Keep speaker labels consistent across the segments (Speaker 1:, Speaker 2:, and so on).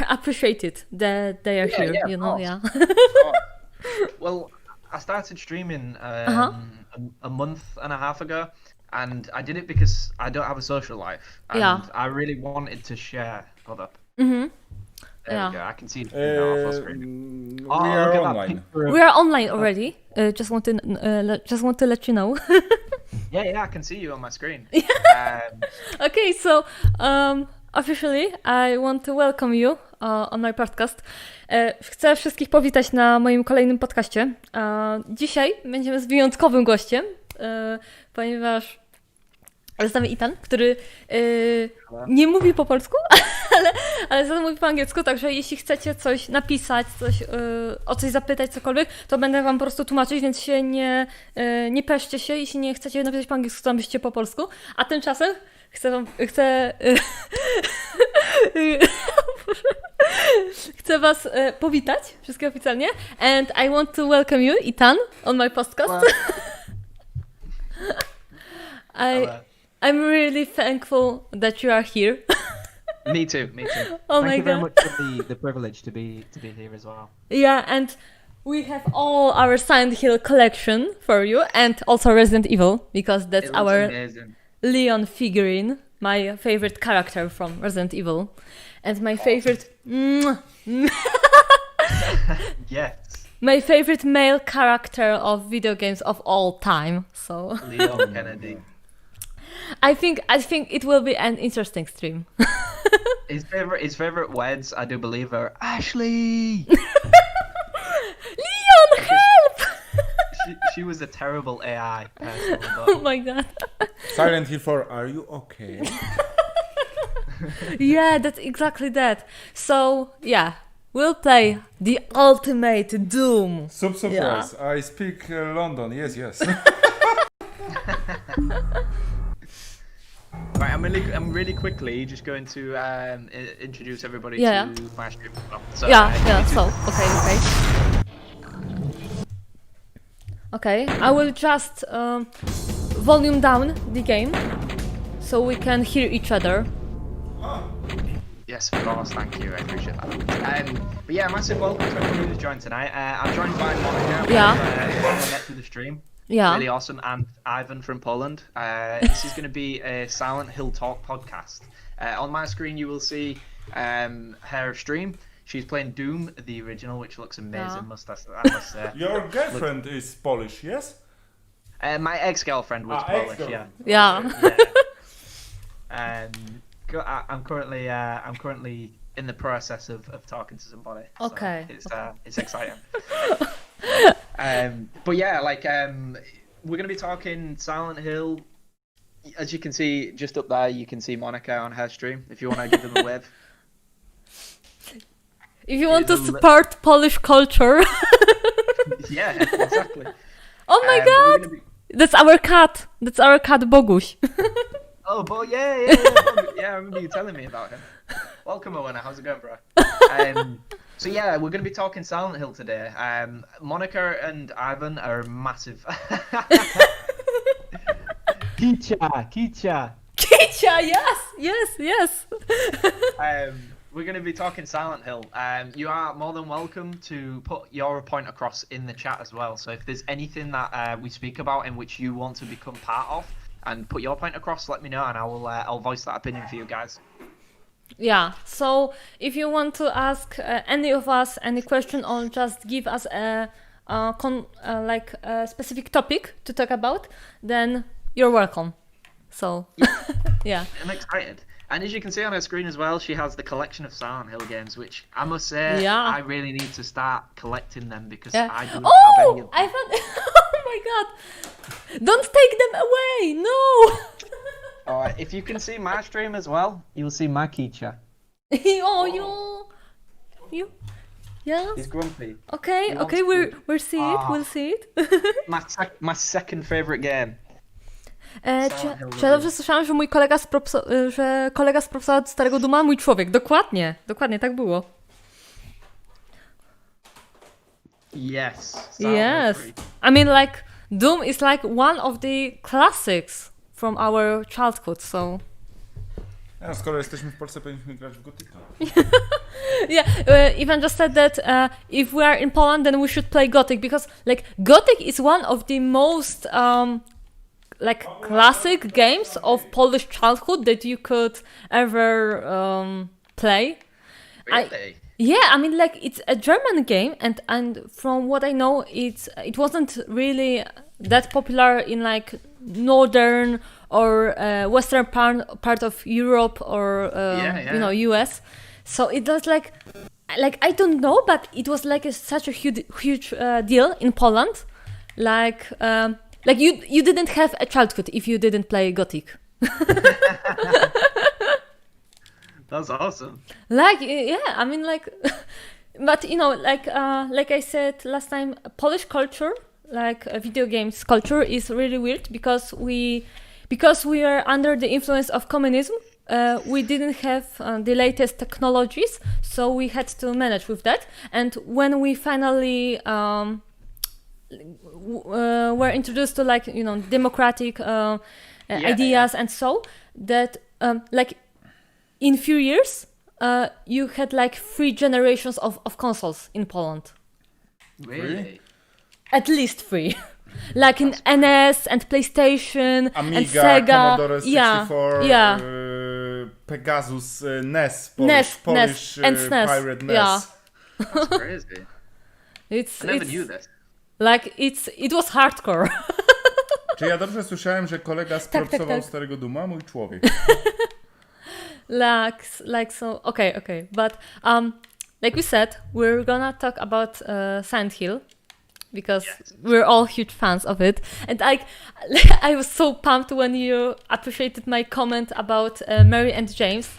Speaker 1: appreciate it that they are here,
Speaker 2: yeah,
Speaker 1: you
Speaker 2: of
Speaker 1: know,
Speaker 2: course.
Speaker 1: yeah.
Speaker 2: Well, I started streaming a month and a half ago, and I did it because I don't have a social life, and
Speaker 1: Yeah.
Speaker 2: I really wanted to share. Hold up.
Speaker 1: Mhm.
Speaker 2: There
Speaker 1: Yeah.
Speaker 2: we go. I can see it now off the screen.
Speaker 3: We
Speaker 2: Oh,
Speaker 3: are
Speaker 2: look at that
Speaker 3: online.
Speaker 2: picture of-
Speaker 1: We are online already. Just want to let you know.
Speaker 2: Yeah, I can see you on my screen.
Speaker 1: Okay, so officially I want to welcome you on my podcast. Chcę wszystkich powitać na moim kolejnym podcaście. Dzisiaj będziemy z wyjątkowym gościem, ponieważ jest z nami Ethan, który nie mówi po polsku, ale za to mówi po angielsku, także jeśli chcecie coś napisać, o coś zapytać, cokolwiek, to będę wam po prostu tłumaczyć, więc się nie peszcie się, jeśli nie chcecie napisać po angielsku, to napiszcie po polsku, a tymczasem chcę was powitać, wszystkich oficjalnie, and I want to welcome you, Ethan, on my podcast. I'm really thankful that you are here.
Speaker 2: Me too.
Speaker 1: Oh
Speaker 4: Thank
Speaker 1: my
Speaker 4: you very
Speaker 1: god.
Speaker 4: much for the privilege to be here as well.
Speaker 1: Yeah, and we have all our Silent Hill collection for you, and also Resident Evil, because that's
Speaker 2: It looks
Speaker 1: our
Speaker 2: amazing.
Speaker 1: Leon figurine, my favorite character from Resident Evil, and my favorite
Speaker 2: Yes,
Speaker 1: my favorite male character of video games of all time. So
Speaker 2: Leon Kennedy.
Speaker 1: I think it will be an interesting stream.
Speaker 2: His favorite words, I do believe, are Ashley.
Speaker 1: Leon, help!
Speaker 2: She was a terrible AI person,
Speaker 1: Oh
Speaker 2: but
Speaker 1: my god.
Speaker 3: Silent Hill 4, are you okay?
Speaker 1: Yeah, that's exactly that. So, yeah, we'll play the ultimate Doom.
Speaker 3: Surprise, I speak London, yes.
Speaker 2: right, I'm really quickly just going to introduce everybody
Speaker 1: Yeah.
Speaker 2: to my stream. So,
Speaker 1: Okay. Okay, I will just volume down the game so we can hear each other.
Speaker 2: Yes, of course, thank you, I appreciate that. But yeah, massive welcome to everybody who's joined tonight. I'm joined by Monica.
Speaker 1: Yeah.
Speaker 2: Met through the stream.
Speaker 1: Yeah.
Speaker 2: Really awesome, and Ivan from Poland. This is going to be a Silent Hill Talk podcast. On my screen, you will see her stream. She's playing Doom, the original, which looks amazing. I must say.
Speaker 3: Your girlfriend is Polish, yes?
Speaker 2: My ex-girlfriend was Polish.
Speaker 3: ex-girlfriend.
Speaker 1: Yeah.
Speaker 2: I'm currently in the process of talking to somebody. So
Speaker 1: Okay.
Speaker 2: it's exciting. But yeah, we're gonna be talking Silent Hill. As you can see, just up there, you can see Monica on her stream. If you want to give them a wave.
Speaker 1: If you want to support Polish culture.
Speaker 2: Yeah, exactly.
Speaker 1: Oh my
Speaker 2: We're
Speaker 1: god!
Speaker 2: gonna be-
Speaker 1: That's our cat Boguś.
Speaker 2: Oh, but yeah. I remember you telling me about him. Welcome, Owen. How's it going, bro? So yeah, we're going to be talking Silent Hill today. Monica and Ivan are massive.
Speaker 4: Kicha.
Speaker 1: Kicia, yes.
Speaker 2: We're going to be talking Silent Hill. You are more than welcome to put your point across in the chat as well. So if there's anything that we speak about in which you want to become part of and put your point across, let me know, and I'll voice that opinion for you guys.
Speaker 1: Yeah, so if you want to ask any of us any question or just give us a specific topic to talk about, then you're welcome. So, yeah.
Speaker 2: I'm excited. And as you can see on her screen as well, she has the collection of Silent Hill games, which I must say, I really need to start collecting them because I don't have any of them.
Speaker 1: I found... Oh my god! Don't take them away! No!
Speaker 2: Alright, if you can see my stream as well, you'll see my Kicha.
Speaker 1: Oh, you... Yeah?
Speaker 2: He's grumpy.
Speaker 1: Okay,
Speaker 2: wants
Speaker 1: we'll see it, we'll see it.
Speaker 2: My second favourite game.
Speaker 1: Czy ja dobrze słyszałam, że mój kolega spropsował od starego Duma? Mój człowiek, dokładnie tak było.
Speaker 2: Yes.
Speaker 1: Yes. I mean, like, Doom is like one of the classics from our childhood, so...
Speaker 3: No, skoro jesteśmy w Polsce, powinniśmy grać w Gotika.
Speaker 1: Yeah, Ivan just said that if we are in Poland, then we should play Gothic because, like, Gothic is one of the most like classic games of Polish childhood that you could ever play.
Speaker 2: Really?
Speaker 1: Yeah, I mean, like, it's a German game, and from what I know, it wasn't really that popular in like northern or western part of Europe or you know, US. So it was like I don't know, but it was like such a huge deal in Poland. Like you didn't have a childhood if you didn't play Gothic.
Speaker 2: That's awesome.
Speaker 1: Like, yeah, I mean, like, but you know, like I said last time, Polish culture, like video games culture, is really weird because we are under the influence of communism. We didn't have the latest technologies, so we had to manage with that. And when we finally were introduced to, like, you know, democratic ideas, and so that like in few years you had like 3 generations of consoles in Poland.
Speaker 2: Really?
Speaker 1: At least 3. Like in NS and PlayStation
Speaker 3: Amiga,
Speaker 1: and Sega.
Speaker 3: Commodore 64,
Speaker 1: yeah.
Speaker 3: Pegasus, NES,
Speaker 1: NES,
Speaker 3: Polish
Speaker 1: and SNES.
Speaker 3: Pirate NES.
Speaker 1: Yeah.
Speaker 2: That's crazy.
Speaker 1: It's
Speaker 2: I never knew this.
Speaker 1: like it was hardcore.
Speaker 3: Czy ja dobrze słyszałem, że kolega spropsował starego Duma, mój człowiek?
Speaker 1: like so okay, but like we said, we're gonna talk about Silent Hill because we're all huge fans of it, and I was so pumped when you appreciated my comment about Mary and James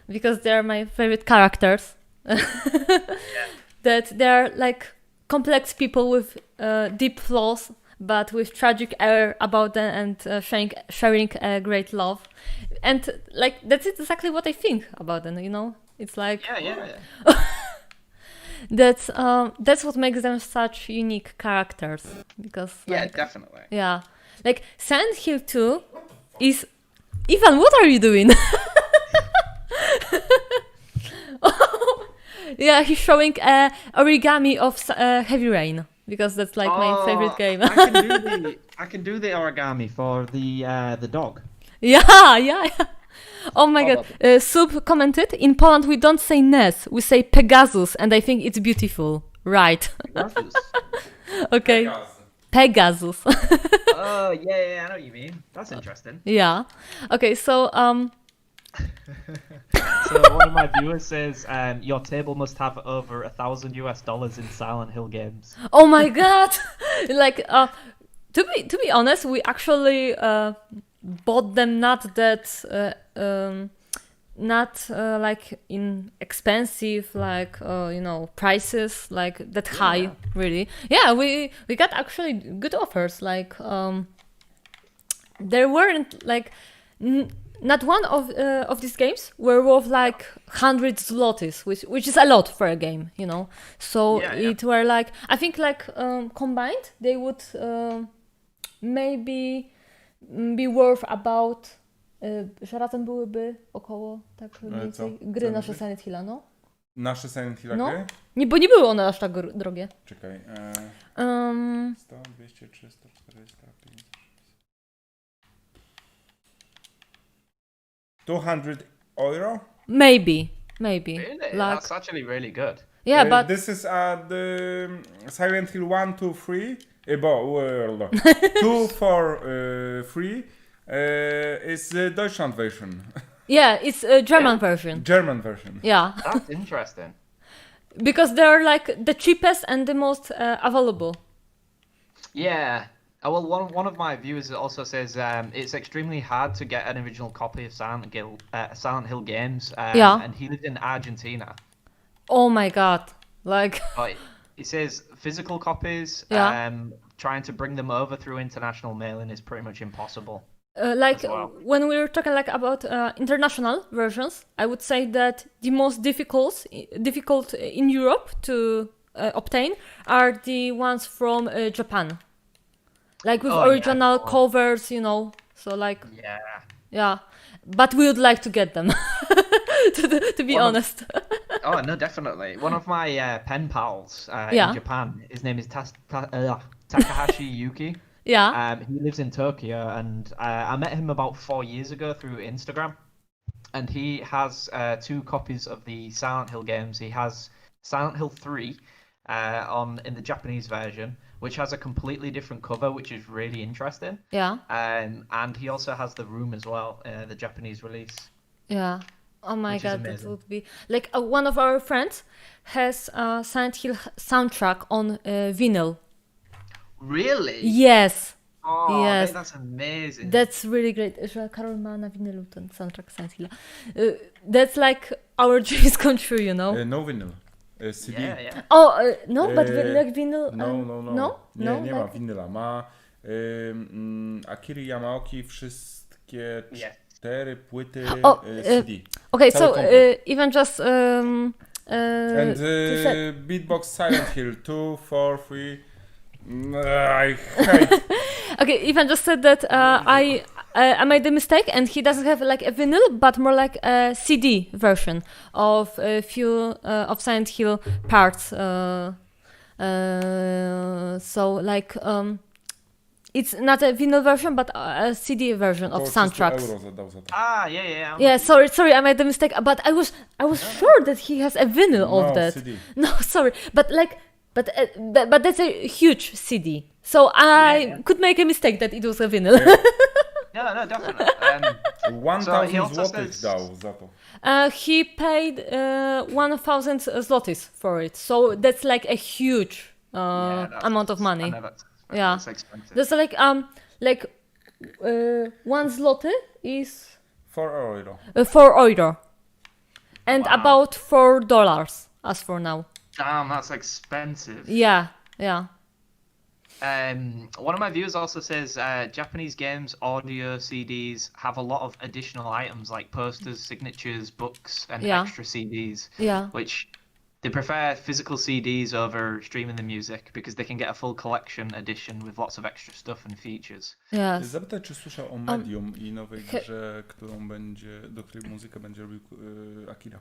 Speaker 1: because they're my favorite characters. That they're like complex people with deep flaws, but with tragic air about them, and sharing a great love. And like that's exactly what I think about them, you know? It's like
Speaker 2: Yeah.
Speaker 1: that's what makes them such unique characters, because
Speaker 2: Yeah,
Speaker 1: like,
Speaker 2: definitely.
Speaker 1: yeah, like Silent Hill 2 is... Ivan, what are you doing? Yeah, he's showing origami of Heavy Rain because that's like my favorite game.
Speaker 4: I can do the origami for the dog.
Speaker 1: Yeah. Oh my god. Sub commented, in Poland we don't say NES, we say Pegasus, and I think it's beautiful. Right. Okay. Pegasus.
Speaker 2: Oh, yeah, I know what you mean. That's interesting.
Speaker 1: Yeah. Okay, so
Speaker 4: So one of my viewers says, your table must have over $1,000 in Silent Hill games.
Speaker 1: oh my god. Like to be honest, we actually bought them not that like in expensive, like you know, prices like that high, really. Yeah, we got actually good offers. Like there weren't like not one of these games were worth like 100 zlotys, which is a lot for a game, you know. So it were like, I think like combined they would maybe be worth about, że razem byłyby około tak mniej więcej gry nasze Silent Hilla, no.
Speaker 3: Nasze Silent Hilla
Speaker 1: No.
Speaker 3: gry?
Speaker 1: Nie, bo nie były one aż tak drogie.
Speaker 3: Czekaj. 100, 200, 300, 400, 500. 200 euro?
Speaker 1: Maybe.
Speaker 2: Really?
Speaker 1: Like,
Speaker 2: That's actually really good.
Speaker 1: yeah, but
Speaker 3: This is the Silent Hill 1, 2, 3. 2 for 3 is the Deutschland version.
Speaker 1: yeah, it's a German version.
Speaker 3: German version.
Speaker 1: Yeah.
Speaker 2: That's interesting.
Speaker 1: Because they're like the cheapest and the most available.
Speaker 2: Yeah. Well, one of my viewers also says it's extremely hard to get an original copy of Silent Hill games. And he lives in Argentina.
Speaker 1: Oh my god. Like
Speaker 2: But he says physical copies, trying to bring them over through international mailing is pretty much impossible.
Speaker 1: like
Speaker 2: well.
Speaker 1: when we were talking like about international versions, I would say that the most difficult in Europe to obtain are the ones from Japan. Like with original covers, you know. So like
Speaker 2: Yeah.
Speaker 1: but we would like to get them. to be honest.
Speaker 2: Oh no, definitely. One of my pen pals
Speaker 1: Yeah.
Speaker 2: in Japan. His name is Takahashi Yuki.
Speaker 1: Yeah.
Speaker 2: He lives in Tokyo, and I met him about 4 years ago through Instagram. And he has 2 copies of the Silent Hill games. He has Silent Hill 3 in the Japanese version, which has a completely different cover, which is really interesting.
Speaker 1: Yeah.
Speaker 2: And he also has The Room as well, the Japanese release.
Speaker 1: Yeah. Oh my
Speaker 2: Which is
Speaker 1: god, that
Speaker 2: amazing.
Speaker 1: would be like one of our friends has Silent Hill soundtrack on vinyl.
Speaker 2: Really?
Speaker 1: Yes.
Speaker 2: Oh,
Speaker 1: Yes.
Speaker 2: mate, that's amazing.
Speaker 1: That's really great, że Karol ma na winylu ten soundtrack Silent Hilla. That's like our dreams come true, you know?
Speaker 3: No vinyl. CD.
Speaker 2: Yeah.
Speaker 1: Oh, no, but like vinyl...
Speaker 3: No.
Speaker 1: No?
Speaker 3: Nie ma
Speaker 1: like-
Speaker 3: winyla. Ma Akira Yamaoki wszystkie
Speaker 2: Yeah.
Speaker 3: 4 płyty
Speaker 1: O,
Speaker 3: CD.
Speaker 1: Okay,
Speaker 3: Cały
Speaker 1: so
Speaker 3: komplet.
Speaker 1: even just...
Speaker 3: And
Speaker 1: to say-
Speaker 3: Beatbox Silent Hill 2, 4, 3. I hate.
Speaker 1: Okay, Ivan just said that I made a mistake, and he doesn't have like a vinyl, but more like a CD version of a few of Silent Hill parts. So like it's not a vinyl version, but a CD version of
Speaker 3: Około 300
Speaker 1: soundtracks.
Speaker 3: euro zadał za to.
Speaker 2: Yeah.
Speaker 1: Yeah, sorry, I made a mistake, but I was sure that he has a vinyl of
Speaker 3: No,
Speaker 1: that.
Speaker 3: CD.
Speaker 1: No, sorry, but that's a huge CD. So I could make a mistake that it was a vinyl.
Speaker 2: No, definitely.
Speaker 3: 1000
Speaker 2: he also
Speaker 3: złotych
Speaker 2: says-
Speaker 3: dał za to.
Speaker 1: He paid 1,000 zlotys for it, so that's like a huge amount of money.
Speaker 2: I know that's
Speaker 1: Yeah.
Speaker 2: That's expensive.
Speaker 1: That's like 1 zloty is
Speaker 3: 4 euro.
Speaker 1: 4 euro, and
Speaker 2: Wow.
Speaker 1: about $4 as for now.
Speaker 2: Damn, that's expensive.
Speaker 1: Yeah.
Speaker 2: One of my viewers also says Japanese games, audio CDs have a lot of additional items like posters, signatures, books, and
Speaker 1: Yeah.
Speaker 2: extra CDs.
Speaker 1: Yeah.
Speaker 2: Which they prefer physical CDs over streaming the music because they can get a full collection edition with lots of extra stuff and features.
Speaker 1: Yes.
Speaker 3: Zapytaj, czy słyszał o Medium i nowej grze, do której muzykę będzie robił Akira.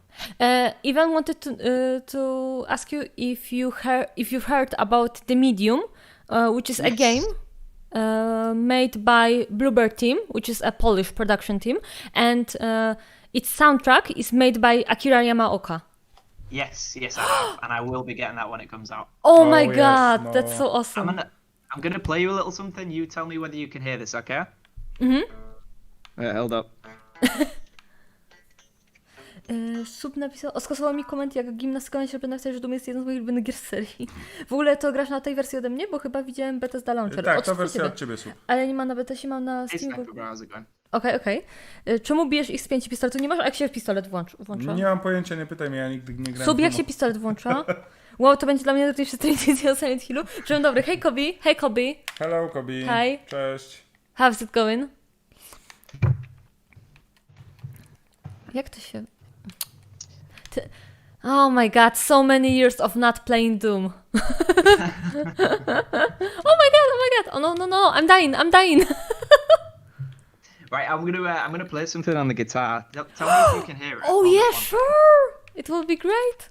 Speaker 1: Ivan wanted to ask you if you've heard about The Medium, which is a
Speaker 2: Yes.
Speaker 1: game made by Bluebird Team, which is a Polish production team, and its soundtrack is made by Akira Yamaoka.
Speaker 2: Yes, I have, and I will be getting that when it comes out.
Speaker 1: Oh,
Speaker 3: Oh,
Speaker 1: my
Speaker 3: yes,
Speaker 1: god,
Speaker 3: no.
Speaker 1: that's so awesome.
Speaker 2: I'm gonna play you a little something. You tell me whether you can hear this, okay? Hold up.
Speaker 1: Sub napisał, skasował mi koment jak gimnastyka, żeby napisać, że Doom jest jedną z moich ulubionych gier z serii. W ogóle to grasz na tej wersji ode mnie? Bo chyba widziałem Bethesda Launcher.
Speaker 3: Tak,
Speaker 1: Od
Speaker 3: to wersja
Speaker 1: ciebie.
Speaker 3: od ciebie, Sub.
Speaker 1: Ale nie ma na Bethesdzie, mam na
Speaker 2: Hey,
Speaker 1: Steam.
Speaker 2: Sniper, how's it going?
Speaker 1: Okej. Czemu bijesz ich z 5 pistoletu? Nie masz, a jak się pistolet włącza?
Speaker 3: Nie mam pojęcia, nie pytaj mnie, ja nigdy nie grałem.
Speaker 1: Sub,
Speaker 3: w
Speaker 1: jak
Speaker 3: domu.
Speaker 1: się pistolet włącza? Wow, to będzie dla mnie najpierw edycja o Silent Hillu. Dzień dobry, hej Kobi.
Speaker 3: Hello, Kobi.
Speaker 1: Hi.
Speaker 3: Cześć.
Speaker 1: How's it going? Jak to się... Oh my god, so many years of not playing Doom. Oh my god. Oh no, I'm dying.
Speaker 2: Right, I'm gonna play something on the guitar. Tell me if you can hear it.
Speaker 1: Oh yeah, sure. It will be great.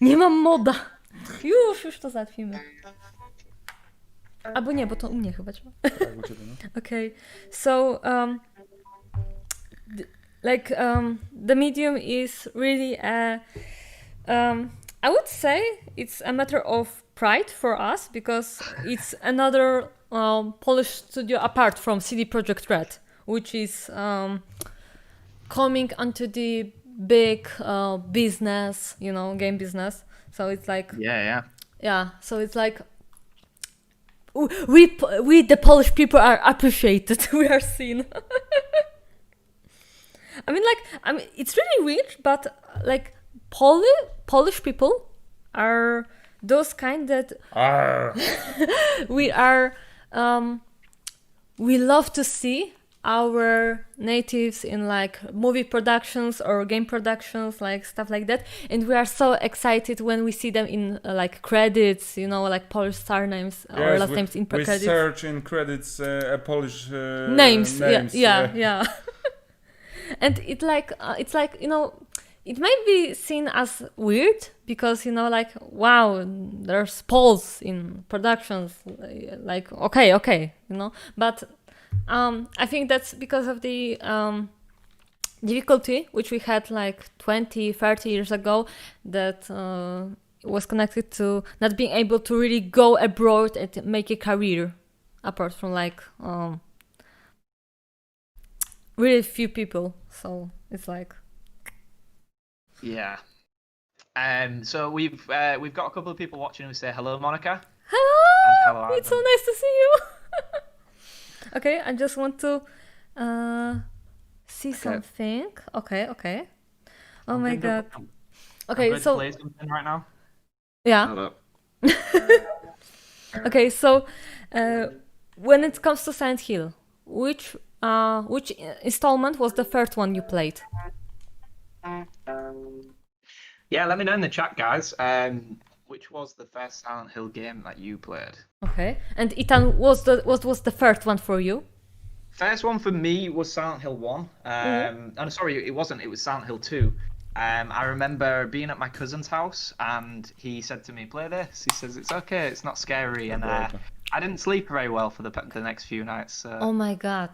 Speaker 1: Nie mam moda. Już to załatwimy. Albo nie, bo to u mnie chyba trzeba.
Speaker 3: Tak, u ciebie, no.
Speaker 1: Okay, so the medium is really I would say it's a matter of pride for us because it's another Polish studio apart from CD Projekt Red, which is coming onto the big business, game business. So it's like
Speaker 2: Yeah.
Speaker 1: So it's like we the Polish people are appreciated. We are seen. I mean, it's really weird, but like Polish people are those kind that
Speaker 3: Arr.
Speaker 1: we love to see our natives in like movie productions or game productions, like stuff like that, and we are so excited when we see them in like credits, you know, like Polish star names or last names in
Speaker 3: we
Speaker 1: credits.
Speaker 3: search in credits Polish
Speaker 1: names.
Speaker 3: names.
Speaker 1: Yeah. And it's like you know, it might be seen as weird because, you know, like, wow, there's Poles in productions, like okay, you know, but I think that's because of the difficulty which we had like 20, 30 years ago that was connected to not being able to really go abroad and make a career, apart from like really few people. So it's like,
Speaker 2: Yeah. So we've got a couple of people watching who say hello, Monica.
Speaker 1: hello,
Speaker 2: hello,
Speaker 1: it's so
Speaker 2: Adam.
Speaker 1: nice to see you. Okay, I just want to see something. Okay. Oh my god. Okay, so
Speaker 2: play something right now.
Speaker 1: yeah.
Speaker 2: Hold up.
Speaker 1: Okay, so when it comes to Silent Hill, which installment was the first one you played?
Speaker 2: Yeah, let me know in the chat, guys. Which was the first Silent Hill game that you played?
Speaker 1: Okay, and Ethan, what was the first one for you?
Speaker 2: First one for me was Silent Hill 1. Oh, sorry, it wasn't. It was Silent Hill 2. I remember being at my cousin's house and he said to me, play this. He says, it's okay, it's not scary. And I didn't sleep very well for the next few nights.
Speaker 1: Oh my god.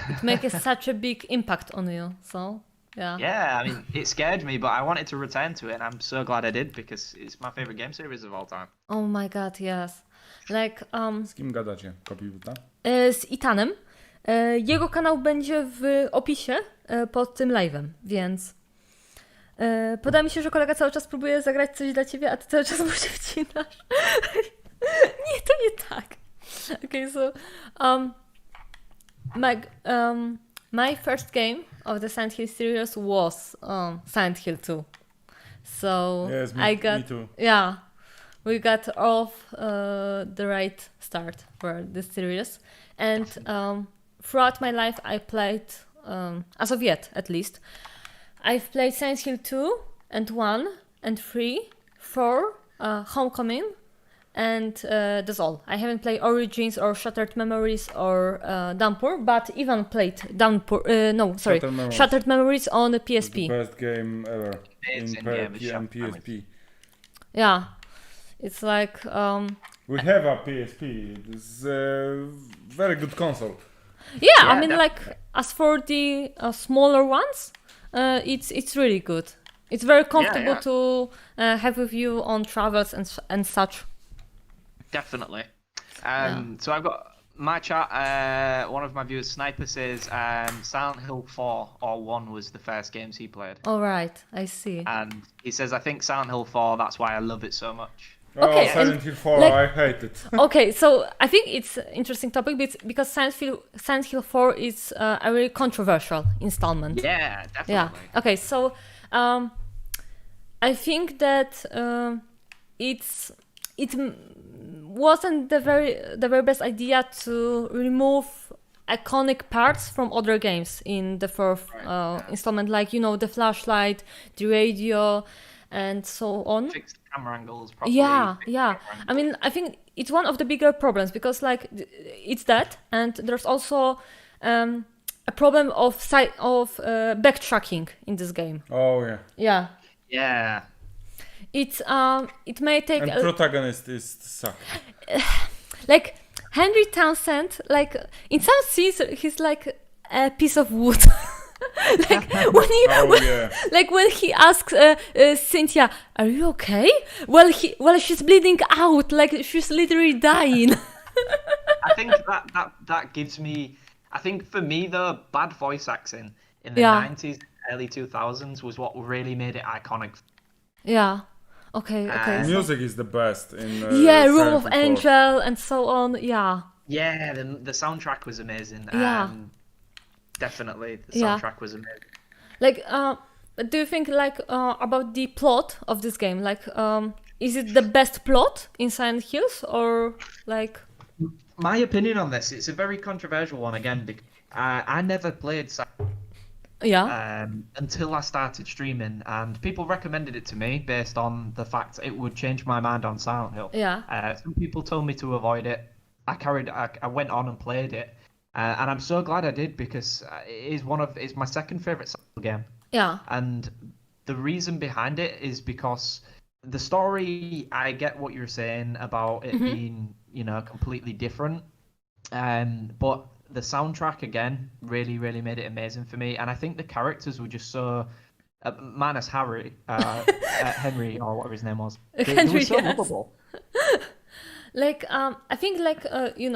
Speaker 1: It makes such a big impact on you, so yeah.
Speaker 2: Yeah, I mean, it scared me, but I wanted to return to it, and I'm so glad I did because it's my favorite game series of all time.
Speaker 1: Oh my god, yes. Like,
Speaker 3: Z kim gadacie? Kopiuta?
Speaker 1: z Ethanem. Jego kanał będzie w opisie pod tym live'em, więc podoba mi się, że kolega cały czas próbuje zagrać coś dla ciebie, a ty cały czas mu się wcinasz. Nie, to nie tak. Okay, so my first game of the Silent Hill series was Silent Hill 2. So
Speaker 3: Yes,
Speaker 1: me
Speaker 3: too.
Speaker 1: Yeah, we got off the right start for this series, and throughout my life I played, as of yet at least, I've played Silent Hill 2 and 1 and 3, 4, Homecoming, and that's all. I haven't played Origins or Shattered Memories or Downpour, but Ivan played Downpour. Shattered Memories on the PSP.
Speaker 3: The best game ever
Speaker 2: Amazing
Speaker 3: in
Speaker 2: game,
Speaker 3: PSP.
Speaker 1: Yeah, it's like
Speaker 3: We have a PSP. It's a very good console.
Speaker 1: yeah, I mean,
Speaker 2: definitely.
Speaker 1: like as for the smaller ones, it's really good. It's very comfortable to have with you on travels and such.
Speaker 2: Definitely. So I've got my chat. One of my viewers, Sniper, says Silent Hill 4 or 1 was the first games he played.
Speaker 1: All right, I see.
Speaker 2: And he says, I think Silent Hill 4, that's why I love it so much.
Speaker 1: Okay,
Speaker 3: Oh, Silent
Speaker 1: and,
Speaker 3: Hill 4,
Speaker 1: like-
Speaker 3: I hate it.
Speaker 1: Okay, so I think it's an interesting topic because Silent Hill 4 is a really controversial installment.
Speaker 2: Yeah, definitely.
Speaker 1: Yeah. Okay, so I think that it wasn't the very best idea to remove iconic parts from other games in the fourth installment, like, you know, the flashlight, the radio, and so on.
Speaker 2: Fixed camera angles, properly.
Speaker 1: Yeah.
Speaker 2: fixed camera
Speaker 1: I mean, I think it's one of the bigger problems because, like, it's that, and there's also a problem of backtracking in this game.
Speaker 3: Oh yeah.
Speaker 1: Yeah,
Speaker 2: Yeah.
Speaker 1: it may take
Speaker 3: And protagonist is suck.
Speaker 1: like Henry Townsend. Like in some scenes, he's like a piece of wood. Like when he asks Cynthia, "Are you okay?" Well, she's bleeding out. Like she's literally dying.
Speaker 2: I think that gives me. I think for me, the bad voice acting in the
Speaker 1: Yeah.
Speaker 2: 90s, early 2000s was what really made it iconic.
Speaker 1: Yeah. Okay.
Speaker 3: Music is the best in
Speaker 1: Room of
Speaker 3: Silent Hill 4.
Speaker 1: Angel and so on. Yeah.
Speaker 2: Yeah, the soundtrack was amazing.
Speaker 1: Yeah.
Speaker 2: Definitely, the
Speaker 1: Yeah.
Speaker 2: soundtrack was amazing.
Speaker 1: Like, do you think like about the plot of this game? Like, is it the best plot in Silent Hills or like?
Speaker 2: My opinion on this, it's a very controversial one again, I never played
Speaker 1: Yeah.
Speaker 2: until I started streaming, and people recommended it to me based on the fact it would change my mind on Silent Hill.
Speaker 1: Yeah.
Speaker 2: Some people told me to avoid it. I went on and played it, and I'm so glad I did because it's my second favorite Silent Hill game.
Speaker 1: Yeah.
Speaker 2: And the reason behind it is because the story, I get what you're saying about it being, completely different. But the soundtrack, again, really, really made it amazing for me. And I think the characters were just so, minus Henry, or whatever his name was. They were so
Speaker 1: yes.
Speaker 2: lovable.
Speaker 1: I think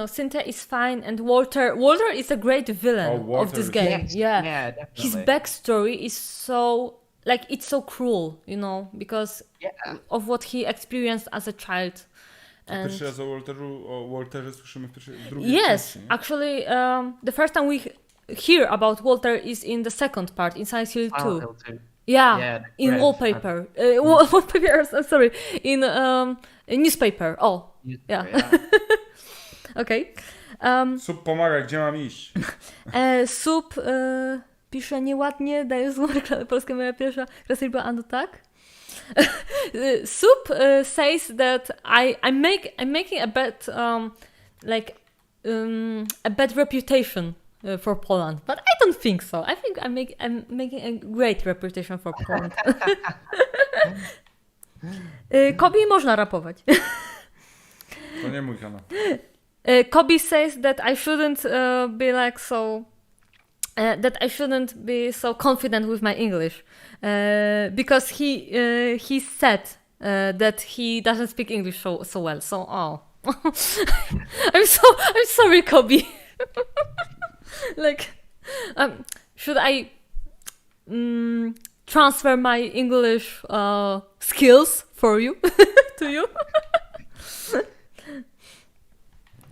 Speaker 1: Cynthia is fine, and Walter is a great villain of this game.
Speaker 2: Yes,
Speaker 1: Yeah.
Speaker 2: yeah, definitely.
Speaker 1: His backstory is so it's so cruel, because of what he experienced as a child. And
Speaker 3: Pierwszy raz o Walterze słyszymy w drugiej
Speaker 1: yes,
Speaker 3: części, nie?
Speaker 1: actually, the first time we hear about Walter is in the second part, in Silent Hill 2.
Speaker 2: Silent Hill 2.
Speaker 1: Yeah, in
Speaker 2: Red.
Speaker 1: wallpaper. Wallpaper, I'm sorry. In newspaper. Oh, yeah. Okay.
Speaker 3: Sub pomaga, gdzie mam iść?
Speaker 1: Sub pisze nieładnie, daje złą reklamę polską, moja pierwsza kreska była, no tak? Sub says that I'm making a bad a bad reputation for Poland, but I don't think so. I think I'm making a great reputation for Poland. Kobi można rapować.
Speaker 3: To nie mój kanał.
Speaker 1: Kobi says that I shouldn't be that I shouldn't be so confident with my English because he said that he doesn't speak English so well. So I'm sorry, Kobe. Should I transfer my English skills for you to you?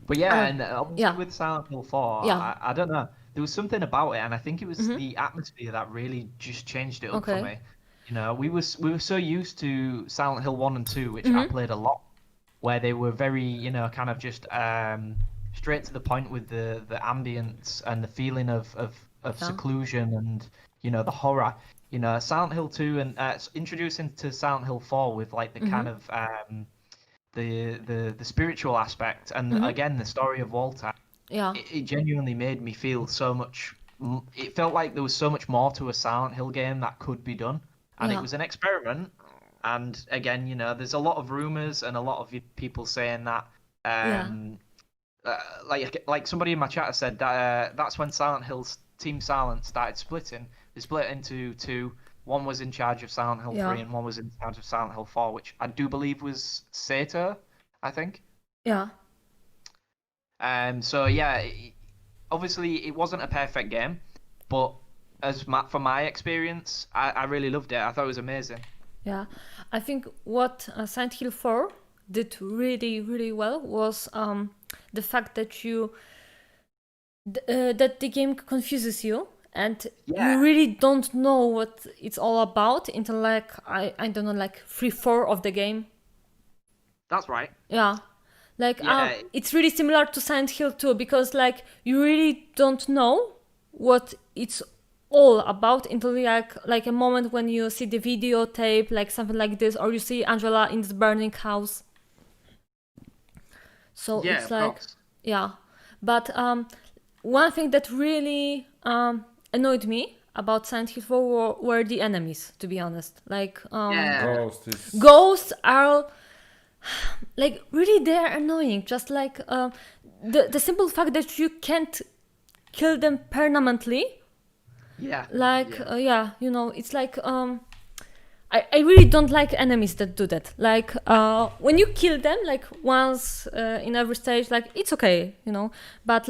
Speaker 2: But and obviously with Silent Hill 4, I don't know. There was something about it, and I think it was the atmosphere that really just changed it up for me. We were so used to Silent Hill 1 and 2, which I played a lot, where they were very, kind of just straight to the point with the ambience and the feeling of seclusion and, the horror. Silent Hill 2 and introducing to Silent Hill 4 with like the kind of the spiritual aspect and again the story of Walter.
Speaker 1: Yeah.
Speaker 2: It genuinely made me feel so much. It felt like there was so much more to a Silent Hill game that could be done, and it was an experiment. And again, there's a lot of rumors and a lot of people saying that, like somebody in my chat has said that that's when Silent Hill's Team Silent started splitting. They split into two. One was in charge of Silent Hill 3, and one was in charge of Silent Hill 4, which I do believe was Sator, I think.
Speaker 1: Yeah.
Speaker 2: So obviously it wasn't a perfect game, but from my experience, I really loved it. I thought it was amazing.
Speaker 1: Yeah, I think what Silent Hill 4 did really, really well was the fact that that the game confuses you and you really don't know what it's all about until I don't know, 3/4 of the game.
Speaker 2: That's right.
Speaker 1: Yeah. It's really similar to Silent Hill 2 because you really don't know what it's all about until like a moment when you see the videotape, something like this, or you see Angela in this burning house. So it's but one thing that really annoyed me about Silent Hill 4 were the enemies, to be honest. Ghosts are really they're annoying. Just the simple fact that you can't kill them permanently. It's I really don't like enemies that do that. When you kill them once in every stage, it's okay, but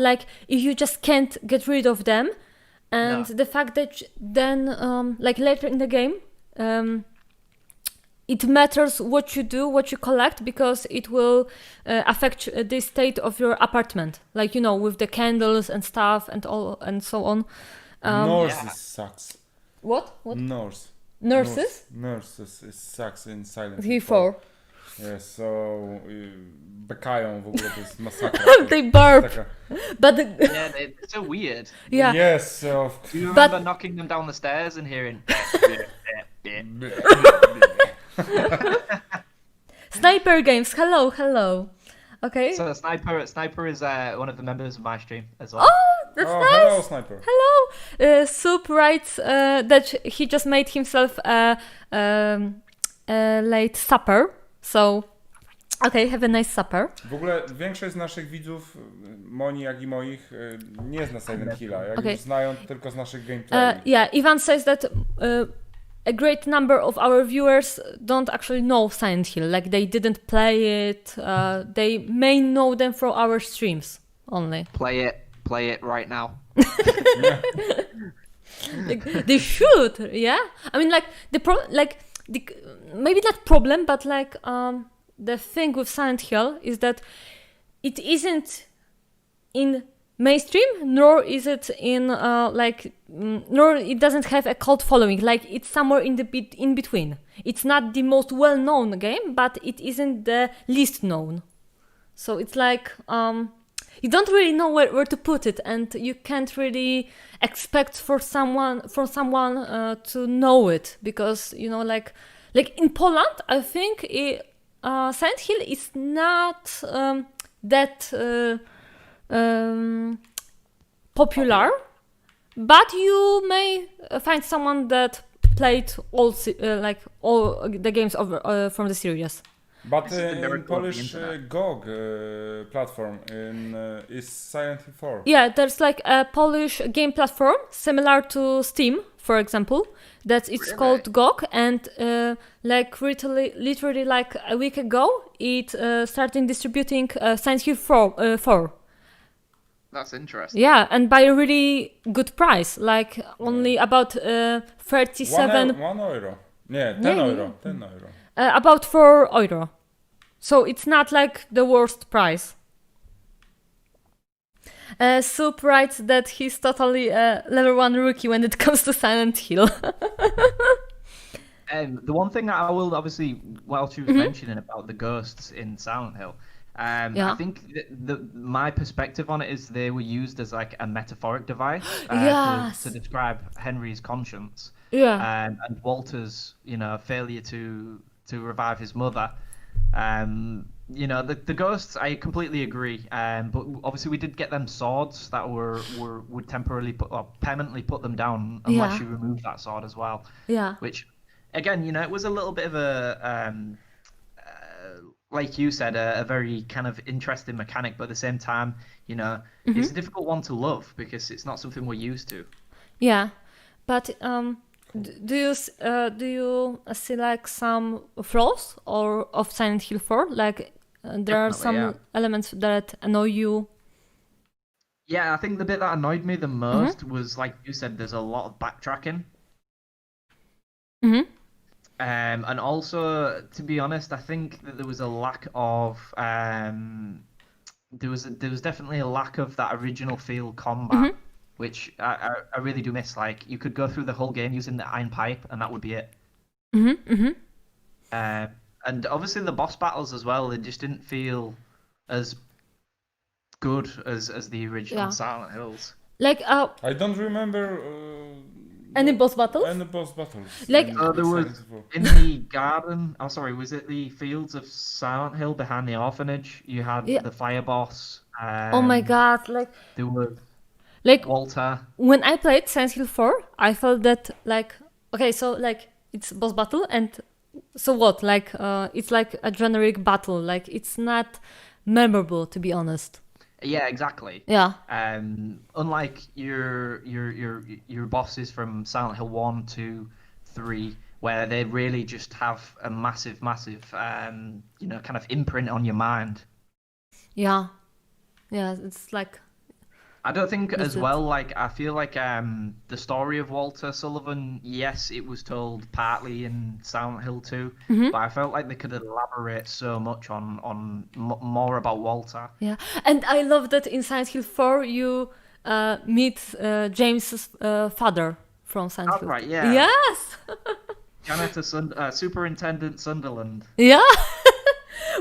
Speaker 1: if you just can't get rid of them, and the fact that then later in the game it matters what you do, what you collect, because it will affect the state of your apartment, with the candles and stuff and all and so on.
Speaker 3: Nurses sucks.
Speaker 1: What?
Speaker 3: Nurses?
Speaker 1: Nurses?
Speaker 3: Nurses sucks in Silent
Speaker 1: Hill 4.
Speaker 3: Yes, so bekają w ogóle, to jest masakra.
Speaker 1: They burp.
Speaker 3: Taka-
Speaker 1: But
Speaker 2: Yeah, they're so weird.
Speaker 1: yeah.
Speaker 3: Yes, so...
Speaker 2: Do you remember
Speaker 1: But-
Speaker 2: knocking them down the stairs and hearing?
Speaker 1: Sniper games. Hello, hello. Okay.
Speaker 2: So Sniper is one of the members of my stream as well.
Speaker 1: Oh, that's
Speaker 3: Oh,
Speaker 1: nice.
Speaker 3: hello, Sniper.
Speaker 1: Hello. Soup writes that he just made himself a late supper. So, okay, have a nice supper.
Speaker 3: W ogóle większość z naszych widzów, Moni jak i moich, nie zna Silent Hilla. Jak
Speaker 1: Okay.
Speaker 3: już znają, to tylko z naszych gameplayów.
Speaker 1: Yeah, Ivan says that a great number of our viewers don't actually know Silent Hill. Like they didn't play it. They may know them from our streams only.
Speaker 2: Play it right now.
Speaker 1: Like, they should, yeah. I mean, like maybe not problem, but like the thing with Silent Hill is that it isn't in mainstream, nor is it in nor it doesn't have a cult following. Like it's somewhere in between. It's not the most well-known game, but it isn't the least known. So it's like you don't really know where to put it, and you can't really expect for someone to know it, because like in Poland, I think Silent Hill is not that popular, but you may find someone that played all the games from the series.
Speaker 3: But
Speaker 2: This is the
Speaker 3: in
Speaker 2: miracle of the
Speaker 3: Polish
Speaker 2: internet.
Speaker 3: GOG platform is Silent Hill 4.
Speaker 1: Yeah, there's like a Polish game platform similar to Steam, for example, that it's
Speaker 2: Really?
Speaker 1: called GOG, and literally like a week ago, it started distributing Silent Hill 4.
Speaker 2: That's interesting.
Speaker 1: Yeah, and by a really good price, like only about 37,
Speaker 3: €1. Nie, 10
Speaker 1: Nie,
Speaker 3: euro. 10 euro.
Speaker 1: about €4. So it's not like the worst price. Soup writes that he's totally a level 1 rookie when it comes to Silent Hill.
Speaker 2: The one thing that I will obviously, while she was mentioning about the ghosts in Silent Hill,
Speaker 1: Yeah.
Speaker 2: I think my perspective on it is they were used as like a metaphoric device
Speaker 1: Yes.
Speaker 2: to describe Henry's conscience
Speaker 1: Yeah.
Speaker 2: and Walter's, failure to revive his mother. The ghosts, I completely agree. But obviously we did get them swords that would temporarily permanently put them down unless
Speaker 1: Yeah.
Speaker 2: you remove that sword as well.
Speaker 1: Yeah.
Speaker 2: Which, again, it was a little bit of a like you said, a very kind of interesting mechanic, but at the same time, it's a difficult one to love because it's not something we're used to.
Speaker 1: Yeah. But do you see like some flaws of Silent Hill 4? Like there are
Speaker 2: Definitely,
Speaker 1: some
Speaker 2: yeah.
Speaker 1: elements that annoy you.
Speaker 2: Yeah, I think the bit that annoyed me the most was, like you said, there's a lot of backtracking.
Speaker 1: Mm-hmm.
Speaker 2: And also, to be honest, I think that there was a lack of there was definitely a lack of that original feel combat, which I really do miss. Like you could go through the whole game using the iron pipe, and that would be it.
Speaker 1: Mm-hmm. Mm-hmm.
Speaker 2: And obviously the boss battles as well, they just didn't feel as good as the original
Speaker 1: Yeah.
Speaker 2: Silent Hills.
Speaker 1: Like
Speaker 3: I don't remember
Speaker 1: any boss battles?
Speaker 3: any boss battles.
Speaker 1: Like-
Speaker 3: in
Speaker 2: There was
Speaker 3: Silent Hill 4.
Speaker 2: in the garden. Oh, sorry, was it the fields of Silent Hill behind the orphanage? You had
Speaker 1: Yeah.
Speaker 2: the fire boss.
Speaker 1: Oh my god!
Speaker 2: There was
Speaker 1: Like
Speaker 2: Walter.
Speaker 1: when I played Silent Hill 4, I felt that okay, so it's boss battle, and so what? It's like a generic battle. Like it's not memorable, to be honest.
Speaker 2: Yeah, exactly.
Speaker 1: Yeah.
Speaker 2: Unlike your bosses from Silent Hill 1, 2, 3, where they really just have a massive, kind of imprint on your mind.
Speaker 1: Yeah. Yeah, it's like
Speaker 2: I don't think
Speaker 1: That's
Speaker 2: as
Speaker 1: it.
Speaker 2: well, I feel like the story of Walter Sullivan, yes, it was told partly in Silent Hill 2, but I felt like they could elaborate so much on more about Walter.
Speaker 1: yeah. And I love that in Silent Hill 4 you meet James's father from Silent
Speaker 2: That's
Speaker 1: Hill.
Speaker 2: right, yeah.
Speaker 1: Yes.
Speaker 2: Janitor Superintendent Sunderland.
Speaker 1: Yeah.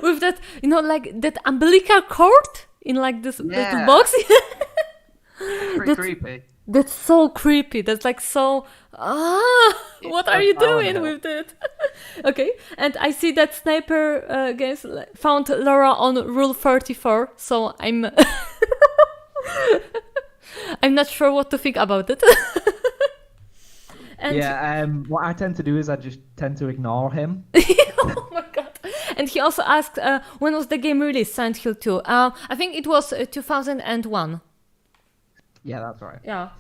Speaker 1: with that, like that umbilical cord in like this little box.
Speaker 2: Pretty creepy.
Speaker 1: That's so creepy. That's like so. What are you doing with it? Okay, and I see that Sniper Games found Laura on Rule 34, so I'm I'm not sure what to think about it. And
Speaker 4: what I tend to do is I just tend to ignore him.
Speaker 1: oh my god! And he also asked when was the game released, Silent Hill 2. I think it was 2001.
Speaker 4: Yeah, that's right.
Speaker 1: Yeah.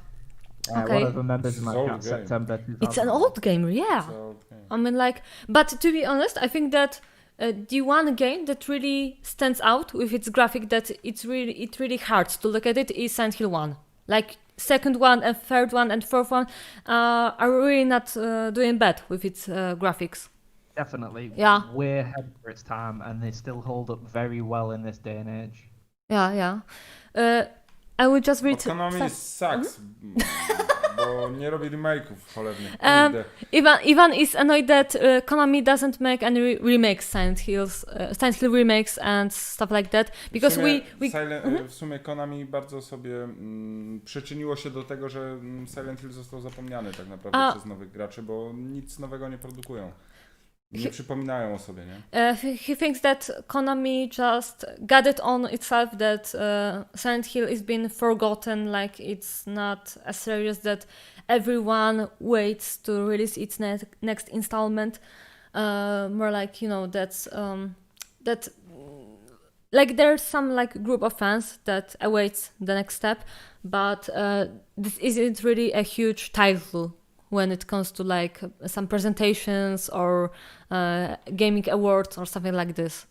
Speaker 4: One of the members of my
Speaker 3: Old
Speaker 4: chat,
Speaker 3: game.
Speaker 4: September 2000.
Speaker 1: It's an old game, yeah.
Speaker 3: So, okay.
Speaker 1: I mean, like, but to be honest, I think that the one game that really stands out with its graphic, that it really hard to look at it, is Silent Hill 1. Like, second one and third one and fourth one are really not doing bad with its graphics.
Speaker 4: Definitely.
Speaker 1: Yeah.
Speaker 4: Way ahead for its time, and they still hold up very well in this day and age.
Speaker 1: Yeah. I will just read...
Speaker 3: Konami sucks, bo nie robi remake'ów cholernych.
Speaker 1: Ivan is annoyed that Konami doesn't make any remakes, Silent Hill remakes and stuff like that, because
Speaker 3: w sumie Konami bardzo sobie przyczyniło się do tego, że Silent Hill został zapomniany tak naprawdę przez nowych graczy, bo nic nowego nie produkują. Nie przypominają o sobie, nie?
Speaker 1: He thinks that Konami just got it on itself that Silent Hill is being forgotten, like it's not as serious, that everyone waits to release its next installment. More like, that's that like there's some like group of fans that awaits the next step, but this isn't really a huge title when it comes to like some presentations or gaming awards or something like this.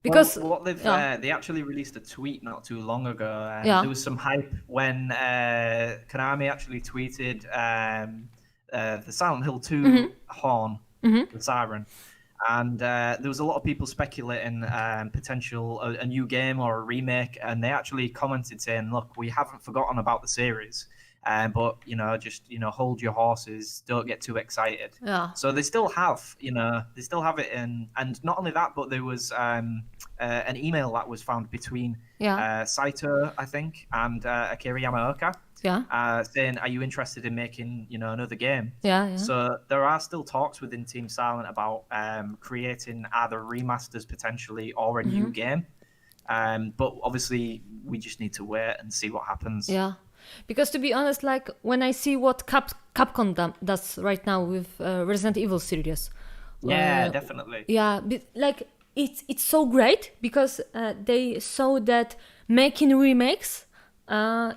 Speaker 1: Because
Speaker 2: what they've they actually released a tweet not too long ago. There was some hype when Konami actually tweeted the Silent Hill 2 horn, the siren. And there was a lot of people speculating potential a new game or a remake, and they actually commented saying, "Look, we haven't forgotten about the series, but just hold your horses, don't get too excited."
Speaker 1: Yeah.
Speaker 2: So they still have, it in, and not only that, but there was an email that was found between Saito, I think, and Akira Yamaoka.
Speaker 1: Yeah.
Speaker 2: Saying, "Are you interested in making, another game?"
Speaker 1: Yeah.
Speaker 2: So there are still talks within Team Silent about creating either remasters potentially or a new game. But obviously, we just need to wait and see what happens.
Speaker 1: Yeah. Because to be honest, like when I see what Capcom does right now with Resident Evil series.
Speaker 2: Yeah, definitely.
Speaker 1: Yeah, but like it's so great because they saw that making remakes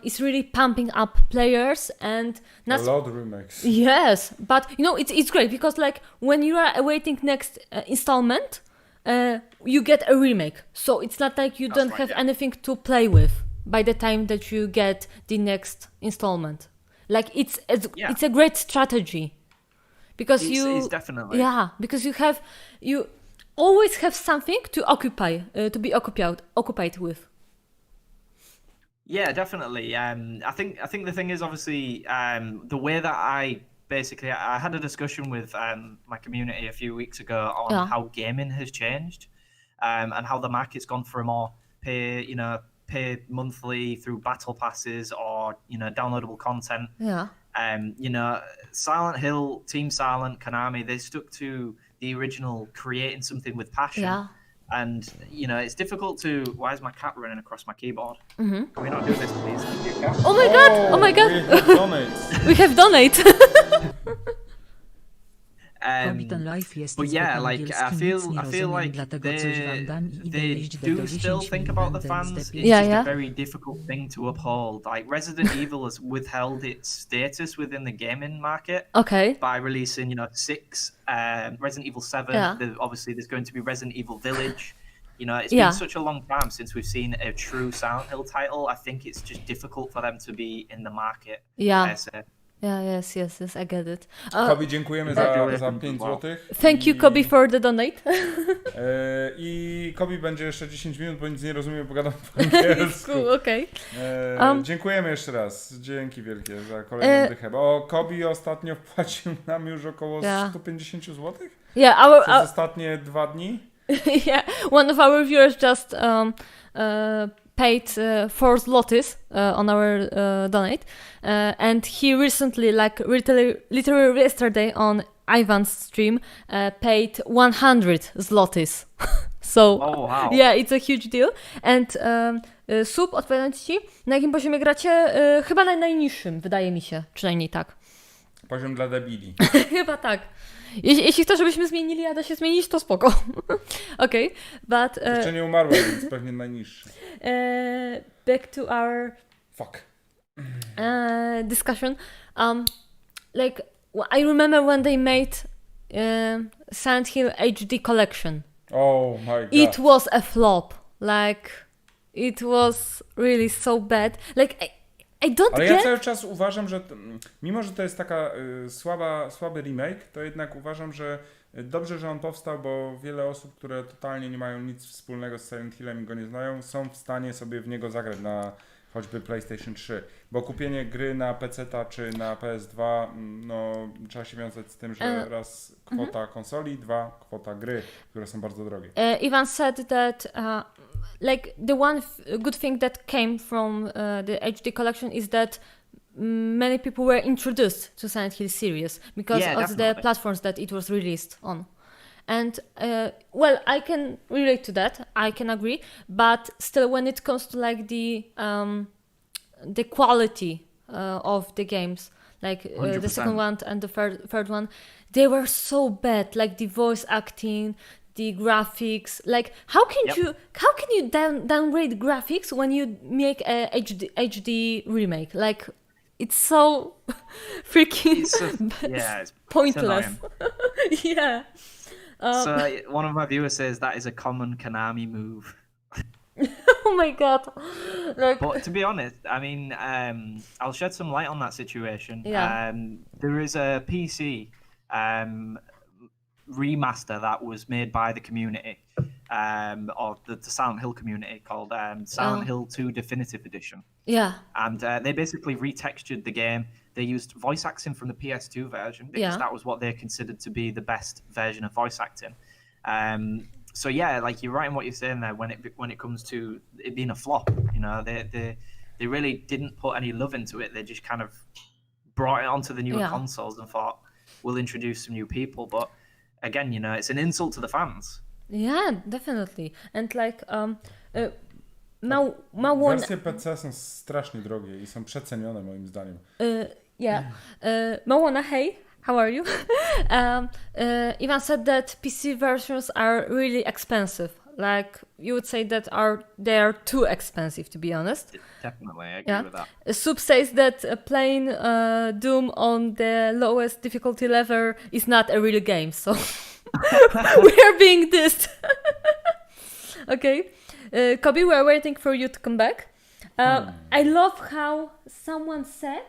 Speaker 1: is really pumping up players and not
Speaker 3: a lot of remakes.
Speaker 1: Yes, but it's great because like when you are awaiting next installment, you get a remake, so it's not like you don't have anything to play with by the time that you get the next installment. Like it's a great strategy because
Speaker 2: it's definitely
Speaker 1: because you always have something to occupy to be occupied with.
Speaker 2: Yeah, definitely. I think the thing is obviously the way that I had a discussion with my community a few weeks ago on how gaming has changed, and how the market's gone for a more pay monthly through battle passes or downloadable content.
Speaker 1: Yeah.
Speaker 2: Silent Hill, Team Silent, Konami, they stuck to the original, creating something with passion.
Speaker 1: Yeah.
Speaker 2: And it's difficult to. Why is my cat running across my keyboard? Can we not do this, please? Thank you, cat.
Speaker 1: Oh my god! Oh my god! We have donate.
Speaker 2: But yeah, like I feel like they do still think about the fans. It's just a very difficult thing to uphold. Like Resident Evil has withheld its status within the gaming market.
Speaker 1: Okay.
Speaker 2: By releasing 6, Resident Evil 7. Obviously, there's going to be Resident Evil Village. It's been such a long time since we've seen a true Silent Hill title. I think it's just difficult for them to be in the market.
Speaker 1: Yeah. Yes, I get it.
Speaker 3: Kobi, dziękujemy za 5 zł.
Speaker 1: Thank you, Kobi, for the donate.
Speaker 3: I Kobi będzie jeszcze 10 minut, bo nic nie rozumie, bo gadam po angielsku.
Speaker 1: Okay.
Speaker 3: Dziękujemy jeszcze raz. Dzięki wielkie za kolejną dychę. Bo Kobi ostatnio wpłacił nam już około 150 zł?
Speaker 1: Yeah,
Speaker 3: przez ostatnie 2 dni.
Speaker 1: Yeah, one of our viewers just paid 4 zlotys on our donate, and he recently, like literally yesterday on Ivan's stream, paid 100 zlotys. So,
Speaker 2: Oh, wow.
Speaker 1: yeah, it's a huge deal. And Sub, odpowiadając ci, na jakim poziomie gracie? Chyba na najniższym, wydaje mi się, przynajmniej tak.
Speaker 3: Poziom dla debili.
Speaker 1: Chyba tak. Jeśli chcesz, żebyśmy zmienili, a da się zmienić, to spoko. Okej, but...
Speaker 3: Jeszcze nie umarłem, więc pewnie najniższy.
Speaker 1: Back to our...
Speaker 3: Fuck.
Speaker 1: Discussion. Like, I remember when they made Silent Hill HD collection.
Speaker 3: Oh my god.
Speaker 1: It was a flop. Like, it was really so bad. Like, I don't
Speaker 3: Ale
Speaker 1: get...
Speaker 3: ja cały czas uważam, że mimo, że to jest taka słaby remake, to jednak uważam, że dobrze, że on powstał, bo wiele osób, które totalnie nie mają nic wspólnego z Silent Hillem i go nie znają, są w stanie sobie w niego zagrać na choćby PlayStation 3. Bo kupienie gry na PC-ta czy na PS2, no trzeba się wiązać z tym, że raz kwota konsoli, 2 kwota gry, które są bardzo drogie.
Speaker 1: Ivan said that like the one good thing that came from the HD collection is that many people were introduced to Silent Hill series because of
Speaker 2: definitely.
Speaker 1: the platforms that it was released on. And well, I can relate to that. I can agree, but still, when it comes to like the quality of the games, like the second one and the third one, they were so bad. Like the voice acting, the graphics. Like how can you downgrade graphics when you make a HD remake? Like it's so freaking
Speaker 2: it's
Speaker 1: pointless.
Speaker 2: It's
Speaker 1: Yeah.
Speaker 2: so one of my viewers says that is a common Konami move.
Speaker 1: Oh my god. Like,
Speaker 2: But to be honest, I mean, I'll shed some light on that situation.
Speaker 1: Yeah.
Speaker 2: There is a PC remaster that was made by the community, or the Silent Hill community, called Silent Hill 2 Definitive Edition.
Speaker 1: yeah.
Speaker 2: And they basically retextured the game. They used voice acting from the PS2 version because that was what they considered to be the best version of voice acting. So yeah, like you're right in what you're saying there. When it comes to it being a flop, you know, they really didn't put any love into it. They just kind of brought it onto the newer consoles and thought we'll introduce some new people. But again, you know, it's an insult to the fans.
Speaker 1: Yeah, definitely. And like
Speaker 3: Wersje PC są strasznie drogie i są przecenione moim zdaniem.
Speaker 1: Mawana, hey, how are you? Ivan said that PC versions are really expensive. Like you would say that they are too expensive, to be honest.
Speaker 2: Definitely, I agree with that.
Speaker 1: Soup says that playing Doom on the lowest difficulty level is not a real game, so we are being dissed. Okay, Kobe, we are waiting for you to come back. I love how someone said,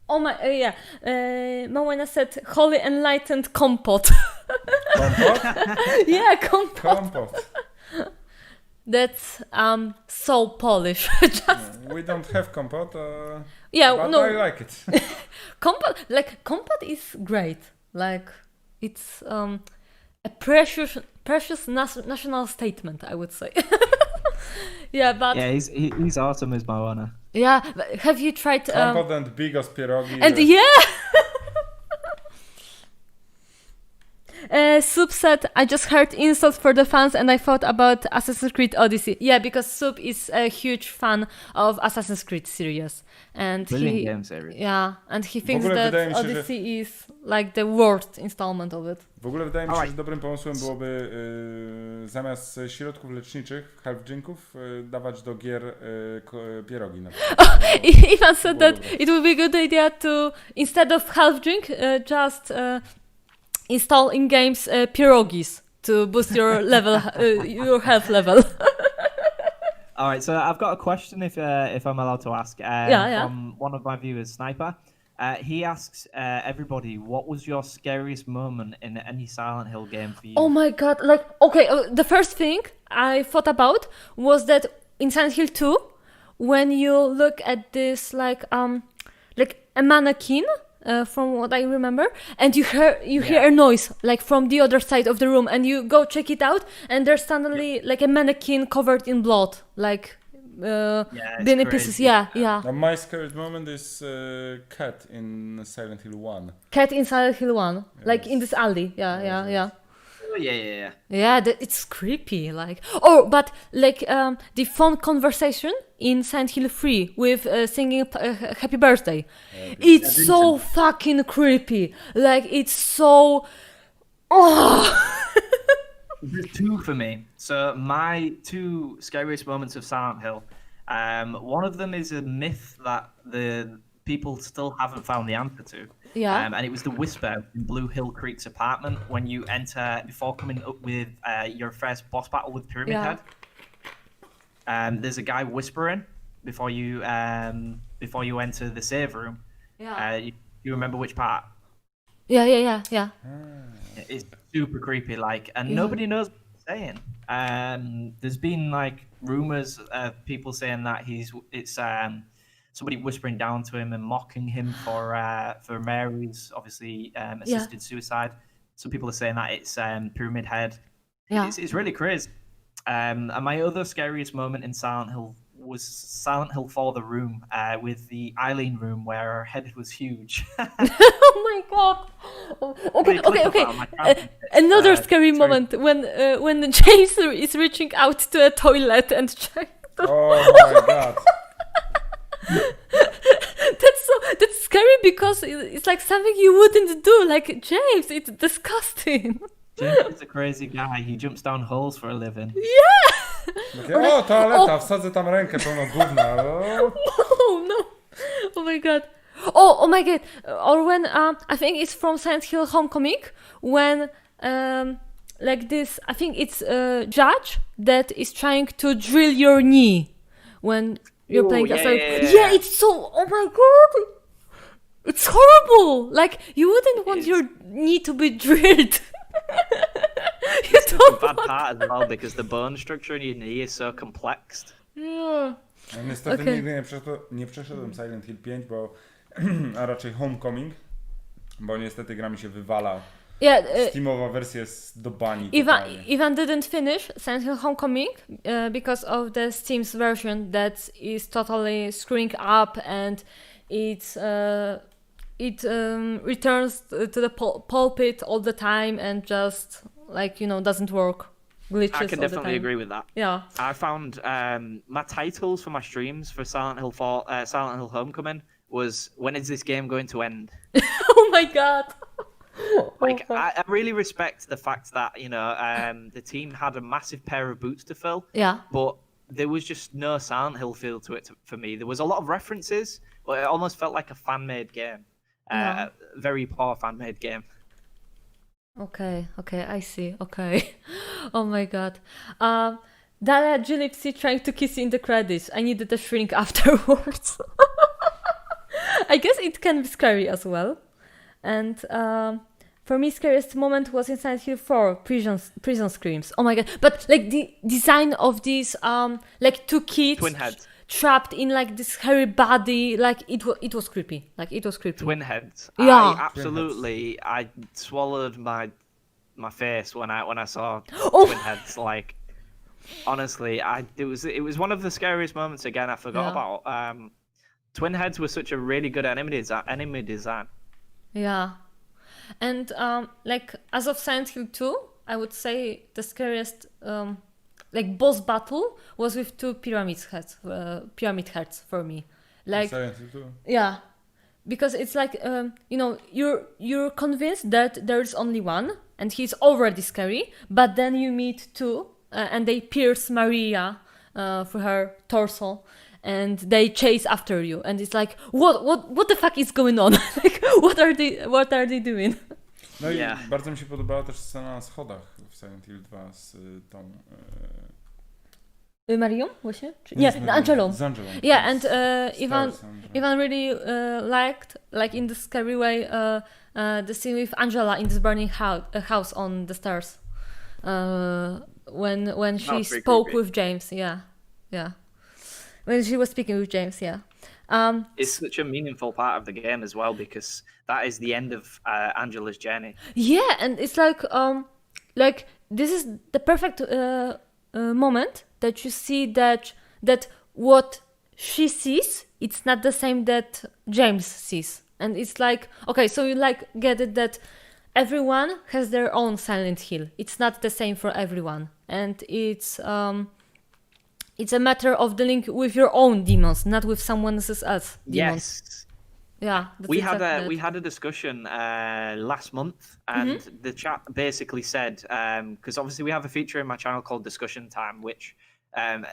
Speaker 1: Moana said, holy enlightened compot.
Speaker 3: Kompot?
Speaker 1: Yeah, compot.
Speaker 3: Kompot.
Speaker 1: That's so Polish. Just
Speaker 3: We don't have kompot,
Speaker 1: yeah,
Speaker 3: but
Speaker 1: no.
Speaker 3: I like it.
Speaker 1: Compot is great. Like it's a precious national statement, I would say. Yeah, but
Speaker 2: Yeah, he's awesome as Moana.
Speaker 1: yeah, have you tried?
Speaker 3: Kompot and bigos pierogi.
Speaker 1: And Soup said, I just heard insults for the fans and I thought about Assassin's Creed Odyssey. Yeah, because Soup is a huge fan of Assassin's Creed series. And
Speaker 2: Brilliant game series.
Speaker 1: Yeah, and he thinks
Speaker 3: ogóle wydaje
Speaker 1: that
Speaker 3: mi się,
Speaker 1: Odyssey is like the worst installment of it.
Speaker 3: W ogóle wydaje mi się, że dobrym pomysłem byłoby zamiast środków leczniczych, health drinków, dawać do gier pierogi. Na przykład.
Speaker 1: Ivan said that it would be a good idea to, instead of health drink, just install in games pierogis to boost your level, your health level.
Speaker 2: All right, so I've got a question if I'm allowed to ask. From one of my viewers, Sniper. He asks everybody, what was your scariest moment in any Silent Hill game for you?
Speaker 1: Oh my god, like, okay, the first thing I thought about was that in Silent Hill 2, when you look at this, like a mannequin from what I remember, and you hear a noise like from the other side of the room, and you go check it out, and there's suddenly like a mannequin covered in blood, like been in pieces. Yeah.
Speaker 3: Now, my scariest moment is cat in Silent Hill 1.
Speaker 1: Cat in Silent Hill 1, like
Speaker 3: Yes.
Speaker 1: in this alley. Yeah.
Speaker 2: Oh, yeah.
Speaker 1: Yeah, it's creepy. Like, oh, but like the phone conversation in Silent Hill 3 with singing "Happy Birthday," it's so fucking creepy. Like, it's so. Oh.
Speaker 2: There's two for me. So my two scariest moments of Silent Hill. One of them is a myth that the people still haven't found the answer to.
Speaker 1: Yeah.
Speaker 2: And it was the whisper in Blue Hill Creek's apartment when you enter before coming up with your first boss battle with Pyramid Head. There's a guy whispering before you enter the save room.
Speaker 1: Yeah.
Speaker 2: You remember which part?
Speaker 1: Yeah.
Speaker 2: It's super creepy, like, and nobody knows what he's saying. There's been like rumors of people saying that it's somebody whispering down to him and mocking him for Mary's obviously assisted suicide. Some people are saying that it's Pyramid Head.
Speaker 1: Yeah.
Speaker 2: It's really crazy. And my other scariest moment in Silent Hill was Silent Hill 4: The Room, with the Eileen room where her head was huge.
Speaker 1: Oh my god. Okay. Another scary moment when James is reaching out to a toilet and trying to...
Speaker 3: Oh my god.
Speaker 1: That's scary because it's like something you wouldn't do. Like, James, it's disgusting.
Speaker 2: James is a crazy guy. He jumps down holes for a living.
Speaker 3: Takie, o, toaleta, wsadzę tam rękę pełną gówna.
Speaker 1: Oh no. Oh my god. Oh my god. Or when I think it's from Silent Hill Homecoming when like this, I think it's a judge that is trying to drill your knee when you're playing. Yeah, it's so. Oh my god. It's horrible. Like, you wouldn't want your knee to be drilled.
Speaker 2: It's such a bad part as well because the bone structure in your knee is so complex.
Speaker 1: Yeah.
Speaker 3: No, niestety nigdy nie przeszedłem Silent Hill 5, a raczej Homecoming, bo niestety gra mi się wywala.
Speaker 1: Yeah,
Speaker 3: Steamowa wersja jest do bani.
Speaker 1: Ivan didn't finish Silent Hill Homecoming because of the Steam's version that is totally screwing up, and it returns to the pulpit all the time and just, like, doesn't work. Glitches.
Speaker 2: I can definitely agree with that.
Speaker 1: Yeah.
Speaker 2: I found my titles for my streams for Silent Hill Homecoming was "When is this game going to end?"
Speaker 1: Oh my god.
Speaker 2: Like, I really respect the fact that the team had a massive pair of boots to fill.
Speaker 1: Yeah.
Speaker 2: But there was just no Silent Hill feel to it for me. There was a lot of references, but it almost felt like a fan-made game. Very poor fan-made game.
Speaker 1: Okay, I see. Okay. Oh my god. Dala Gillipsy trying to kiss you in the credits. I needed a shrink afterwards. I guess it can be scary as well. And for me, scariest moment was in Silent Hill 4, prison screams. Oh my god. But like the design of these like two kids
Speaker 2: Twin heads.
Speaker 1: Trapped in like this hairy body, like it was creepy. Like, it was creepy.
Speaker 2: Twin heads.
Speaker 1: Yeah.
Speaker 2: I swallowed my face when I saw
Speaker 1: Oh.
Speaker 2: twin heads. Like, honestly, it was one of the scariest moments again I forgot about. Twin heads were such a really good enemy design.
Speaker 1: Yeah. And like, as of Silent Hill 2, I would say the scariest like boss battle was with two pyramid heads for me. Like,
Speaker 3: Silent Hill 2.
Speaker 1: yeah, because it's like you're convinced that there's only one and he's already scary, but then you meet two and they pierce Maria through her torso and they chase after you, and it's like, what the fuck is going on? Like, what are they doing?
Speaker 3: No i bardzo mi się podobała też scena na schodach w Silent Hill 2 z tą...
Speaker 1: Marią właśnie? Nie, Angelą.
Speaker 3: Z Angelą.
Speaker 1: Yeah, and Ivan really liked, like, in the scary way, the scene with Angela in this burning house on the stairs. When she spoke with James, yeah. When she was speaking with James, yeah.
Speaker 5: It's such a meaningful part of the game as well, because that is the end of Angela's journey.
Speaker 1: Yeah, and it's like this is the perfect moment that you see that what she sees, it's not the same that James sees, and it's like, okay, so you like get it that everyone has their own Silent Hill. It's not the same for everyone, and it's a matter of dealing with your own demons, not with someone else's demons.
Speaker 5: Yes.
Speaker 1: Yeah,
Speaker 5: We had a discussion last month, and the chat basically said, because obviously we have a feature in my channel called Discussion Time, which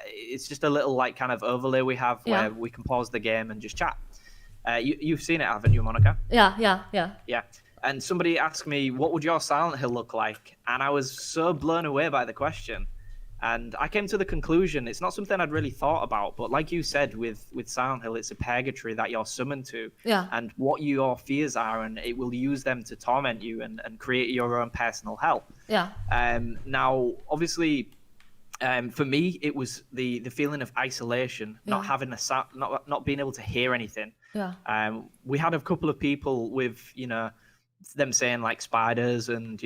Speaker 5: it's just a little like kind of overlay we have where we can pause the game and just chat. You've seen it, haven't you, Monica?
Speaker 1: Yeah.
Speaker 5: Yeah. And somebody asked me, what would your Silent Hill look like? And I was so blown away by the question. And I came to the conclusion, it's not something I'd really thought about, but like you said, with Silent Hill, it's a purgatory that you're summoned to, and what your fears are, and it will use them to torment you and create your own personal hell.
Speaker 1: Yeah.
Speaker 5: Now, obviously, for me, it was the feeling of isolation, not having a sound, not being able to hear anything.
Speaker 1: Yeah.
Speaker 5: We had a couple of people with, them saying like spiders and,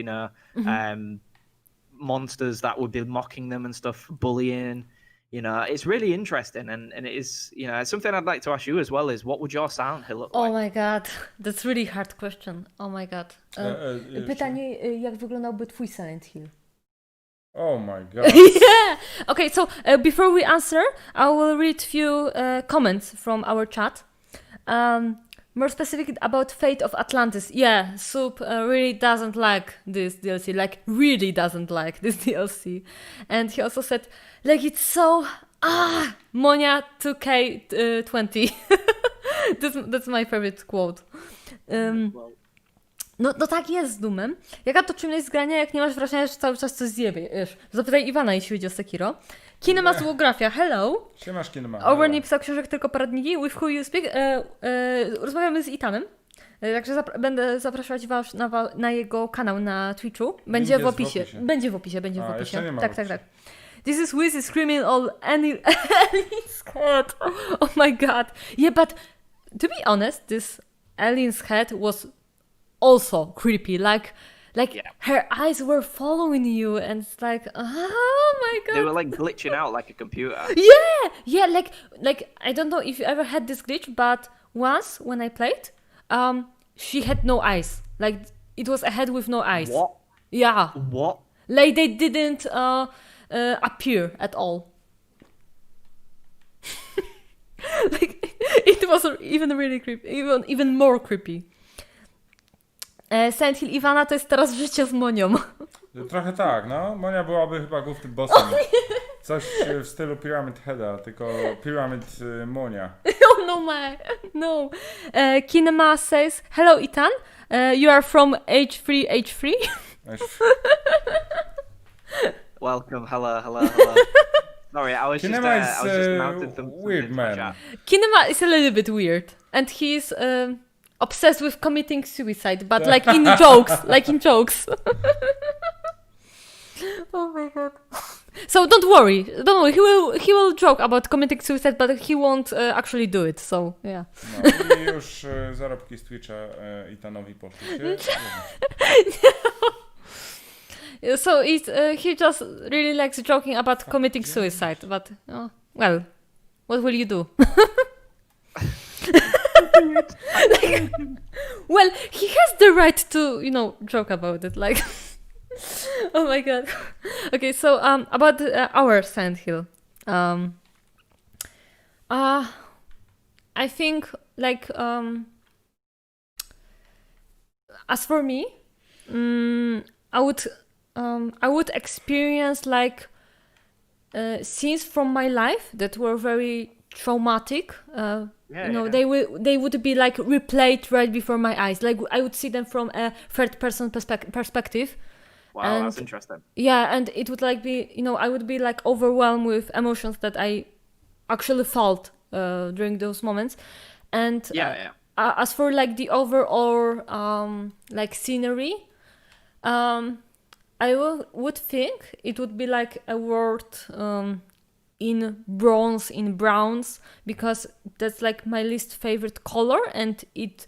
Speaker 5: monsters that would be mocking them and stuff, bullying. It's really interesting, and it is, it's something I'd like to ask you as well, is what would your Silent Hill look like?
Speaker 1: Oh my god, that's really hard question. Oh my god. Pytanie, jak wyglądałby twój Silent Hill?
Speaker 3: Oh my god.
Speaker 1: Yeah! Okay, so before we answer, I will read few comments from our chat. More specific about Fate of Atlantis. Yeah, Soup really doesn't like this DLC. Like, really doesn't like this DLC. And he also said, like, it's so... Monia 2K20. That's my favorite quote. No tak jest z Doomem. Jaka to czym jest granie, jak nie masz wrażenia, że cały czas coś zjebie, wiesz? Zapytaj Iwana, jeśli chodzi o Sekiro. Kinematografia, hello.
Speaker 3: Siemasz, Kinema.
Speaker 1: Owen nie pisał książek, tylko poradniki. With who you speak. Rozmawiamy z Itanem. Także będę zapraszać was na jego kanał na Twitchu. Będzie w opisie. Będzie w opisie. Tak. This is Wizzy screaming all Alien's head. Oh my god. Yeah, but to be honest, this Alien's head was also creepy. Like her eyes were following you, and it's like, oh my god.
Speaker 5: They were like glitching out like a computer.
Speaker 1: Yeah, like I don't know if you ever had this glitch, but once when I played, she had no eyes. Like it was a head with no eyes.
Speaker 5: What?
Speaker 1: Yeah.
Speaker 5: What?
Speaker 1: Like they didn't appear at all. Like it was even really creepy, even more creepy. Silent Hill Iwana to jest teraz życie z Monią.
Speaker 3: Trochę tak, no. Monia byłaby chyba głównym bossem. Coś w stylu Pyramid Heada, tylko Pyramid Monia.
Speaker 1: Oh no. Kinema says, hello Ethan, you are from H3H3?
Speaker 5: Welcome, hello. Sorry, I was
Speaker 3: Kinema
Speaker 5: just announcing something
Speaker 3: weird man.
Speaker 1: Kinema is a little bit weird, and he's obsessed with committing suicide, but like in jokes. Oh my god. So don't worry. He will joke about committing suicide, but he won't actually do it. So yeah.
Speaker 3: No i już zarobki z Twitcha Etanowi poszły się.
Speaker 1: So he just really likes joking about committing suicide, but well, what will you do? Well, he has the right to, joke about it. Like, oh my god. Okay, so about our Silent Hill. I think like as for me, I would experience like scenes from my life that were very traumatic. They would be like replayed right before my eyes. Like I would see them from a third person perspective.
Speaker 5: Wow,
Speaker 1: and,
Speaker 5: that's interesting.
Speaker 1: Yeah, and it would like be, I would be like overwhelmed with emotions that I actually felt during those moments. And as for like the overall like scenery, I would think it would be like a world in bronze, in browns, because that's like my least favorite color, and it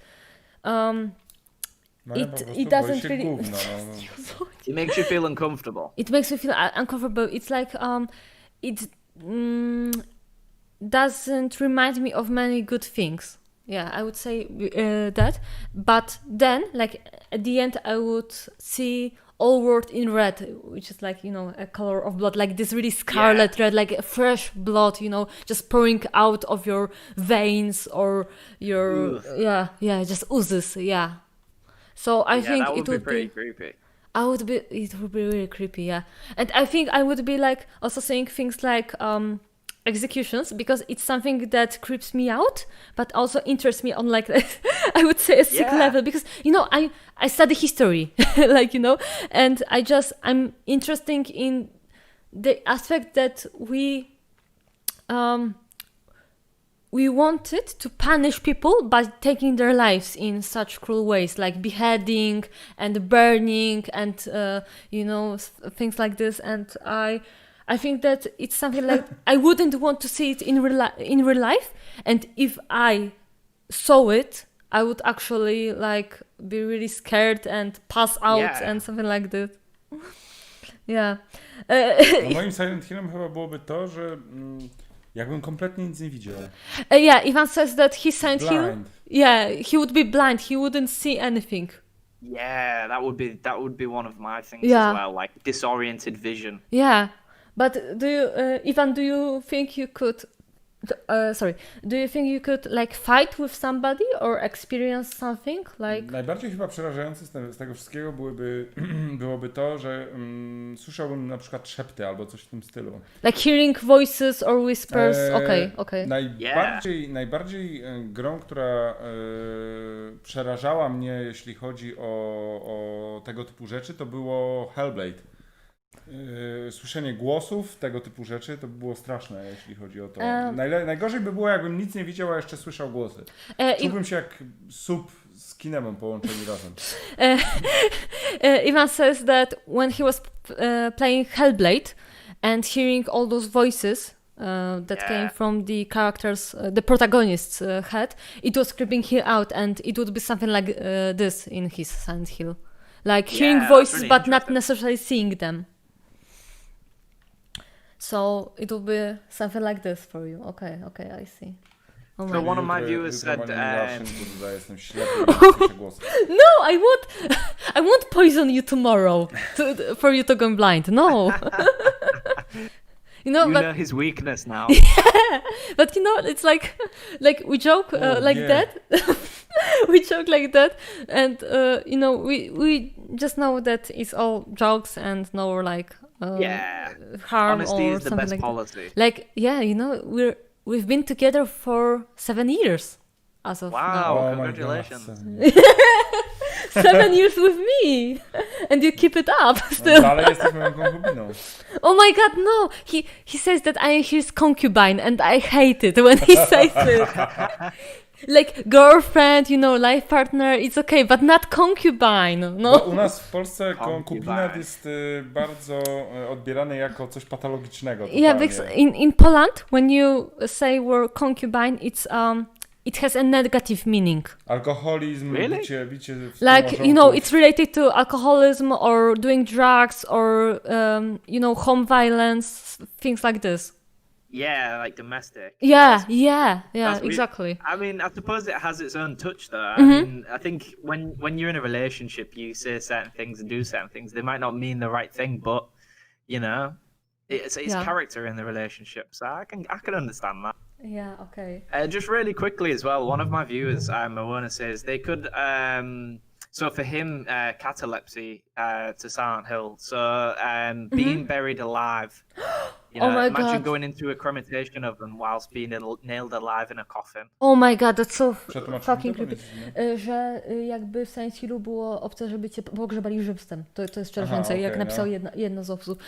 Speaker 3: No ja po prostu
Speaker 1: it
Speaker 3: boję
Speaker 1: doesn't
Speaker 3: się
Speaker 1: really
Speaker 3: gówna, no.
Speaker 5: It makes you feel uncomfortable.
Speaker 1: it makes me feel uncomfortable. It's like it doesn't remind me of many good things. Yeah, I would say that. But then, like at the end, I would see all world in red, which is like, you know, a color of blood, like this really scarlet red, like fresh blood, you know, just pouring out of your veins or your just oozes. Yeah. So I think
Speaker 5: that
Speaker 1: it
Speaker 5: would be
Speaker 1: would
Speaker 5: pretty
Speaker 1: be.
Speaker 5: creepy.
Speaker 1: It would be really creepy, yeah. And I think I would be like also saying things like executions, because it's something that creeps me out, but also interests me on like I would say a sick level, because you know I study history, like, you know, and I'm interested in the aspect that we wanted to punish people by taking their lives in such cruel ways, like beheading and burning and you know, things like this. And I think that it's something like I wouldn't want to see it in real life. And if I saw it, I would actually like be really scared and pass out and something like that. Yeah.
Speaker 3: No moim Silent Hillem chyba byłoby to, że jakbym kompletnie nic nie widział.
Speaker 1: Yeah, Ivan says that his Silent Hill.
Speaker 3: Blind.
Speaker 1: Yeah, he would be blind. He wouldn't see anything.
Speaker 5: Yeah, that would be one of my things
Speaker 1: Yeah.
Speaker 5: as well, like disoriented vision.
Speaker 1: Yeah, but do you, Ivan? Do you think you could? Do you think you could like fight with somebody or experience something like?
Speaker 3: Najbardziej chyba przerażające z tego wszystkiego byłoby to, że słyszałbym na przykład szepty albo coś w tym stylu.
Speaker 1: Like hearing voices or whispers. Okay.
Speaker 3: Najbardziej grą, która przerażała mnie, jeśli chodzi o tego typu rzeczy, to było Hellblade. Słyszenie głosów, tego typu rzeczy, to by było straszne, jeśli chodzi o to. Najgorzej by było, jakbym nic nie widział, a jeszcze słyszał głosy. Czułbym się jak sub z kinemem połączeni razem.
Speaker 1: Ivan says that when he was playing Hellblade and hearing all those voices that came from the characters, the protagonist's head, it was creeping him out, and it would be something like this in his Silent Hill. Like hearing voices
Speaker 5: really
Speaker 1: but not necessarily seeing them. So it will be something like this for you. Okay, I see. Oh
Speaker 5: So one of my viewers said,
Speaker 3: jestem ślepy i słyszę głosy.
Speaker 1: no, I won't poison you tomorrow for you to go blind. No.
Speaker 5: you know his weakness now.
Speaker 1: But you know, it's like we joke that. We joke like that, and you know, we just know that it's all jokes and no like harm.
Speaker 5: Honesty
Speaker 1: or
Speaker 5: is the
Speaker 1: something
Speaker 5: best
Speaker 1: like
Speaker 5: policy.
Speaker 1: that. Like, yeah, you know, we've been together for 7 years as of now.
Speaker 5: Wow, congratulations.
Speaker 1: 7 years with me, and you keep it up still.
Speaker 3: Dalej jesteś moją konkubiną.
Speaker 1: Oh my god, no! He says that I am his concubine, and I hate it when he says it. Like girlfriend, you know, life partner, it's okay, but not concubine. No.
Speaker 3: Bo u nas w Polsce konkubinat jest bardzo odbierany jako coś patologicznego. Totalnie.
Speaker 1: Yeah, because in Poland, when you say word concubine, it has a negative meaning.
Speaker 3: Alkoholizm,
Speaker 5: Really?
Speaker 3: bicie
Speaker 1: Like, you know, it's related to alcoholism or doing drugs or, you know, home violence, things like this.
Speaker 5: Yeah, like domestic.
Speaker 1: Yeah,
Speaker 5: That's
Speaker 1: exactly.
Speaker 5: I mean, I suppose it has its own touch, though.
Speaker 1: Mm-hmm.
Speaker 5: I mean, I think when you're in a relationship, you say certain things and do certain things. They might not mean the right thing, but you know, it's character in the relationship. So I can understand that.
Speaker 1: Yeah, okay.
Speaker 5: Just really quickly as well, one of my viewers, Moana, says they could. So for him, catalepsy to Silent Hill. So being buried alive. You know,
Speaker 1: Oh my
Speaker 5: imagine
Speaker 1: God.
Speaker 5: going into a cremation oven whilst being nailed alive in a coffin.
Speaker 1: Oh my god, that's so
Speaker 3: Przetłumaczyć
Speaker 1: fucking
Speaker 3: to
Speaker 1: creepy.
Speaker 3: powiedz,
Speaker 1: Że jakby w Silent Hillu było obce, żeby cię pogrzebali żywcem. To jest przerażające, jak
Speaker 3: okej,
Speaker 1: napisał
Speaker 3: no.
Speaker 1: jedna z osób.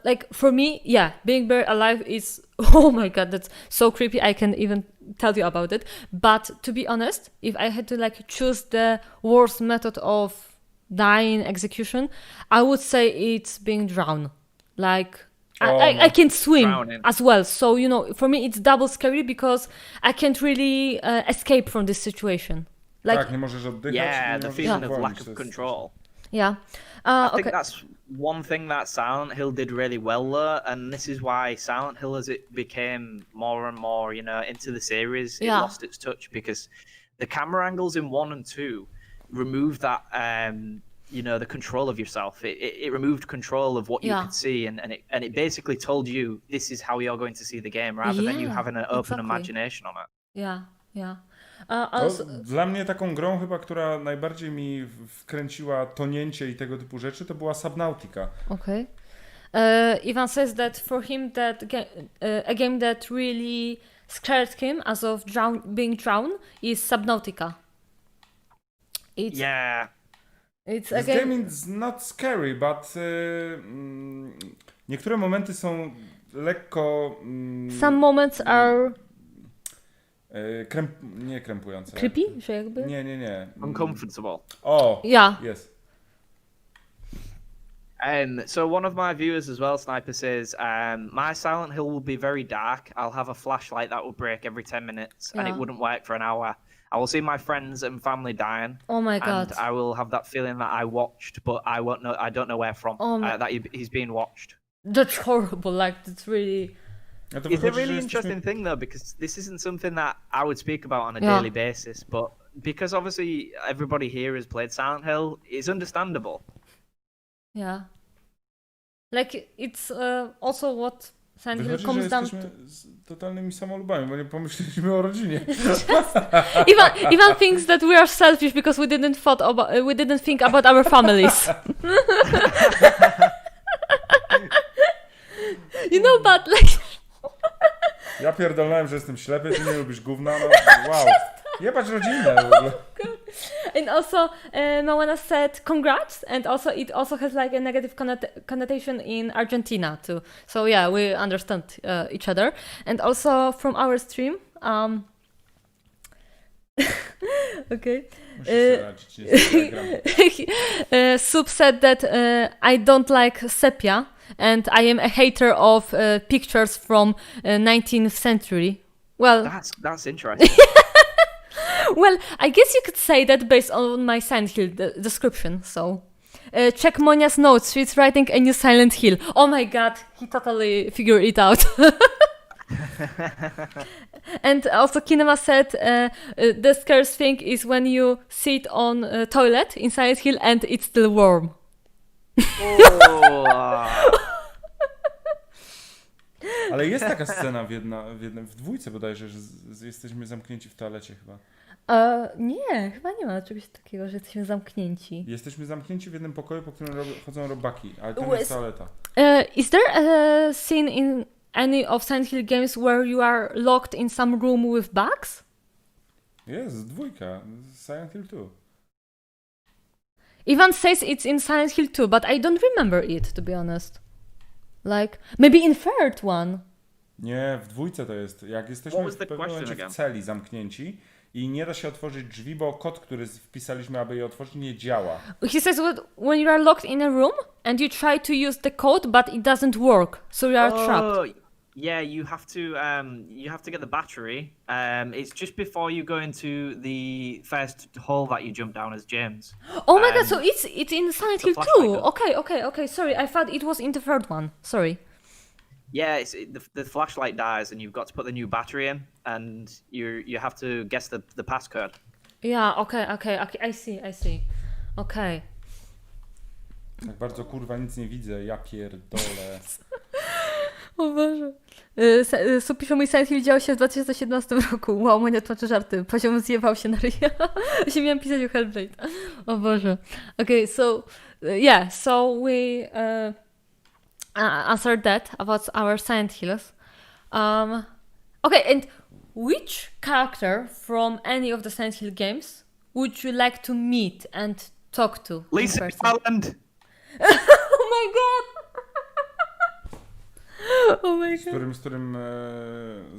Speaker 1: Like, for me, yeah, being buried alive is, oh my god, that's so creepy, I can even tell you about it. But to be honest, if I had to like choose the worst method of dying execution, I would say it's being drowned. Like, I can't swim
Speaker 5: Drowning.
Speaker 1: as well. So, you know, for me it's double scary because I can't really escape from this situation. Like,
Speaker 3: Tak, nie możesz oddychać.
Speaker 5: Yeah,
Speaker 3: nie
Speaker 5: the
Speaker 3: możesz
Speaker 5: feeling of
Speaker 3: uwolnić,
Speaker 5: lack
Speaker 3: to
Speaker 5: of
Speaker 3: jest-
Speaker 5: control.
Speaker 1: yeah.
Speaker 5: I think
Speaker 1: Okay.
Speaker 5: that's one thing that Silent Hill did really well there, and this is why Silent Hill, as it became more and more, you know, into the series, it
Speaker 1: Yeah.
Speaker 5: lost its touch because the camera angles in 1 and 2 removed that, you know, the control of yourself. It removed control of what you
Speaker 1: Yeah.
Speaker 5: could see, and it basically told you this is how you're going to see the game, rather than you
Speaker 1: Yeah,
Speaker 5: having an open
Speaker 1: exactly.
Speaker 5: imagination on it.
Speaker 1: Yeah, yeah.
Speaker 3: To
Speaker 1: Also,
Speaker 3: dla mnie taką grą chyba, która najbardziej mi wkręciła tonięcie i tego typu rzeczy, to była Subnautica.
Speaker 1: okay. Ivan says that for him a game that really scared him as of being drowned is Subnautica.
Speaker 5: Yeah.
Speaker 1: It's a
Speaker 3: This
Speaker 1: game.
Speaker 3: game is not scary, but niektóre momenty są lekko
Speaker 1: Some moments are
Speaker 3: nie krępujące.
Speaker 1: creepy, że jakby.
Speaker 3: Nie.
Speaker 5: Uncomfortable.
Speaker 3: O,
Speaker 1: Yeah.
Speaker 3: jest.
Speaker 5: So one of my viewers as well, Sniper, says, my Silent Hill will be very dark. I'll have a flashlight that will break every 10 minutes and it
Speaker 1: Yeah.
Speaker 5: wouldn't work for an hour. I will see my friends and family dying.
Speaker 1: Oh my
Speaker 5: And
Speaker 1: god.
Speaker 5: I will have that feeling that I watched, but I don't know where from.
Speaker 1: Oh my-
Speaker 5: That he's being watched.
Speaker 1: That's horrible. Like, that's really.
Speaker 3: No to
Speaker 5: It's a
Speaker 3: wychodzi, że
Speaker 5: really
Speaker 3: jesteśmy-
Speaker 5: interesting thing though, because this isn't something that I would speak about on a
Speaker 1: Yeah.
Speaker 5: daily basis, but because obviously everybody here has played Silent Hill, it's understandable.
Speaker 1: Yeah. Like, it's also what Silent Hill
Speaker 3: Wychodzi, że
Speaker 1: comes down to.
Speaker 3: jesteśmy totalnymi samolubami, bo nie pomyśleliśmy o rodzinie.
Speaker 1: Ivan thinks that we are selfish because we didn't think about our families. You know, but like.
Speaker 3: Ja pierdolnąłem, że jestem ślepy, ty nie lubisz gówna, no wow. Jebać rodzinę w ogóle.
Speaker 1: And also, Moana said congrats, and also it also has like a negative connotation in Argentina too. So yeah, we understand each other. And also from our stream, okay.
Speaker 3: Musisz sobie radzić, nie sobie gram.
Speaker 1: Sub said that I don't like sepia, and I am a hater of pictures from 19th century. Well,
Speaker 5: That's interesting.
Speaker 1: well, I guess you could say that based on my Silent Hill description. So, check Monia's notes. She's writing a new Silent Hill. Oh my god, he totally figured it out. And also, Kinema said the scariest thing is when you sit on a toilet in Silent Hill and it's still warm.
Speaker 3: Ale jest taka scena w dwójce bodajże, że jesteśmy zamknięci w toalecie chyba.
Speaker 1: Nie, chyba nie ma czegoś takiego, że jesteśmy zamknięci.
Speaker 3: Jesteśmy zamknięci w jednym pokoju, po którym chodzą robaki, ale tam
Speaker 1: Yes.
Speaker 3: jest toaleta.
Speaker 1: Is there a scene in any of Silent Hill games where you are locked in some room with bugs?
Speaker 3: Jest, dwójka, Silent Hill 2.
Speaker 1: Ivan says it's in Silent Hill 2, but I don't remember it, to be honest. Like, maybe in third one.
Speaker 3: Nie, w dwójce to jest. Jak jesteśmy
Speaker 5: What was
Speaker 3: w
Speaker 5: the
Speaker 3: pewnym
Speaker 5: question
Speaker 3: momencie
Speaker 5: again?
Speaker 3: w celi zamknięci i nie da się otworzyć drzwi, bo kod, który wpisaliśmy, aby je otworzyć, nie działa.
Speaker 1: He says when you are locked in a room and you try to use the code, but it doesn't work, so you are trapped.
Speaker 5: Yeah, you have to get the battery. It's just before you go into the first hole that you jump down as James.
Speaker 1: Oh my god, so it's in Silent
Speaker 5: the
Speaker 1: Hill
Speaker 5: flashlight
Speaker 1: 2.
Speaker 5: gun.
Speaker 1: Okay. Sorry, I thought it was in the third one. Sorry.
Speaker 5: Yeah, the flashlight dies, and you've got to put the new battery in, and you have to guess the passcode.
Speaker 1: Yeah, okay. I see. Okay.
Speaker 3: Tak bardzo kurwa nic nie widzę, ja pierdolę.
Speaker 1: O Boże. Pisze, mój Silent Hill działo się w 2017 roku. Wow, Monia tłumaczy żarty. Poziom zjebał się na ryja. Właśnie miałam pisać o Hellblade. O Boże. Okay, so yeah, so we answered that about our Silent Hills. Okay, and which character from any of the Silent Hill games would you like to meet and talk to in
Speaker 5: Lisa
Speaker 1: person?
Speaker 5: Garland.
Speaker 1: Oh my god! Oh my
Speaker 3: Z
Speaker 1: god.
Speaker 3: którym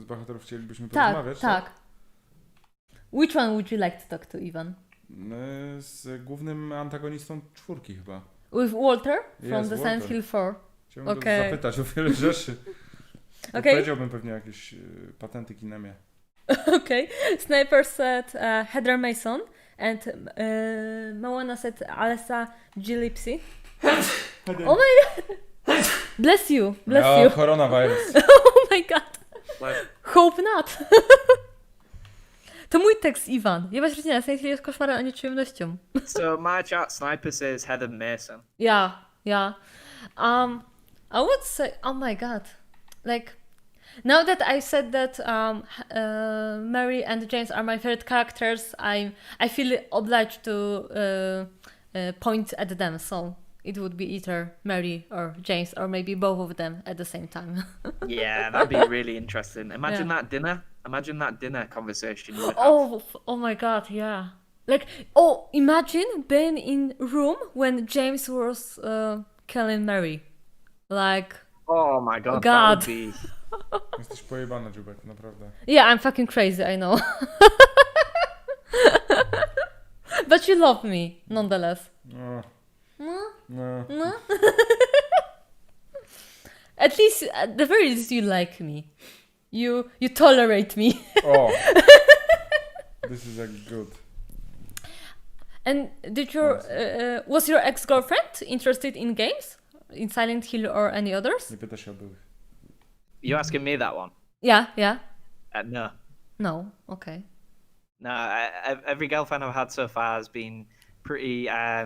Speaker 3: z bohaterów chcielibyśmy
Speaker 1: Tak,
Speaker 3: porozmawiać?
Speaker 1: tak. Which one would you like to talk to, Ivan?
Speaker 3: Z głównym antagonistą czwórki chyba.
Speaker 1: With Walter from
Speaker 3: Yes,
Speaker 1: the
Speaker 3: Walter.
Speaker 1: Silent Hill 4.
Speaker 3: Chciałbym
Speaker 1: Okej.
Speaker 3: zapytać o wiele rzeczy.
Speaker 1: Okej.
Speaker 3: Powiedziałbym pewnie jakieś patenty kinemie.
Speaker 1: Okay. Sniper said Heather Mason and Moana said Alessa Gillespie. Oh my god! Bless you, bless
Speaker 3: O,
Speaker 1: you.
Speaker 3: koronawirus.
Speaker 1: Oh my god.
Speaker 5: Like,
Speaker 1: Hope not. To mój tekst, Iwan. Jebać rodzinę, Silent Hill jest koszmarem, a nie przyjemnością.
Speaker 5: so my chat sniper says Heather Mason.
Speaker 1: Yeah, yeah. I would say, oh my god, like now that I said that Mary and James are my favorite characters, I feel obliged to point at them. So it would be either Mary or James, or maybe both of them at the same time.
Speaker 5: Yeah, that'd be really interesting. Imagine
Speaker 1: Yeah.
Speaker 5: that dinner. Imagine that dinner conversation. You would have.
Speaker 1: Oh my god, yeah. Like, imagine being in room when James was killing Mary. Like,
Speaker 5: Oh my god,
Speaker 1: God.
Speaker 5: that would be.
Speaker 3: Jesteś pojebany, Dziubek, naprawdę.
Speaker 1: yeah, I'm fucking crazy, I know. But you love me, nonetheless.
Speaker 3: No.
Speaker 1: No?
Speaker 3: No.
Speaker 1: No? At the very least, you like me. You tolerate me.
Speaker 3: O! This is good.
Speaker 1: And was your ex-girlfriend interested in games? In Silent Hill or any others?
Speaker 3: Nie pyta się o byłych.
Speaker 5: You asking me that one?
Speaker 1: Yeah.
Speaker 5: No.
Speaker 1: No, okay.
Speaker 5: No, every girlfriend I've had so far has been pretty, I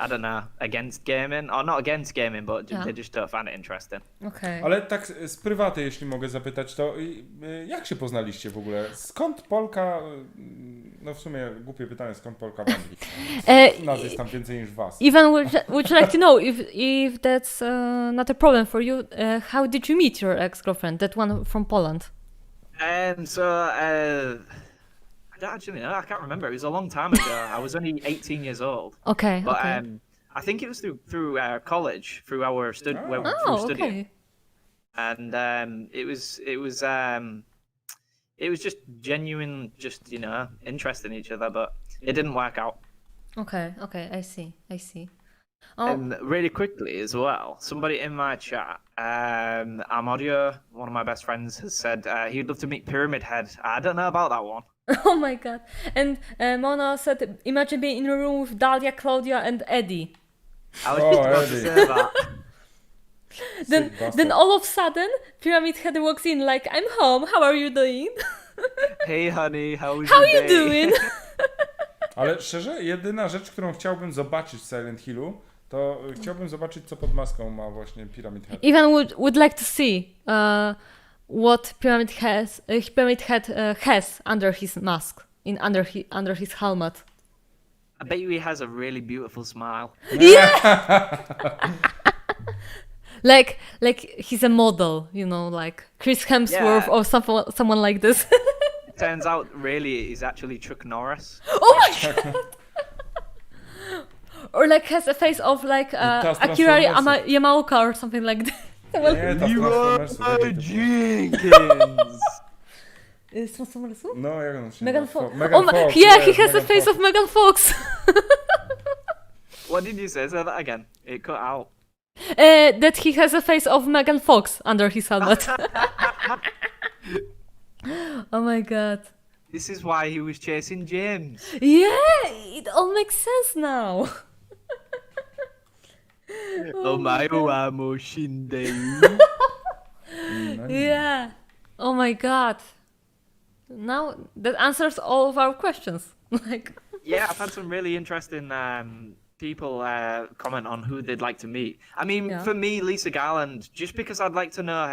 Speaker 5: don't know, against gaming. Or not against gaming, but
Speaker 1: Yeah.
Speaker 5: they just don't find it interesting.
Speaker 1: Okay.
Speaker 3: Ale tak z prywaty, jeśli mogę zapytać, to jak się poznaliście w ogóle? Skąd Polka, no w sumie głupie pytanie, skąd Polka w Anglii? Nas jest tam więcej niż was.
Speaker 1: Ivan, would you like to know if that's not a problem for you? How did you meet your ex-girlfriend, that one from Poland?
Speaker 5: I don't actually know. I can't remember. It was a long time ago. I was only 18 years old.
Speaker 1: Okay.
Speaker 5: But
Speaker 1: okay.
Speaker 5: I think it was through college, through our studying.
Speaker 1: Okay.
Speaker 5: And it was just genuine, just interest in each other, but it didn't work out.
Speaker 1: Okay. I see. Oh,
Speaker 5: And really quickly as well, somebody in my chat, Amadio, one of my best friends, has said he'd love to meet Pyramid Head. I don't know about that one.
Speaker 1: oh my god. And Mona said, imagine being in a room with Dahlia, Claudia, and Eddie.
Speaker 5: I was just about to
Speaker 3: Eddie.
Speaker 5: say that.
Speaker 1: Then all of a sudden, Pyramid Head walks in like, I'm home, how are you doing?
Speaker 5: Hey honey, how
Speaker 1: How
Speaker 5: your
Speaker 1: you
Speaker 5: day?
Speaker 1: doing?
Speaker 3: Ale szczerze, jedyna rzecz, którą chciałbym zobaczyć w Silent Hillu, to chciałbym zobaczyć, co pod maską ma właśnie Pyramid Head.
Speaker 1: Ivan would like to see what Pyramid Head has under his mask, under his helmet.
Speaker 5: I bet you he has a really beautiful smile.
Speaker 1: Like he's a model, like Chris Hemsworth
Speaker 5: Yeah.
Speaker 1: or someone like this.
Speaker 5: Turns out, really, he's actually Chuck Norris.
Speaker 1: Oh my god! Or like has a face of like
Speaker 3: Teraz
Speaker 1: Akira
Speaker 3: Transformersów.
Speaker 1: Yamaoka or something like that.
Speaker 3: Nie, ta Transformersów.
Speaker 5: Jenkins!
Speaker 1: Z Transformersów?
Speaker 3: No, jak on się
Speaker 1: Megan
Speaker 3: nazywa?
Speaker 1: Fox.
Speaker 3: Megan Fox.
Speaker 1: Yeah,
Speaker 3: yes,
Speaker 1: he has
Speaker 3: Megan
Speaker 1: a face
Speaker 3: Fox.
Speaker 1: of Megan Fox.
Speaker 5: What did you say? Say that again. It cut out.
Speaker 1: That he has a face of Megan Fox under his helmet. Oh my god.
Speaker 5: This is why he was chasing James.
Speaker 1: Yeah, it all makes sense now.
Speaker 5: Oh my amo shinde.
Speaker 3: No,
Speaker 1: Yeah. Oh my god. Now that answers all of our questions. Like,
Speaker 5: Yeah, I've had some really interesting people comment on who they'd like to meet. I mean,
Speaker 1: Yeah.
Speaker 5: for me, Lisa Garland, just because I'd like to know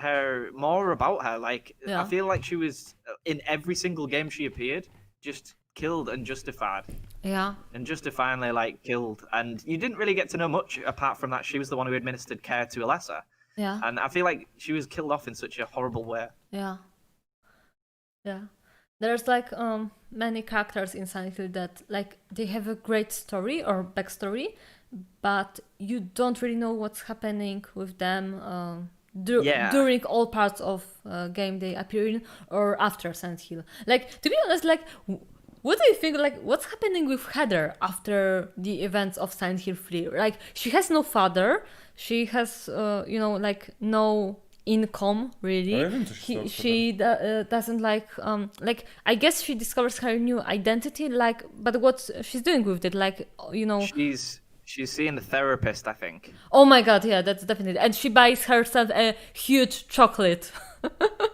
Speaker 5: her more about her. Like,
Speaker 1: Yeah.
Speaker 5: I feel like she was in every single game she appeared, just killed and justified,
Speaker 1: yeah.
Speaker 5: and justifiably like killed. And you didn't really get to know much apart from that she was the one who administered care to Alessa.
Speaker 1: Yeah.
Speaker 5: And I feel like she was killed off in such a horrible way.
Speaker 1: Yeah. Yeah. There's like many characters in Silent Hill that like they have a great story or backstory, but you don't really know what's happening with them
Speaker 5: Yeah.
Speaker 1: during all parts of game they appear in or after Silent Hill. Like, to be honest, like what do you think? Like, what's happening with Heather after the events of Silent Hill 3? Like, she has no father. She has, like no income really.
Speaker 3: Ja wiem, co się stało z
Speaker 1: She doesn't like I guess she discovers her new identity. Like, but what she's doing with it? Like,
Speaker 5: She's seeing a therapist, I think.
Speaker 1: Oh my god, yeah, that's definitely. And she buys herself a huge chocolate.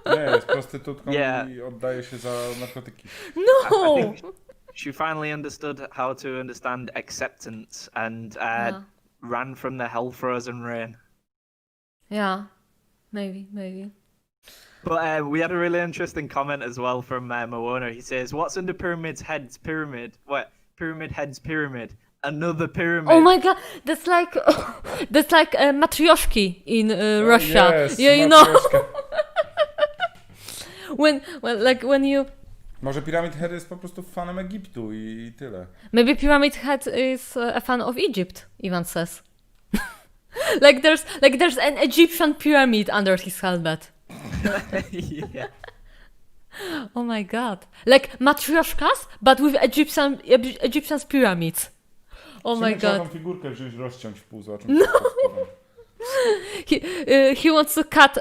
Speaker 3: Nie, jest prostytutką
Speaker 5: Yeah.
Speaker 3: i oddaje się za narkotyki.
Speaker 1: No.
Speaker 5: I think she finally understood how to understand acceptance and ran from the hell frozen rain.
Speaker 1: Yeah, maybe.
Speaker 5: But we had a really interesting comment as well from Moana. He says, "What's under Pyramid's head's pyramid? What? Pyramid head's pyramid? Another pyramid."
Speaker 1: Oh my god, that's like matryoshki in Russia.
Speaker 3: Yes,
Speaker 1: yeah, you know.
Speaker 3: matryoszka.
Speaker 1: when you
Speaker 3: Może Pyramid Head jest po prostu fanem Egiptu i tyle.
Speaker 1: maybe Pyramid Head is a fan of Egypt, Ivan says. there's an Egyptian pyramid under his helmet.
Speaker 5: Yeah.
Speaker 1: Oh my god. Like matryoshkas, but with Egyptian pyramids. Oh my
Speaker 3: Trzeba
Speaker 1: god.
Speaker 3: tą figurkę wziąć, rozciąć w pół, zobaczymy.
Speaker 1: No. He wants to cut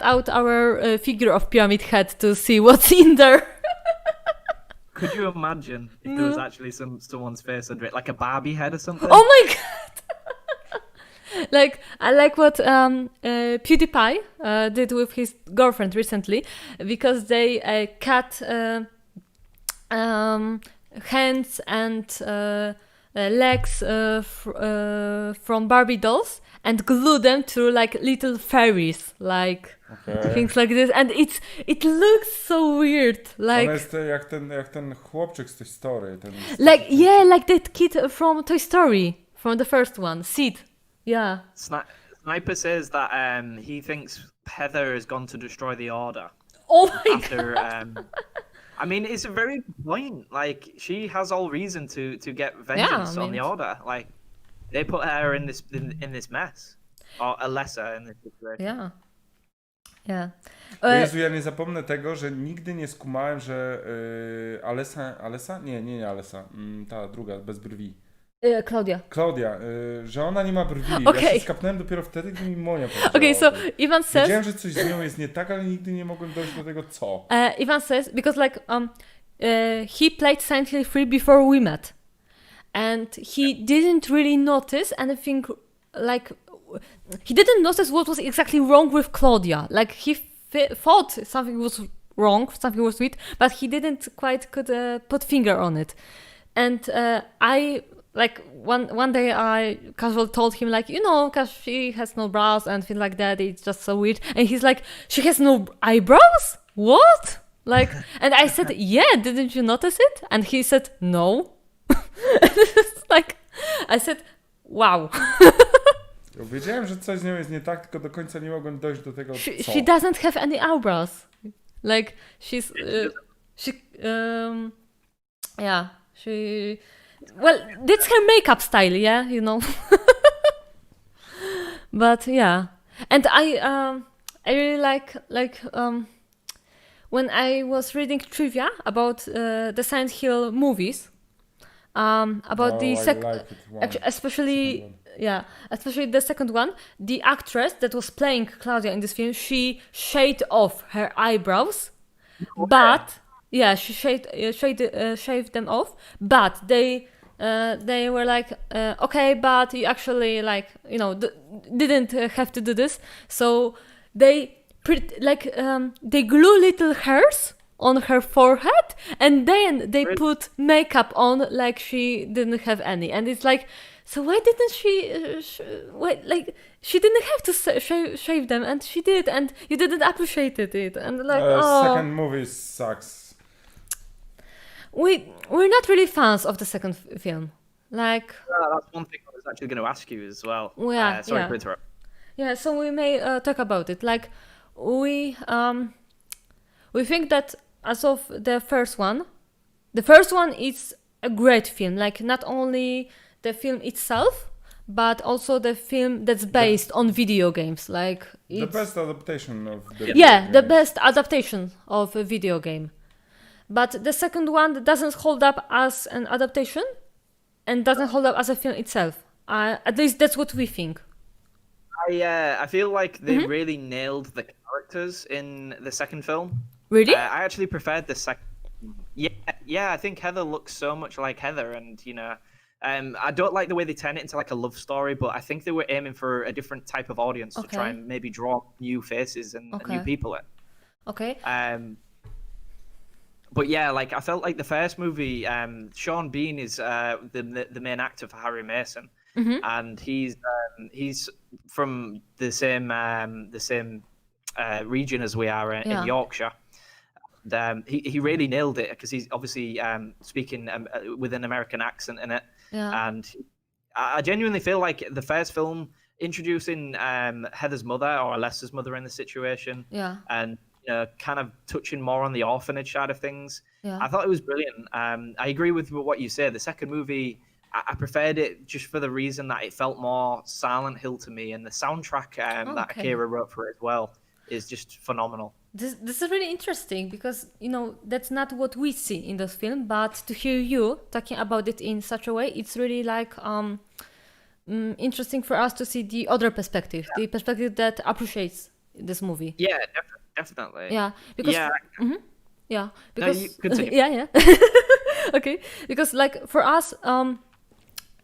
Speaker 1: out our figure of Pyramid Head to see what's in there.
Speaker 5: Could you imagine if there was actually someone's face under it, like a Barbie head or something?
Speaker 1: Oh my god. Like, I like what PewDiePie did with his girlfriend recently, because they cut hands and legs from Barbie dolls and glue them to like little fairies, like things like this, and it looks so weird. Like,
Speaker 3: Ona jest jak ten chłopczyk z tej story.
Speaker 1: like that kid from Toy Story, from the first one, Sid. Yeah.
Speaker 5: Sniper says that he thinks Heather has gone to destroy the Order.
Speaker 1: Oh my
Speaker 5: after,
Speaker 1: god.
Speaker 5: I mean, it's a very good point. Like, she has all reason to get vengeance on the Order. Like, they put her in this mess, or Alessa in this situation.
Speaker 1: Yeah.
Speaker 3: Jezu, ja nie zapomnę tego, że nigdy nie skumałem, że Alessa? Nie Alessa. Ta druga, bez brwi. Klaudia, że ona nie ma brwi.
Speaker 1: Okay.
Speaker 3: Ja się skapnąłem dopiero wtedy, gdy mi Monia powiedziała.
Speaker 1: Okay, so Ivan says...
Speaker 3: Wiedziałem, że coś z nią jest nie tak, ale nigdy nie mogłem dojść do tego, co.
Speaker 1: Ivan says, because like he played Silent Hill 3 before we met. And he didn't really notice anything, like... He didn't notice what was exactly wrong with Claudia. Like, he thought something was wrong, something was sweet, but he didn't quite could put finger on it. And I... Like, one day I casually told him, like, because she has no brows and things like that, it's just so weird. And he's like, she has no eyebrows? What? Like, and I said, yeah, didn't you notice it? And he said, no. Like, I said, wow.
Speaker 3: Wiedziałem, że coś z nią jest nie tak, tylko do końca nie mogłem dojść do tego, co.
Speaker 1: She doesn't have any eyebrows. Like, well, that's her makeup style, yeah, But yeah, and I really like when I was reading trivia about the Silent Hill movies, about especially the second one. The actress that was playing Claudia in this film, she shaved off her eyebrows, but. Yeah, she shaved them off, but they were like, okay, but you actually didn't have to do this. So they they glue little hairs on her forehead, and then they put makeup on like she didn't have any. And it's like, so why didn't she? She didn't have to shave them, and she did, and you didn't appreciate it. And like,
Speaker 3: second movie sucks.
Speaker 1: We're not really fans of the second film. Like,
Speaker 5: that's one thing I was actually going to ask you as well.
Speaker 1: Sorry
Speaker 5: for interrupting.
Speaker 1: Yeah, so we may talk about it. Like, we think that as of the first one is a great film. Like, not only the film itself, but also the film that's based on video games. Like,
Speaker 3: the best adaptation of the
Speaker 1: the best adaptation of a video game. but the second one doesn't hold up as an adaptation and doesn't hold up as a film itself. At least that's what we think.
Speaker 5: I feel like they really nailed the characters in the second film.
Speaker 1: Really?
Speaker 5: I actually preferred the second. Yeah. I think Heather looks so much like Heather, and I don't like the way they turn it into like a love story, but I think they were aiming for a different type of audience to try and maybe draw new faces and new people in.
Speaker 1: Okay.
Speaker 5: But yeah, like I felt like the first movie, Sean Bean is the main actor for Harry Mason, and he's from the same region as we are in Yorkshire. And, he really nailed it because he's obviously speaking with an American accent in it. Yeah. And I genuinely feel like the first film introducing Heather's mother or Alessa's mother in the situation, and kind of touching more on the orphanage side of things. Yeah. I thought it was brilliant. I agree with what you said. The second movie, I preferred it just for the reason that it felt more Silent Hill to me, and the soundtrack that Akira wrote for it as well is just phenomenal.
Speaker 1: This is really interesting because, that's not what we see in this film, but to hear you talking about it in such a way, it's really like interesting for us to see the other perspective, the perspective that appreciates this movie.
Speaker 5: Yeah, definitely.
Speaker 1: Yeah, because... Yeah. Because...
Speaker 5: No, you continue.
Speaker 1: Yeah. Okay, because like for us,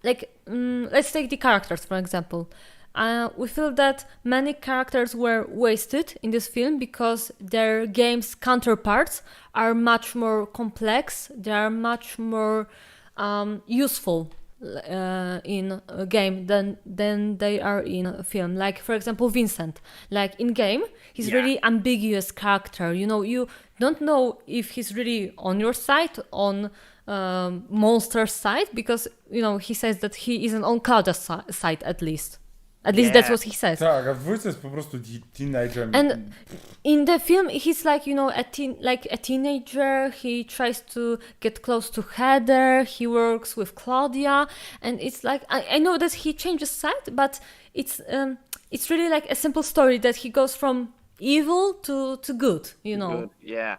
Speaker 1: let's take the characters, for example. We feel that many characters were wasted in this film because their game's counterparts are much more complex. They are much more useful in a game than they are in a film. Like, for example, Vincent. Like, in game, he's really ambiguous character. You don't know if he's really on your side, on Monster's side, because, he says that he isn't on Claudia's side, at least. At least that's what he says.
Speaker 3: Tak, a w dwójce jest po prostu teenagerem.
Speaker 1: And in the film, he's like, a teenager. He tries to get close to Heather. He works with Claudia. And it's like, I know that he changes side, but it's really like a simple story that he goes from evil to good,
Speaker 5: Good, yeah.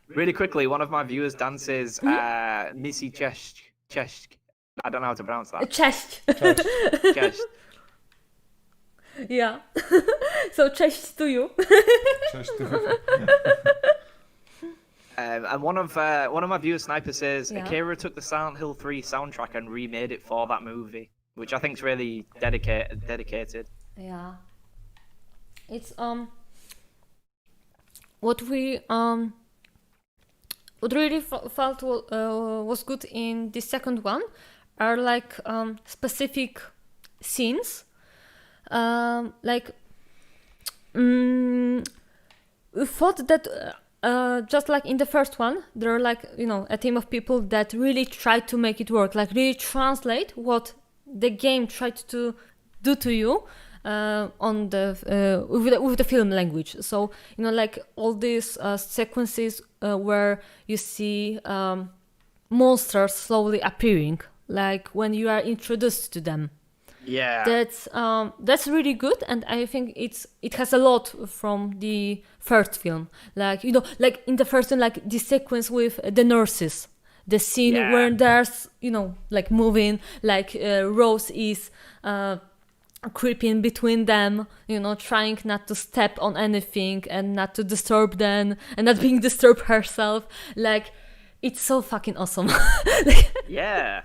Speaker 5: Really quickly, one of my viewers dances Missy Cheshk. I don't know how to pronounce that.
Speaker 1: Cześć.
Speaker 5: Cheshk.
Speaker 1: Yeah. So cześć to you.
Speaker 3: Cześć, ty.
Speaker 5: And one of my viewers, Sniper, says Akira took the Silent Hill 3 soundtrack and remade it for that movie, which I think is really dedicated.
Speaker 1: Yeah. It's what we what really felt was good in the second one are like specific scenes. We thought that just like in the first one, there are like, a team of people that really tried to make it work, like really translate what the game tried to do to you on the with the film language. So, like all these sequences where you see monsters slowly appearing, like when you are introduced to them.
Speaker 5: Yeah,
Speaker 1: that's really good, and I think it has a lot from the first film. Like like in the first one, like the sequence with the nurses, the scene where there's like moving, like Rose is creeping between them, trying not to step on anything and not to disturb them and not being disturbed herself. Like it's so fucking awesome.
Speaker 5: Yeah.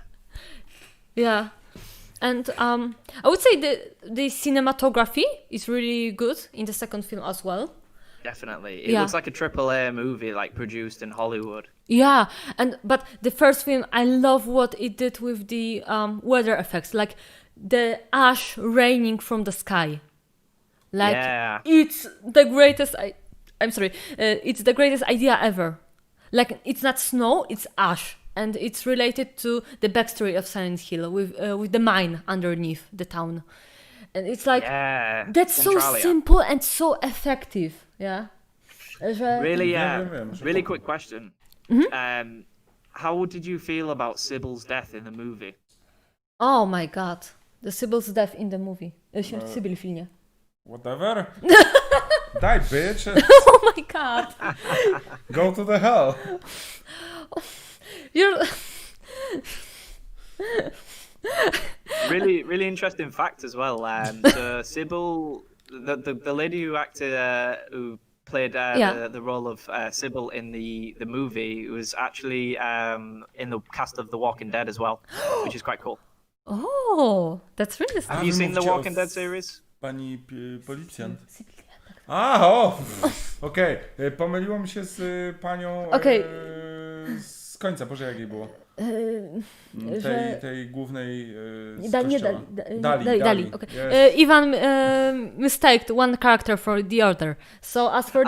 Speaker 1: And I would say the cinematography is really good in the second film as well.
Speaker 5: Definitely. It looks like a AAA movie, like produced in Hollywood.
Speaker 1: Yeah, but the first film, I love what it did with the weather effects, like the ash raining from the sky. Like it's the greatest. It's the greatest idea ever. Like it's not snow, it's ash. And it's related to the backstory of Silent Hill with the mine underneath the town, and it's like that's so simple and so effective. Yeah.
Speaker 5: Really quick question.
Speaker 1: Mm-hmm.
Speaker 5: How did you feel about Sybil's death in the movie?
Speaker 1: Oh my god, the Sybil's death in the movie. Sybil w filmie.
Speaker 3: Whatever. Die, bitch!
Speaker 1: Oh my god!
Speaker 3: Go to the hell!
Speaker 1: You're...
Speaker 5: Really interesting fact as well. So Sybil, the lady who acted, who played the role of Sybil in the movie, was actually in the cast of The Walking Dead as well, which is quite cool.
Speaker 1: Oh, that's really nice.
Speaker 5: Have you seen the Walking Dead series?
Speaker 3: Pani policjant. Okej. Pomyliło mi się z panią z końca, Boże, jak jej było? Tej głównej z kościoła. Dali.
Speaker 1: Okay.
Speaker 3: Yes.
Speaker 1: Ivan mistaked one character for the other. So as for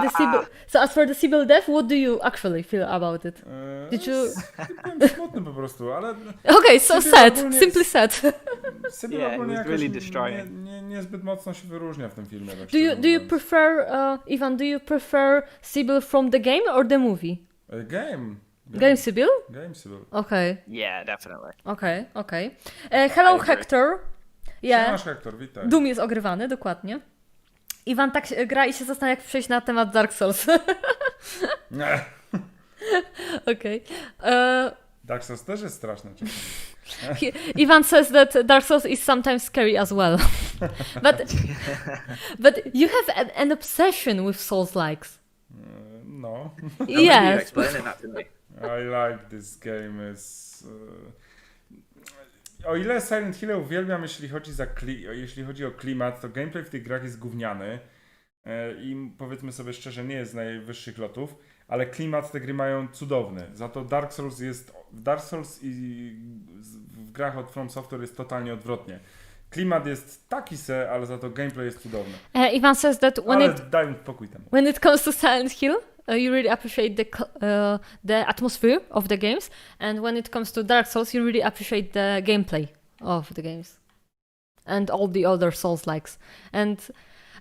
Speaker 1: the Sybil death, what do you actually feel about it? Did you?
Speaker 3: Byłem smutny po prostu, ale...
Speaker 1: Okay, so sad. Simply sad.
Speaker 3: Sybil
Speaker 5: Yeah,
Speaker 3: ogólnie
Speaker 5: it was
Speaker 3: jakoś
Speaker 5: really destroying.
Speaker 3: niezbyt mocno się wyróżnia w tym filmie. Tak
Speaker 1: Do you prefer Ivan? Do you prefer Sybil from the game or the movie?
Speaker 3: Game
Speaker 1: Sybil?
Speaker 3: Game Sybil.
Speaker 1: Okay.
Speaker 5: Yeah, definitely.
Speaker 1: Okay. Hello
Speaker 5: I agree.
Speaker 1: Hector.
Speaker 3: Siemasz, Hector, witaj.
Speaker 1: Doom jest ogrywany, dokładnie. Iwan tak gra i się zastanawia, jak przejść na temat Dark Souls. Okej.
Speaker 3: Dark Souls też jest straszne.
Speaker 1: Ivan says that Dark Souls is sometimes scary as well. but you have an obsession with Souls-likes.
Speaker 3: No.
Speaker 5: How are you
Speaker 1: Yes.
Speaker 5: explaining that to me?
Speaker 3: I like this game. O ile Silent Hill uwielbiam, jeśli chodzi o klimat, to gameplay w tych grach jest gówniany i powiedzmy sobie szczerze, nie jest z najwyższych lotów, ale klimat te gry mają cudowny. Za to Dark Souls i w grach od From Software jest totalnie odwrotnie. Klimat jest taki ale za to gameplay jest cudowny.
Speaker 1: Ivan says that
Speaker 3: Daj mi spokój temu.
Speaker 1: when it comes to Silent Hill, you really appreciate the atmosphere of the games, and when it comes to Dark Souls, you really appreciate the gameplay of the games and all the other Souls-likes. And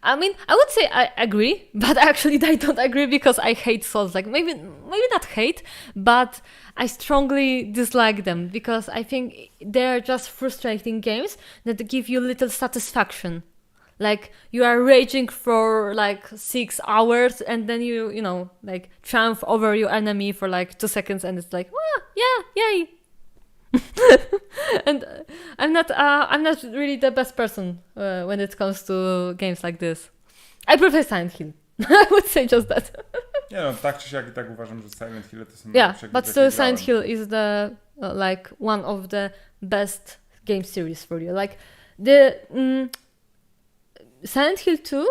Speaker 1: I mean, I would say I agree, but actually I don't agree because I hate Souls-like. Maybe not hate, but I strongly dislike them because I think they're just frustrating games that give you little satisfaction. Like you are raging for like 6 hours and then you know, like triumph over your enemy for like 2 seconds and it's like, yeah, yay. And I'm not really the best person when it comes to games like this. I prefer Silent Hill. I would say just that.
Speaker 3: Nie no, tak czy siak i tak uważam, że Silent Hill to są
Speaker 1: Yeah,
Speaker 3: najlepsze
Speaker 1: but
Speaker 3: gry,
Speaker 1: still
Speaker 3: jakie
Speaker 1: Silent
Speaker 3: grałem.
Speaker 1: Hill is the like one of the best game series for you. Like the Silent Hill 2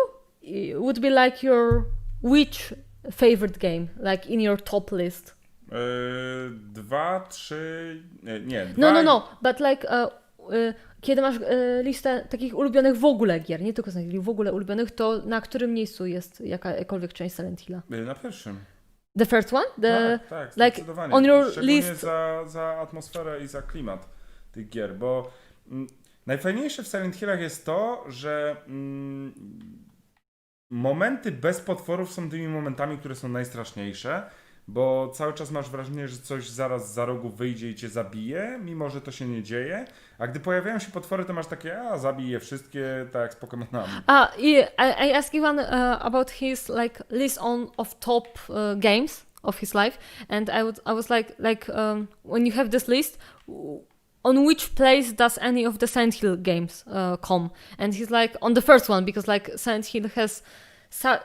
Speaker 1: would be like your which favorite game, like in your top list?
Speaker 3: 2, 3... Nie, 2...
Speaker 1: No, but like kiedy masz listę takich ulubionych w ogóle gier, nie tylko Silent Hill, w ogóle ulubionych, to na którym miejscu jest jakakolwiek część Silent Hilla?
Speaker 3: Na pierwszym.
Speaker 1: The first one?
Speaker 3: Tak,
Speaker 1: like
Speaker 3: zdecydowanie.
Speaker 1: on your
Speaker 3: Szczególnie
Speaker 1: list...
Speaker 3: za atmosferę i za klimat tych gier, bo najfajniejsze w Silent Hillach jest to, że momenty bez potworów są tymi momentami, które są najstraszniejsze, bo cały czas masz wrażenie, że coś zaraz za rogu wyjdzie i cię zabije, mimo że to się nie dzieje, a gdy pojawiają się potwory, to masz takie, zabij je wszystkie, tak jak z Pokemonami.
Speaker 1: I asked Ivan about his like list of top games of his life, and I was like when you have this list, on which place does any of the Silent Hill games come? And he's like on the first one because like Silent Hill has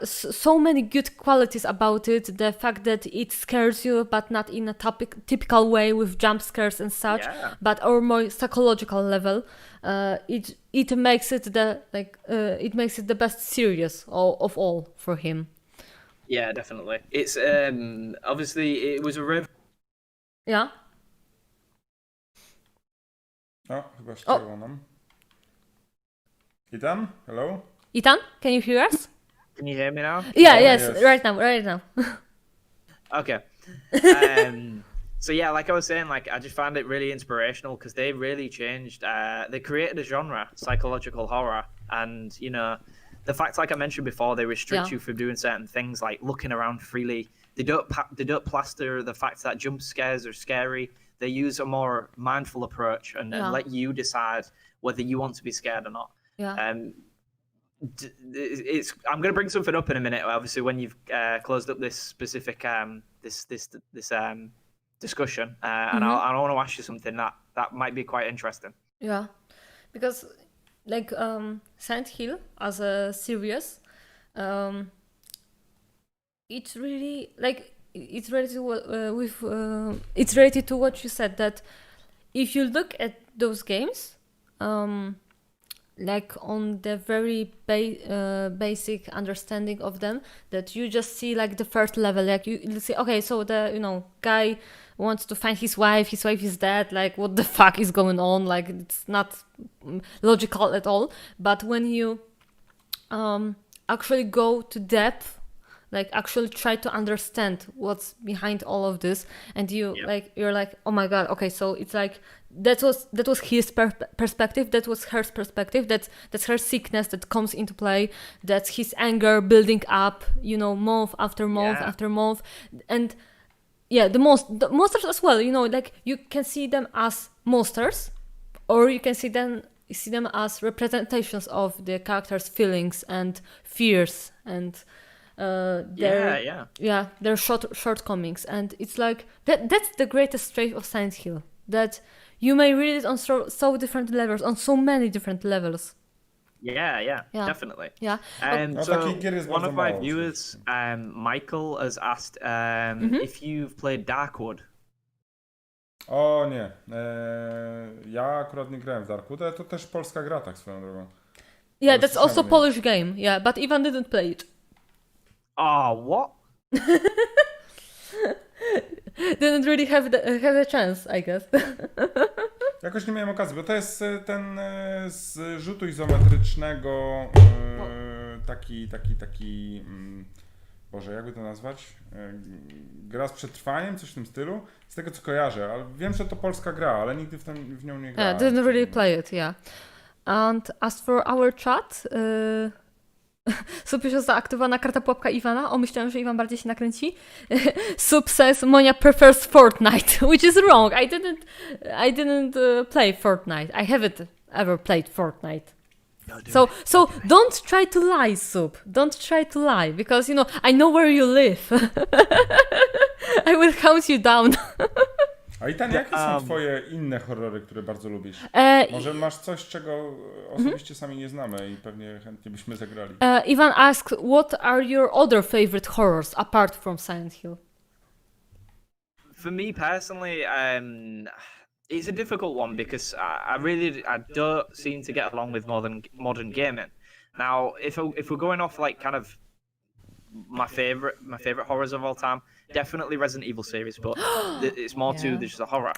Speaker 1: so many good qualities about it. The fact that it scares you, but not in a typical way with jump scares and such, but on a more psychological level. It makes it the best series of all for him.
Speaker 5: Yeah, definitely. It's obviously it was a
Speaker 1: Yeah.
Speaker 3: Chyba ścięło nam. Ethan, hello?
Speaker 1: Ethan, can you hear us?
Speaker 5: Can you hear me now?
Speaker 1: Yes,
Speaker 3: yes.
Speaker 1: right now.
Speaker 5: Okay. So yeah, like I was saying, like I just found it really inspirational because they really changed. They created a genre, psychological horror, and you know, the fact, like I mentioned before, they restrict you from doing certain things like looking around freely. They don't plaster the fact that jump scares are scary. They use a more mindful approach and let you decide whether you want to be scared or not.
Speaker 1: Yeah.
Speaker 5: I'm going to bring something up in a minute. Obviously, when you've closed up this specific this discussion, and I want to ask you something that might be quite interesting.
Speaker 1: Yeah, because like Silent Hill as a series, it's really like it's related to it's related to what you said, that if you look at those games, like on the very basic understanding of them, that you just see like the first level, like you see, okay, so the guy wants to find his wife is dead, like what the fuck is going on, like it's not logical at all. But when you actually go to depth, like actually try to understand what's behind all of this, and you're like, oh my god, okay, so it's like that was his perspective, that was her perspective, that's her sickness that comes into play, that's his anger building up, month after month after month. And the monsters as well, like you can see them as monsters, or you can see them as representations of the characters' feelings and fears and their shortcomings. And it's like that's the greatest trait of Silent Hill, that you may read it on so different levels, on so many different levels.
Speaker 5: Yeah, definitely.
Speaker 1: Yeah.
Speaker 5: So one of my viewers, Michael, has asked if you've played Darkwood.
Speaker 3: O nie, ja akurat nie grałem w Darkwood, ale to też polska gra, tak swoją drogą.
Speaker 1: Yeah, that's also Polish game, yeah, but Ivan didn't play it.
Speaker 5: Oh, what?
Speaker 1: Didn't really have a chance, I guess.
Speaker 3: Jakoś nie miałem okazji, bo to jest ten z rzutu izometrycznego, taki Boże, jakby to nazwać? Gra z przetrwaniem, coś w tym stylu. Z tego co kojarzę, ale wiem, że to polska gra, ale nigdy w nią nie grałem.
Speaker 1: Yeah, didn't really play it, yeah. And as for our chat, Sub już zaaktywowana karta pułapka Iwana. Myślałem, że Iwan bardziej się nakręci. Sub says Monia prefers Fortnite, which is wrong. I didn't play Fortnite. I haven't ever played Fortnite. So don't try to lie, Sub. Don't try to lie, because I know where you live. I will count you down.
Speaker 3: A Itan, jakie są twoje inne horrory, które bardzo lubisz? Może masz coś, czego osobiście sami nie znamy i pewnie chętnie byśmy zagrali.
Speaker 1: Ivan asked, what are your other favorite horrors apart from Silent Hill?
Speaker 5: For me personally, it's a difficult one because I don't seem to get along with modern gaming. Now, if we're going off like kind of my favorite horrors of all time, definitely Resident Evil series, but it's more to just a horror.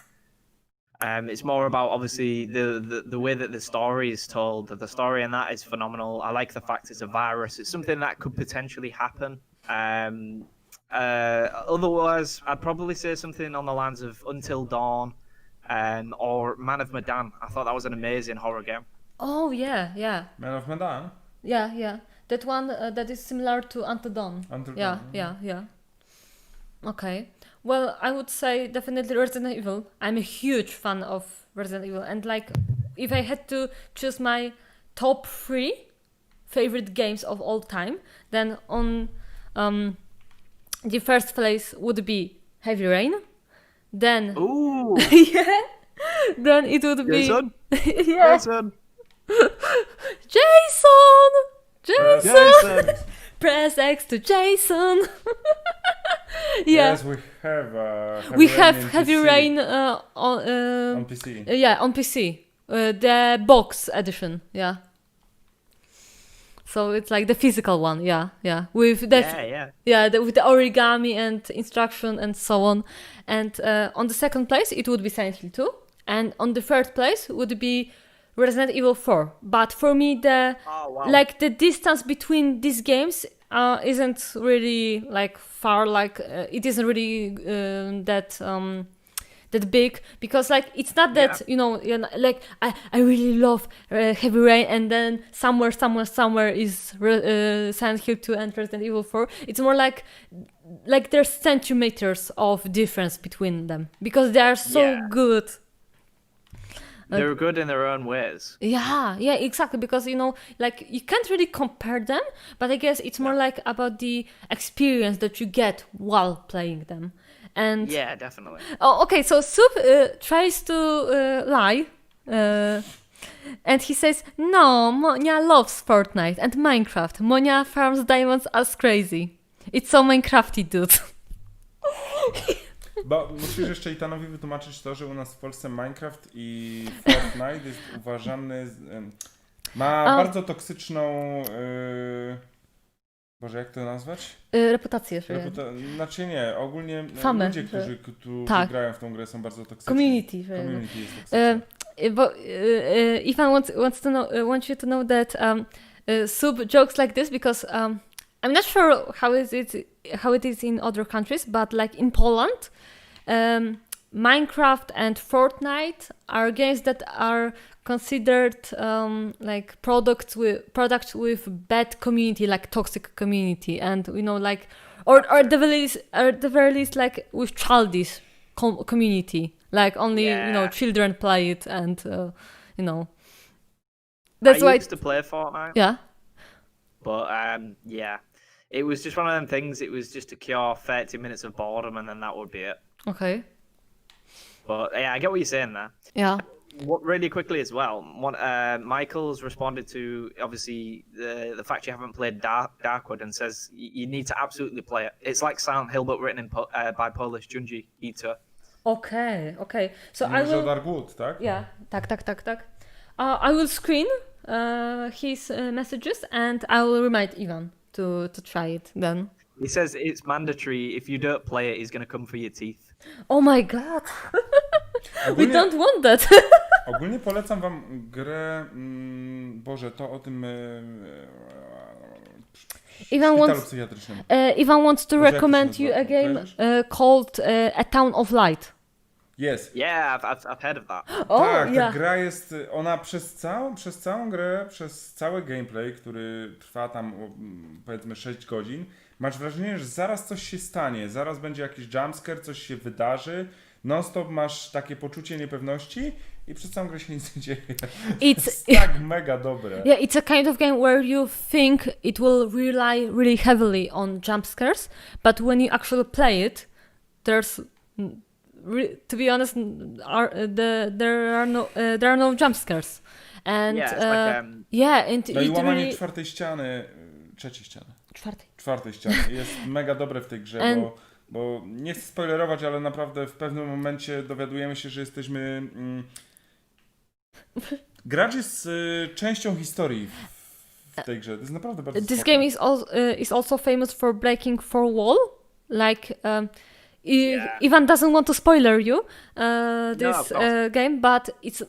Speaker 5: It's more about obviously the way that the story is told. The story in that is phenomenal. I like the fact it's a virus. It's something that could potentially happen. Otherwise, I'd probably say something on the lines of Until Dawn, or Man of Medan. I thought that was an amazing horror game.
Speaker 1: Oh yeah.
Speaker 3: Man of Medan?
Speaker 1: Yeah. That one that is similar to Until Dawn. Yeah. Okay. Well, I would say definitely Resident Evil. I'm a huge fan of Resident Evil, and like, if I had to choose my top 3 favorite games of all time, then on the first place would be Heavy Rain. Then then it would be
Speaker 5: Jason.
Speaker 1: Jason. Press X to Jason.
Speaker 3: Yes, we have
Speaker 1: Heavy Rain
Speaker 3: on PC.
Speaker 1: On PC. The box edition. Yeah. So it's like the physical one. Yeah. With the with the origami and instruction and so on. And on the second place it would be Silent Hill 2, and on the third place would be Resident Evil 4. But for me, like the distance between these games isn't really like far. Like it isn't really that big, because like it's not that like I really love Heavy Rain, and then somewhere is Silent Hill 2 and Resident Evil 4. It's more like there's centimeters of difference between them, because they are so good.
Speaker 5: They're good in their own ways.
Speaker 1: Yeah, exactly. Because like you can't really compare them, but I guess it's more like about the experience that you get while playing them. And
Speaker 5: Yeah, definitely.
Speaker 1: oh, okay. So Soup tries to lie, and he says, "No, Monia loves Fortnite and Minecraft. Monia farms diamonds as crazy. It's so Minecrafty, dude."
Speaker 3: Bo musisz jeszcze Itanowi wytłumaczyć to, że u nas w Polsce Minecraft i Fortnite jest uważany... ma bardzo toksyczną... Boże, jak to nazwać?
Speaker 1: Reputację, że...
Speaker 3: Znaczy nie, ogólnie
Speaker 1: Famę,
Speaker 3: ludzie, którzy
Speaker 1: tak.
Speaker 3: grają w tą grę, są bardzo toksyczni.
Speaker 1: Community, że...
Speaker 3: Community jest toksyczne.
Speaker 1: But Ivan wants you to know that Soup jokes like this because I'm not sure how it is in other countries, but like in Poland, Minecraft and Fortnite are games that are considered like products with bad community, like toxic community, and like or at the very least like with childish community, like only children play it, and that's why
Speaker 5: I used to play Fortnite.
Speaker 1: Yeah.
Speaker 5: But yeah, it was just one of them things. It was just a cure 30 minutes of boredom, and then that would be it.
Speaker 1: Okay.
Speaker 5: But yeah, I get what you're saying there.
Speaker 1: Yeah.
Speaker 5: What really quickly as well, Michael's responded to obviously the fact you haven't played Darkwood and says you need to absolutely play it. It's like Silent Hill but written by Polish Junji Ito.
Speaker 1: Okay. So I
Speaker 3: Mówisz o
Speaker 1: will.
Speaker 3: Darkwood, tak?
Speaker 1: Yeah. Tak. I will screen his messages and I will remind Ivan to try it then.
Speaker 5: He says it's mandatory. If you don't play it, he's going to come for your teeth.
Speaker 1: Oh my god. We don't want that.
Speaker 3: Ogólnie polecam wam grę, Boże, to o tym szpitalu psychiatrycznym.
Speaker 1: Ivan wants to
Speaker 3: Boże,
Speaker 1: recommend you a game called A Town of Light.
Speaker 3: Jest.
Speaker 5: Yeah, I've heard of that.
Speaker 3: Tak,
Speaker 1: yeah.
Speaker 3: ta gra jest, ona przez całą grę, przez cały gameplay, który trwa tam powiedzmy 6 godzin, masz wrażenie, że zaraz coś się stanie, zaraz będzie jakiś jumpscare, coś się wydarzy, non-stop masz takie poczucie niepewności i przez całą grę się nic nie dzieje. It's tak mega dobre.
Speaker 1: Yeah, it's a kind of game where you think it will rely really heavily on jump scares, but when you actually play it, there's to be honest, there are no jump scares, and
Speaker 3: No i łamanie czwartej ściany, trzeciej ściany. Czwartej ściany jest mega dobre w tej grze, bo nie chcę spoilerować, ale naprawdę w pewnym momencie dowiadujemy się, że jesteśmy... Gracz jest częścią historii w tej grze. To jest naprawdę bardzo
Speaker 1: This
Speaker 3: spoko.
Speaker 1: game is also famous for breaking fourth wall, like Ivan doesn't want to spoiler you this game, but it's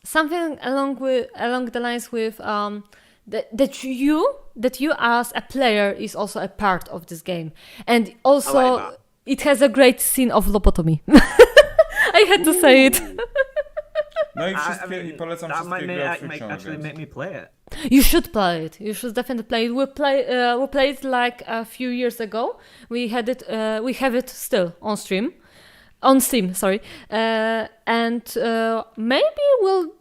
Speaker 1: something along the lines with that you as a player is also a part of this game, and also it has a great scene of lobotomy. I had to say it.
Speaker 3: No i wszystkie, i polecam wszystkie gry od Friction
Speaker 5: actually make me play it.
Speaker 1: You should play it. You should definitely play it. We played it like a few years ago. We have it still on Steam. Sorry, and maybe we'll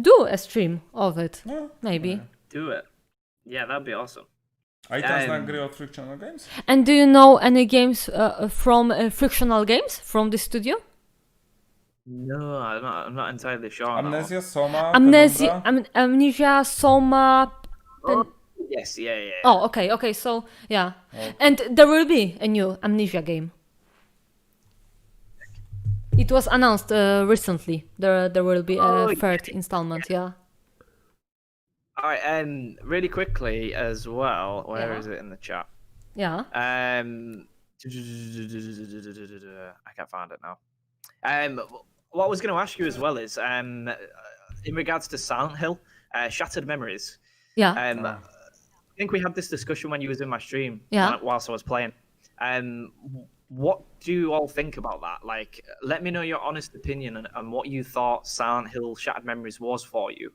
Speaker 1: do a stream of it.
Speaker 3: No,
Speaker 1: Maybe.
Speaker 3: Nie.
Speaker 5: Do it. Yeah, that'd be awesome.
Speaker 3: A i tam zna gry od Friction Games?
Speaker 1: And do you know any games from Frictional Games from the studio?
Speaker 5: No, I'm not entirely sure.
Speaker 3: Amnesia, Soma,
Speaker 1: Amnesia, Soma.
Speaker 5: Yes, yeah.
Speaker 1: Oh, okay. So yeah, and there will be a new Amnesia game. It was announced recently. There will be a third installment. Yeah.
Speaker 5: All right, and really quickly as well. Where is it in the chat?
Speaker 1: Yeah.
Speaker 5: I can't find it now. What I was going to ask you as well is, in regards to Silent Hill, Shattered Memories.
Speaker 1: Yeah.
Speaker 5: I think we had this discussion when you was in my stream.
Speaker 1: Yeah.
Speaker 5: Whilst I was playing. What do you all think about that? Like, let me know your honest opinion and what you thought Silent Hill Shattered Memories was for you.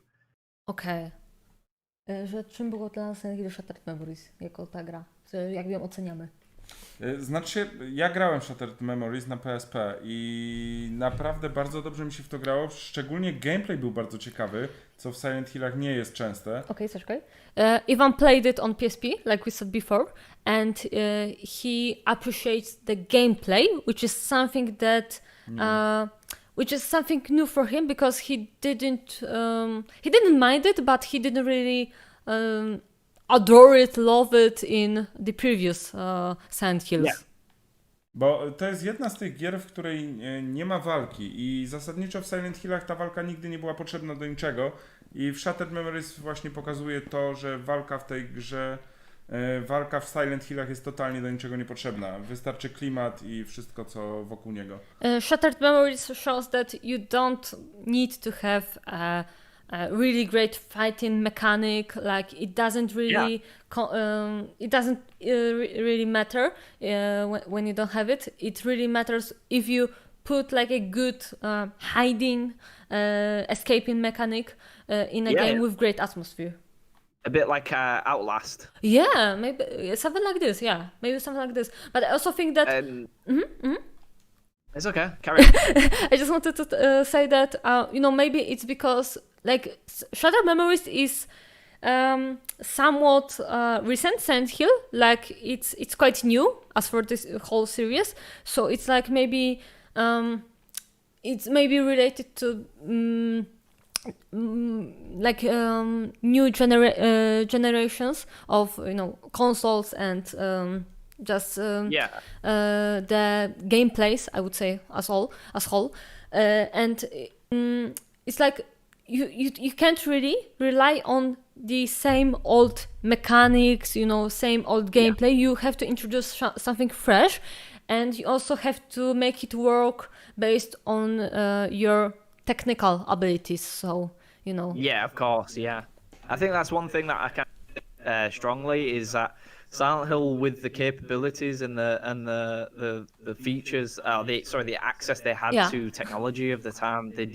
Speaker 1: Okay. Że czym było dla nas Shattered Memories jako ta gra? Jak ją oceniamy?
Speaker 3: Znaczy, ja grałem w Shattered Memories na PSP i naprawdę bardzo dobrze mi się w to grało. Szczególnie gameplay był bardzo ciekawy, co w Silent Hillach nie jest częste.
Speaker 1: Okay, Sergej. Ivan played it on PSP, like we said before, and he appreciates the gameplay, which is something that, which is something new for him because he didn't mind it, but he didn't really adore it, love it in the previous Silent Hills.
Speaker 5: Yeah.
Speaker 3: Bo to jest jedna z tych gier, w której nie ma walki i zasadniczo w Silent Hillach ta walka nigdy nie była potrzebna do niczego i w Shattered Memories właśnie pokazuje to, że walka w tej grze, walka w Silent Hillach jest totalnie do niczego niepotrzebna. Wystarczy klimat i wszystko, co wokół niego.
Speaker 1: Shattered Memories shows that you don't need to have a really great fighting mechanic. Like it doesn't really, really matter when you don't have it. It really matters if you put like a good hiding, escaping mechanic in a game with great atmosphere.
Speaker 5: A bit like Outlast.
Speaker 1: Yeah, maybe something like this. Yeah, maybe something like this. But I also think that.
Speaker 5: It's okay. Carry on.
Speaker 1: I just wanted to say that maybe it's because like Shattered Memories is somewhat recent Silent Hill. Like it's quite new as for this whole series. So it's like maybe it's maybe related to. New generations of consoles and the gameplays, I would say as whole, and it's like you can't really rely on the same old mechanics, same old gameplay. You have to introduce something fresh, and you also have to make it work based on your technical abilities, so
Speaker 5: Yeah, of course. Yeah, I think that's one thing that I can strongly is that Silent Hill, with the capabilities and the features, the access they had to technology of the time, they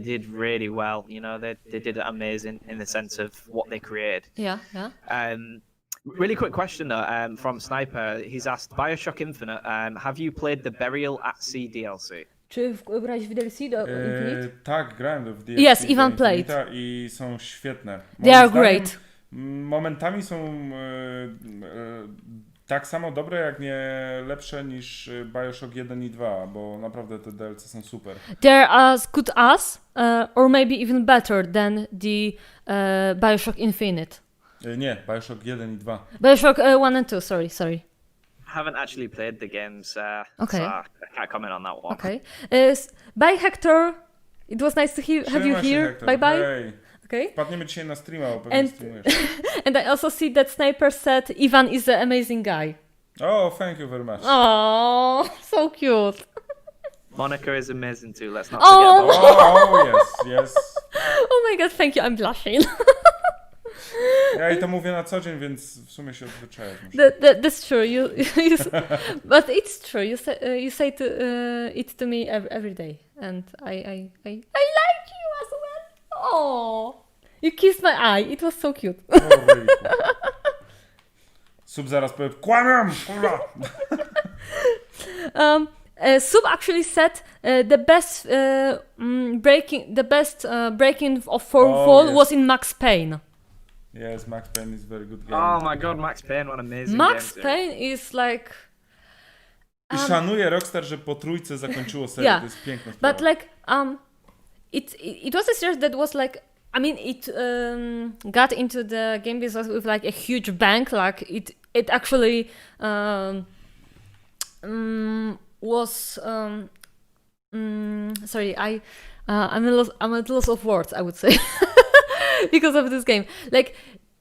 Speaker 5: did really well. They did amazing in the sense of what they created.
Speaker 1: Yeah.
Speaker 5: Really quick question though, from Sniper. He's asked, BioShock Infinite. Have you played the Burial at Sea DLC?
Speaker 1: Czy grałeś w DLC do Infinite?
Speaker 3: Tak, grałem w DLC.
Speaker 1: Yes, Ivan played.
Speaker 3: I są świetne.
Speaker 1: They are great.
Speaker 3: Momentami są tak samo dobre, jak nie lepsze niż BioShock 1 i 2, bo naprawdę te DLC są super.
Speaker 1: They're as good as, or maybe even better than the BioShock Infinite.
Speaker 3: Nie, BioShock 1 i 2.
Speaker 1: BioShock 1 and 2, sorry.
Speaker 5: I haven't actually played the games,
Speaker 1: Okay.
Speaker 5: so I can't comment on that one.
Speaker 1: Okay. Bye Hector, it was nice to have you here.
Speaker 3: Hector.
Speaker 1: Bye bye.
Speaker 3: Hey.
Speaker 1: Okay.
Speaker 3: Wpadniemy dzisiaj na streama, bo pewnie streamujesz.
Speaker 1: And I also see that Sniper said Ivan is an amazing guy.
Speaker 3: Oh, thank you very much.
Speaker 1: Oh, so cute.
Speaker 5: Monica is amazing too. Let's not
Speaker 1: Oh.
Speaker 5: forget that.
Speaker 3: Oh, yes.
Speaker 1: Oh my god, thank you, I'm blushing.
Speaker 3: Ja jej to mówię na co dzień, więc w sumie się odzwyczajasz.
Speaker 1: That's true. But it's true. You say it to me every day, and I like you as well. Oh, you kissed my eye. It was so cute.
Speaker 3: Oh, really cool. Sub zaraz powie, kłamiam, kurwa.
Speaker 1: Sub actually said the best breaking of fourth wall was in Max Payne.
Speaker 3: Yes, Max Payne is very good game.
Speaker 5: Oh my god, Max Payne, what an amazing
Speaker 1: Max
Speaker 5: game.
Speaker 1: Payne is like...
Speaker 3: I szanuję Rockstar, że po trójce zakończyło serię, to jest piękna sprawa.
Speaker 1: But like, it was a series that was like, I mean, it got into the game business with like a huge bang. Like it actually was. Sorry, I'm at loss of words, I would say, because of this game. Like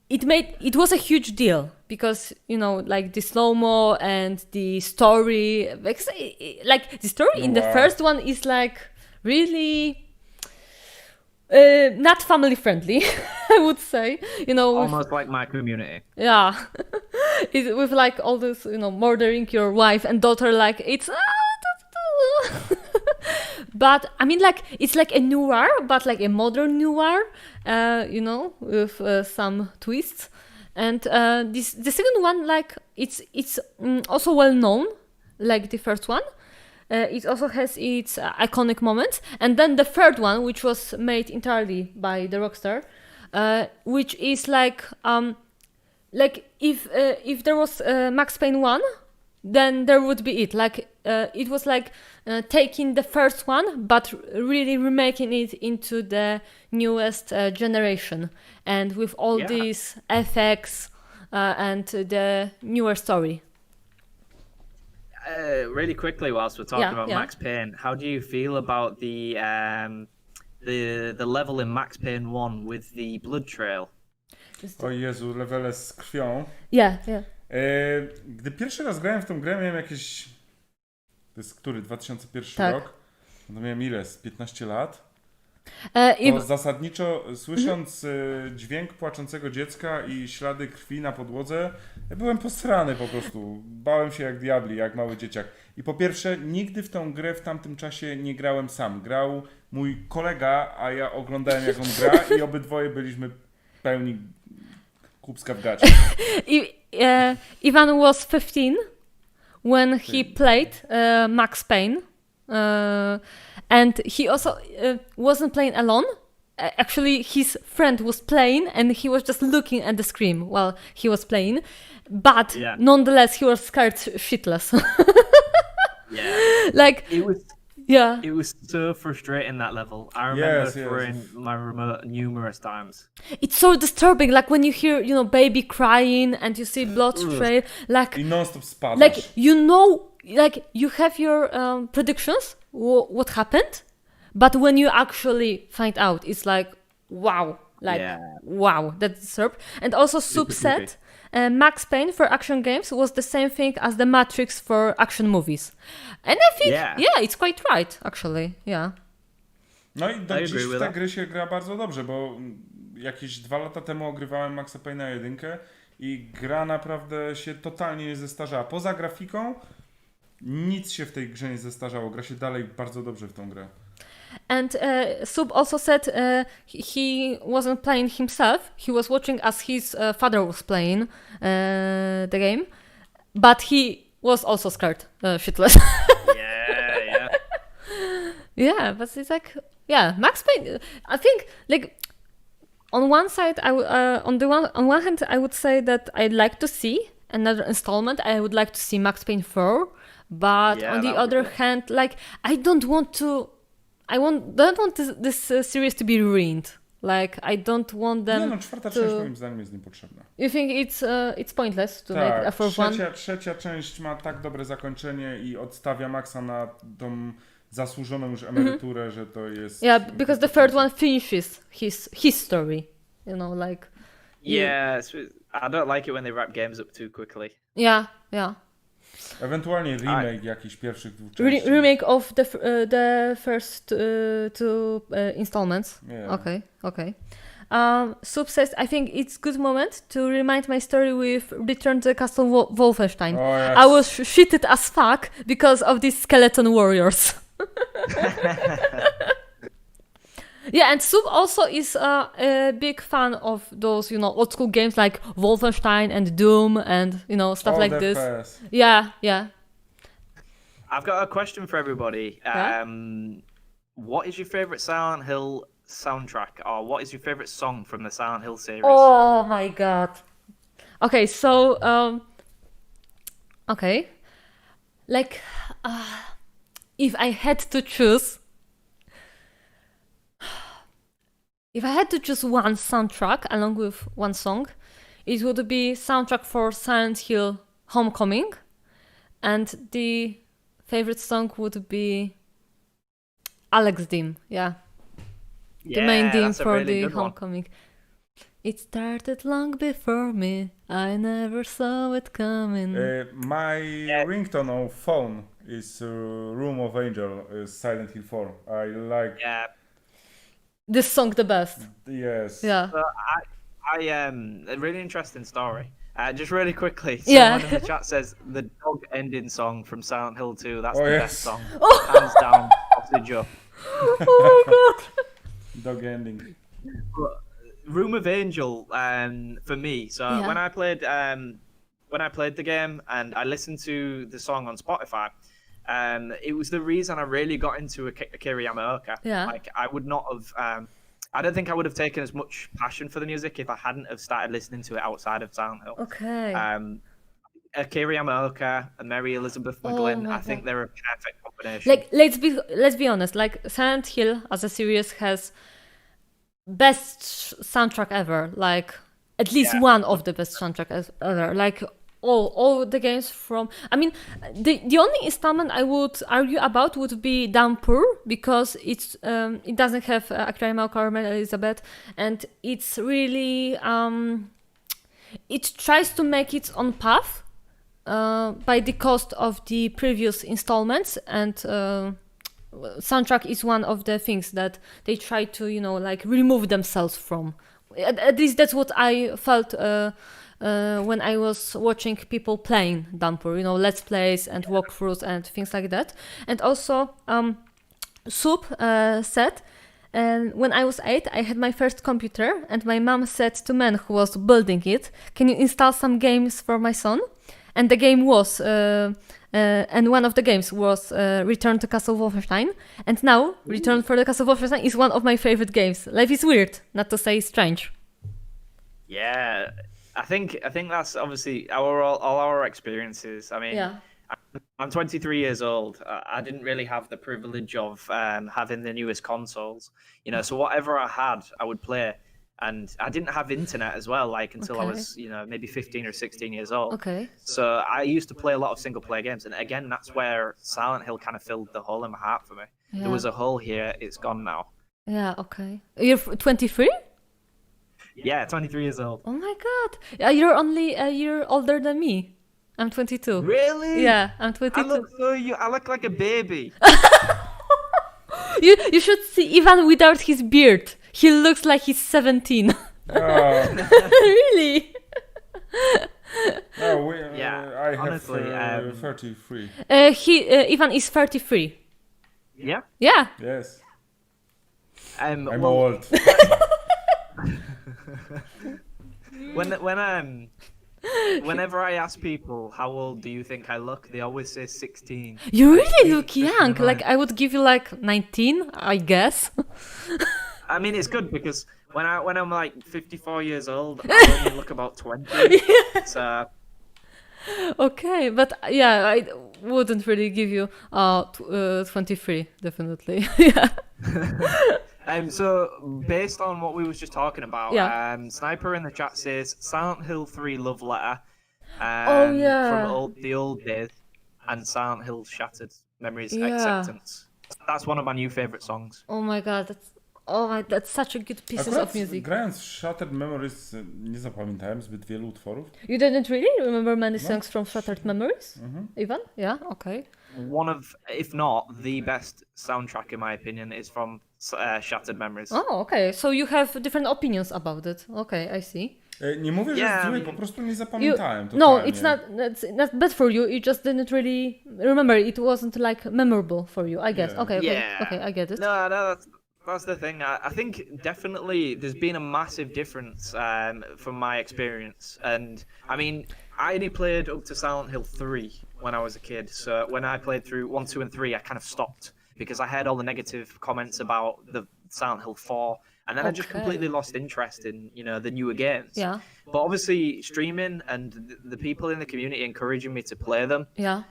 Speaker 1: it was a huge deal because like the slow-mo and the story, like the story in the first one is like really not family friendly, I would say.
Speaker 5: Almost like my community.
Speaker 1: Yeah, with like all this, murdering your wife and daughter, like it's. But I mean, like it's like a noir, but like a modern noir, with some twists. And the second one, like it's also well known, like the first one. It also has its iconic moments, and then the third one, which was made entirely by the rockstar, which is like if there was Max Payne 1, then there would be it. Like it was like taking the first one, but really remaking it into the newest generation, and with all these effects and the newer story.
Speaker 5: Really quickly, whilst we're talking about Max Payne, how do you feel about the level in Max Payne 1 with the blood trail?
Speaker 3: O Jezu, levele z krwią.
Speaker 1: Yeah.
Speaker 3: Gdy pierwszy raz grałem w tą grę, miałem jakieś... To jest który? 2001
Speaker 1: Tak.
Speaker 3: rok? No miałem ile? Z 15 lat?
Speaker 1: I
Speaker 3: Zasadniczo, słysząc dźwięk płaczącego dziecka i ślady krwi na podłodze, ja byłem posrany po prostu. Bałem się jak diabli, jak mały dzieciak. I po pierwsze, nigdy w tą grę w tamtym czasie nie grałem sam. Grał mój kolega, a ja oglądałem jak on gra i obydwoje byliśmy pełni kubska w gacie.
Speaker 1: Iwan was 15 when he played Max Payne. And he also wasn't playing alone. Actually, his friend was playing, and he was just looking at the screen while he was playing. But nonetheless, he was scared shitless. Like
Speaker 5: it was.
Speaker 1: Yeah.
Speaker 5: It was so frustrating, that level. I remember throwing my remote numerous times.
Speaker 1: It's so disturbing, like when you hear, baby crying and you see blood trail, like
Speaker 3: I non-stop spadasz.
Speaker 1: like like you have your predictions what happened, but when you actually find out, it's like wow, wow, that's disturbing. And also Sub said Max Payne for action games was the same thing as the Matrix for action movies, and I think it's quite right actually.
Speaker 3: No i do dziś w te gry się gra bardzo dobrze, bo jakieś 2 lata temu ogrywałem Maxa Payne'a 1 i gra naprawdę się totalnie nie zestarzała. Poza grafiką nic się w tej grze nie zestarzało. Gra się dalej bardzo dobrze w tą grę.
Speaker 1: And Sub also said he wasn't playing himself. He was watching as his father was playing the game, but he was also scared shitless. Yeah, but it's like Max Payne. I think like on one side, on one hand, I would say that I'd like to see another installment. I would like to see Max Payne 4, but on the other hand, like I don't want this series to be ruined. Like I don't want them.
Speaker 3: Nie no, 4. część moim zdaniem jest niepotrzebna.
Speaker 1: You think it's pointless to make a fourth one?
Speaker 3: Trzecia część ma tak dobre zakończenie i odstawia Maxa na tą zasłużoną już emeryturę, że to jest...
Speaker 1: Yeah, because the third one finishes his story, like...
Speaker 5: Yeah, I don't like it when they wrap games up too quickly.
Speaker 1: Yeah.
Speaker 3: Ewentualnie remake jakichś pierwszych 2 części.
Speaker 1: Remake of the first 2 installments.
Speaker 3: Yeah.
Speaker 1: Okay. Sub says, I think it's good moment to remind my story with Return to the Castle Wolfenstein.
Speaker 3: Oh, yes.
Speaker 1: I was shitted as fuck because of these skeleton warriors. Yeah, and Sub also is a big fan of those, old school games like Wolfenstein and Doom and, stuff like this.
Speaker 3: Fast.
Speaker 1: Yeah.
Speaker 5: I've got a question for everybody. What is your favorite Silent Hill soundtrack, or what is your favorite song from the Silent Hill series?
Speaker 1: Oh my god. Okay, so like if I had to choose one soundtrack along with one song, it would be soundtrack for Silent Hill Homecoming, and the favorite song would be Alex theme. The main theme for
Speaker 5: really
Speaker 1: the Homecoming. It started long before me. I never saw it coming.
Speaker 3: My ringtone on phone is Room of Angel, Silent Hill 4. I like
Speaker 1: this song the best.
Speaker 3: Yes.
Speaker 1: Yeah.
Speaker 5: So I a really interesting story. Just really quickly, someone in the chat says the dog ending song from Silent Hill 2. That's the best song, hands down. Sausage up.
Speaker 1: Oh my god.
Speaker 3: Dog ending.
Speaker 5: Room of Angel for me. So
Speaker 1: Yeah.
Speaker 5: when I played the game and I listened to the song on Spotify, it was the reason I really got into Akira Yamaoka.
Speaker 1: Yeah.
Speaker 5: Like I would not have. I don't think I would have taken as much passion for the music if I hadn't have started listening to it outside of Silent Hill.
Speaker 1: Okay.
Speaker 5: Akira Yamaoka and Mary Elizabeth McGlynn,
Speaker 1: my
Speaker 5: I think
Speaker 1: God.
Speaker 5: they're a perfect combination.
Speaker 1: Like let's be honest. Like Silent Hill as a series has best soundtrack ever. Like at least
Speaker 5: Yeah.
Speaker 1: one of the best soundtrack ever. Like all the games from. I mean, the only installment I would argue about would be Downpour because it doesn't have Akira Yamaoka or Mary Elizabeth, and it's really it tries to make its own path by the cost of the previous installments, and soundtrack is one of the things that they try to like remove themselves from. At least that's what I felt when I was watching people playing Downpour, let's plays and walkthroughs and things like that. And also Soup said, and when I was 8, I had my first computer, and my mom said to man who was building it, "Can you install some games for my son?" And the game was, and one of the games was Return to Castle Wolfenstein. And now, Return for the Castle Wolfenstein is one of my favorite games. Life is weird, not to say strange.
Speaker 5: Yeah, I think that's obviously all our experiences. I mean,
Speaker 1: Yeah.
Speaker 5: I'm 23 years old. I didn't really have the privilege of having the newest consoles, so whatever I had, I would play. And I didn't have internet as well, like until I
Speaker 1: Okay.
Speaker 5: was, maybe 15 or 16 years old.
Speaker 1: Okay.
Speaker 5: So I used to play a lot of single player games. And again, that's where Silent Hill kind of filled the hole in my heart for me.
Speaker 1: Yeah.
Speaker 5: There was a hole here. It's gone now.
Speaker 1: Yeah, okay. You're 23?
Speaker 5: Yeah, 23 years old.
Speaker 1: Oh my god. You're only a year older than me. I'm 22.
Speaker 5: Really?
Speaker 1: Yeah, I'm 22.
Speaker 5: I look like a baby.
Speaker 1: You should see Ivan without his beard. He looks like he's 17. Really?
Speaker 3: No,
Speaker 5: Yeah,
Speaker 3: I
Speaker 5: honestly,
Speaker 3: have 33.
Speaker 1: Ivan is 33.
Speaker 5: Yeah.
Speaker 1: Yeah.
Speaker 3: Yes, I'm
Speaker 5: well,
Speaker 3: old.
Speaker 5: Whenever I ask people how old do you think I look, they always say 16.
Speaker 1: You really look young. Like I would give you like 19, I guess.
Speaker 5: I mean, it's good because when I'm like 54 years old, I only look about 20. So
Speaker 1: Okay, but yeah, I wouldn't really give you 23, definitely. Yeah.
Speaker 5: So based on what we was just talking about,
Speaker 1: Yeah.
Speaker 5: Sniper in the chat says Silent Hill 3 Love Letter.
Speaker 1: Oh, yeah.
Speaker 5: From the old days, and Silent Hill Shattered Memories
Speaker 1: Yeah.
Speaker 5: Acceptance. That's one of my new favorite songs.
Speaker 1: Oh my god, that's such a good pieces
Speaker 3: Akurat
Speaker 1: of music.
Speaker 3: grając w Shattered Memories nie zapamiętałem zbyt wielu utworów.
Speaker 1: You didn't really remember many songs from Shattered Memories? Ivan? Yeah, okay.
Speaker 5: One of, if not the best soundtrack in my opinion, is from Shattered Memories.
Speaker 1: Oh, okay. So you have different opinions about it. Okay, I see.
Speaker 3: Nie mówię, że
Speaker 5: Yeah,
Speaker 3: jest
Speaker 5: I
Speaker 3: zły,
Speaker 5: mean-
Speaker 3: po prostu nie zapamiętałem.
Speaker 1: No,
Speaker 3: totalnie.
Speaker 1: it's not bad for you. You just didn't really remember. It wasn't like memorable for you, I guess.
Speaker 3: Yeah.
Speaker 1: Okay,
Speaker 5: Yeah.
Speaker 1: okay, I get it.
Speaker 5: No, that's the thing. I think definitely there's been a massive difference from my experience. And I mean, I only played up to Silent Hill 3 when I was a kid. So when I played through 1, 2, and 3, I kind of stopped because I heard all the negative comments about the Silent Hill 4. And then I just
Speaker 1: Okay.
Speaker 5: completely lost interest in, the newer games.
Speaker 1: Yeah,
Speaker 5: But obviously, streaming and the people in the community encouraging me to play them,
Speaker 1: yeah,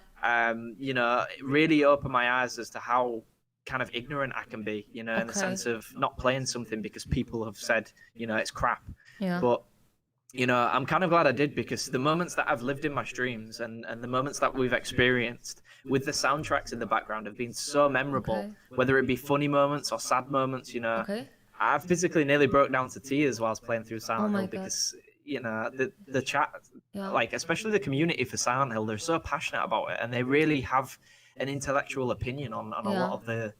Speaker 5: it really opened my eyes as to how kind of ignorant I can be, in the
Speaker 1: Okay.
Speaker 5: sense of not playing something because people have said, it's crap.
Speaker 1: yeah.
Speaker 5: But, I'm kind of glad I did because the moments that I've lived in my streams and the moments that we've experienced with the soundtracks in the background have been so memorable,
Speaker 1: Okay.
Speaker 5: whether it be funny moments or sad moments,
Speaker 1: Okay.
Speaker 5: I physically nearly broke down to tears whilst playing through Silent
Speaker 1: Oh my
Speaker 5: Hill
Speaker 1: God.
Speaker 5: because the chat,
Speaker 1: Yeah.
Speaker 5: like especially the community for Silent Hill, they're so passionate about it and they really have an intellectual opinion on a lot of the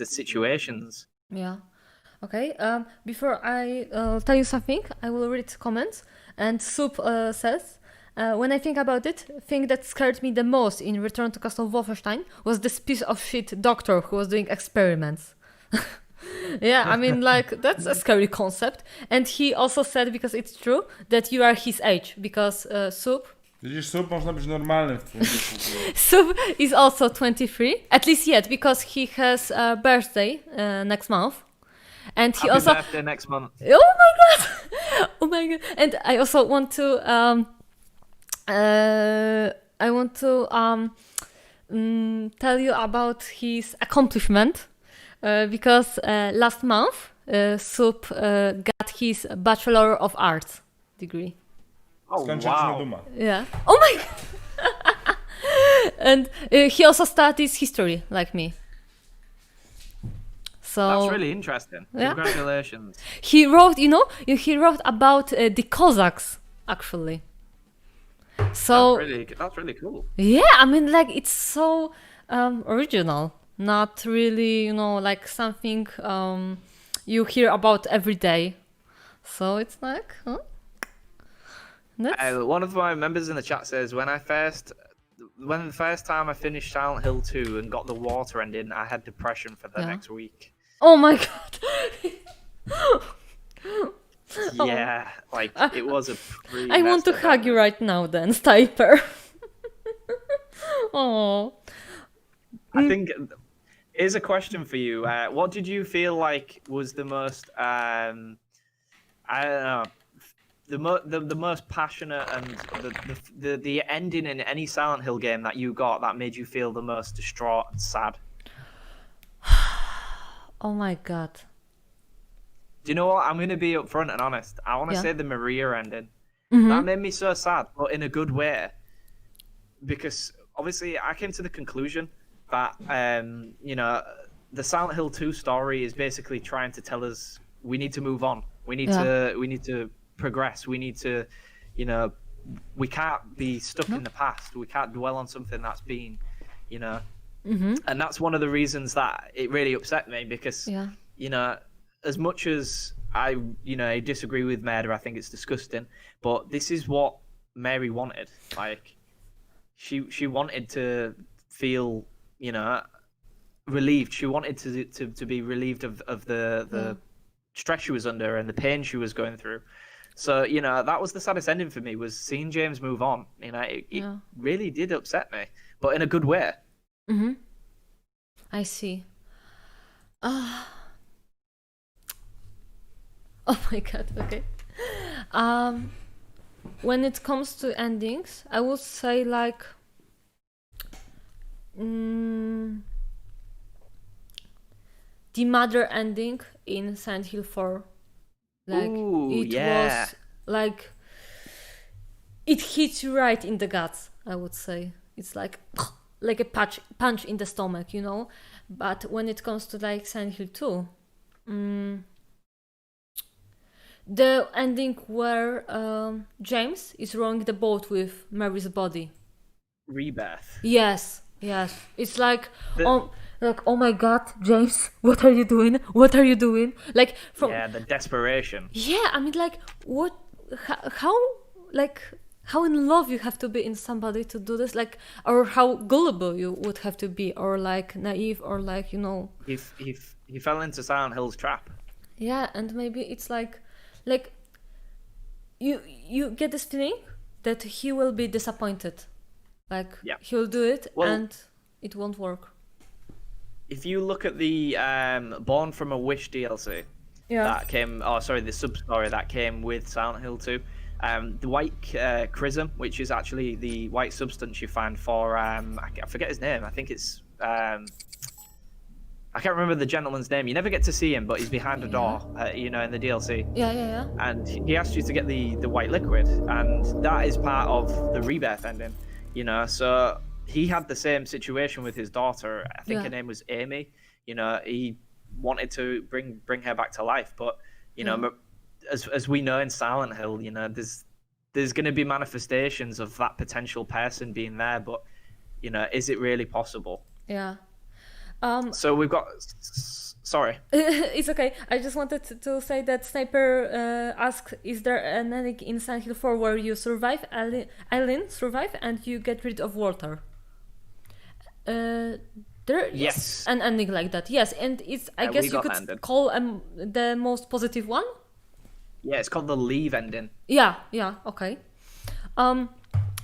Speaker 5: situations.
Speaker 1: Yeah. Okay. Before I tell you something, I will read comments. And Soup says, when I think about it, thing that scared me the most in Return to Castle Wolfenstein was this piece of shit doctor who was doing experiments. Yeah, I mean, like, that's a scary concept. And he also said, because it's true, that you are his age, because Soup
Speaker 3: Widzisz, Sub można być normalnym w tym wieku.
Speaker 1: Soup is also 23, at least yet, because he has a birthday next month. And he
Speaker 5: Happy
Speaker 1: also...
Speaker 5: birthday next month.
Speaker 1: Oh my god! Oh my god! And I also want to tell you about his accomplishment because last month Soup got his Bachelor of Arts degree.
Speaker 5: Oh,
Speaker 3: Skończyliśmy
Speaker 5: wow.
Speaker 3: Duma.
Speaker 1: Yeah. Oh my god! And he also studies history like me. So
Speaker 5: That's really interesting.
Speaker 1: Yeah.
Speaker 5: Congratulations.
Speaker 1: he wrote, he wrote about the Cossacks actually. So
Speaker 5: That's really cool.
Speaker 1: yeah, I mean, like, it's so original, not really, like something you hear about every day. So it's like, huh? That's...
Speaker 5: One of my members in the chat says when the first time I finished Silent Hill 2 and got the water ending, I had depression for the
Speaker 1: Yeah.
Speaker 5: next week.
Speaker 1: Oh my god.
Speaker 5: Yeah, like it was a pretty
Speaker 1: I want to
Speaker 5: messed up
Speaker 1: hug you right now then, Stiper. Oh.
Speaker 5: I think here's a question for you. What did you feel like was the most I don't know, the most passionate and the ending in any Silent Hill game that you got that made you feel the most distraught and sad?
Speaker 1: Oh my god.
Speaker 5: Do you know what? I'm gonna be upfront and honest. I want to
Speaker 1: Yeah.
Speaker 5: say the Maria ending.
Speaker 1: Mhm.
Speaker 5: That made me so sad, but in a good way. Because obviously, I came to the conclusion that the Silent Hill 2 story is basically trying to tell us we need to move on. We need to progress. We need to, we can't be stuck in the past. We can't dwell on something that's been, and that's one of the reasons that it really upset me because,
Speaker 1: Yeah.
Speaker 5: as much as I disagree with murder, I think it's disgusting, but this is what Mary wanted. Like, she wanted to feel, relieved. She wanted to be relieved of the stress she was under and the pain she was going through. So, that was the saddest ending for me, was seeing James move on. It really did upset me, but in a good way.
Speaker 1: Mm-hmm. I see. Oh my god, okay. When it comes to endings, I would say like the mother ending in Silent Hill 4. Like,
Speaker 5: Ooh,
Speaker 1: it
Speaker 5: yeah.
Speaker 1: was like, it hits you right in the guts, I would say. It's like a punch in the stomach, But when it comes to like Silent Hill 2, the ending where James is rowing the boat with Mary's body.
Speaker 5: Rebirth.
Speaker 1: Yes. It's like, oh my god, James, what are you doing? What are you doing? Like,
Speaker 5: Yeah, the desperation.
Speaker 1: Yeah, I mean, like, what? How in love you have to be in somebody to do this? Like, or how gullible you would have to be, or like naive, or like,
Speaker 5: He fell into Silent Hill's trap.
Speaker 1: Yeah, and maybe it's like you get this feeling that he will be disappointed. Like,
Speaker 5: Yeah.
Speaker 1: he'll do it and it won't work.
Speaker 5: If you look at the Born from a Wish DLC that came, the sub-story that came with Silent Hill 2, the white chrism, which is actually the white substance you find for, I forget his name, I think it's, I can't remember the gentleman's name. You never get to see him, but he's behind a door, in the DLC.
Speaker 1: Yeah.
Speaker 5: And he asked you to get the white liquid, and that is part of the rebirth ending, so he had the same situation with his daughter. I think her name was Amy. He wanted to bring her back to life, but as we know in Silent Hill, there's going to be manifestations of that potential person being there, but is it really possible?
Speaker 1: Yeah.
Speaker 5: So we've got. Sorry.
Speaker 1: It's okay. I just wanted to say that Sniper asked, is there an ending in Silent Hill 4 where you survive, Eileen survive, and you get rid of Walter? There is
Speaker 5: Yes.
Speaker 1: an ending like that. Yes, and it's I
Speaker 5: We
Speaker 1: guess you
Speaker 5: got
Speaker 1: could
Speaker 5: ended.
Speaker 1: call the most positive one.
Speaker 5: Yeah, it's called the leave ending.
Speaker 1: Yeah, okay.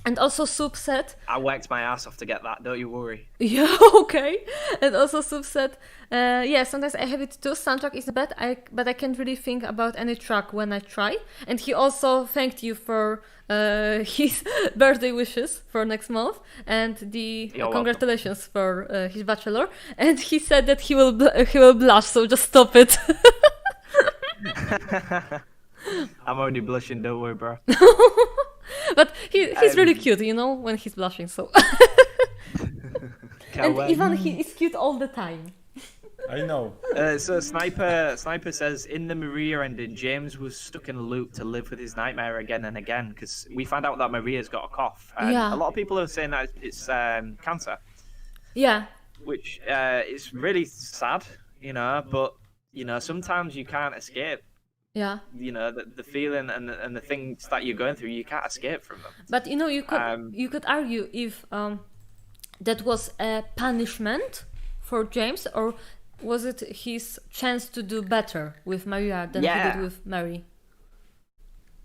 Speaker 1: And also Soup said,
Speaker 5: I worked my ass off to get that. Don't you worry.
Speaker 1: yeah, okay. And also Soup said, yeah, sometimes I have it too. Soundtrack is bad, but I can't really think about any track when I try. And he also thanked you for his birthday wishes for next month and the
Speaker 5: You're
Speaker 1: congratulations for his bachelor. And he said that he will blush, so just stop it.
Speaker 5: I'm already blushing. Don't worry, bro.
Speaker 1: But he's really cute, you know, when he's blushing. So
Speaker 5: Can't
Speaker 1: and
Speaker 5: wait.
Speaker 1: Ivan, he is cute all the time.
Speaker 3: I know.
Speaker 5: So Sniper says in the Maria ending, James was stuck in a loop to live with his nightmare again and again because we find out that Maria's got a cough. And
Speaker 1: Yeah.
Speaker 5: a lot of people are saying that it's cancer,
Speaker 1: Yeah,
Speaker 5: which is really sad, you know. But you know, sometimes you can't escape.
Speaker 1: yeah.
Speaker 5: You know, the feeling and the things that you're going through, you can't escape from them.
Speaker 1: But you know,
Speaker 5: Um,
Speaker 1: you could argue if that was a punishment for James, or was it his chance to do better with Maria than he
Speaker 5: Yeah.
Speaker 1: did with Mary?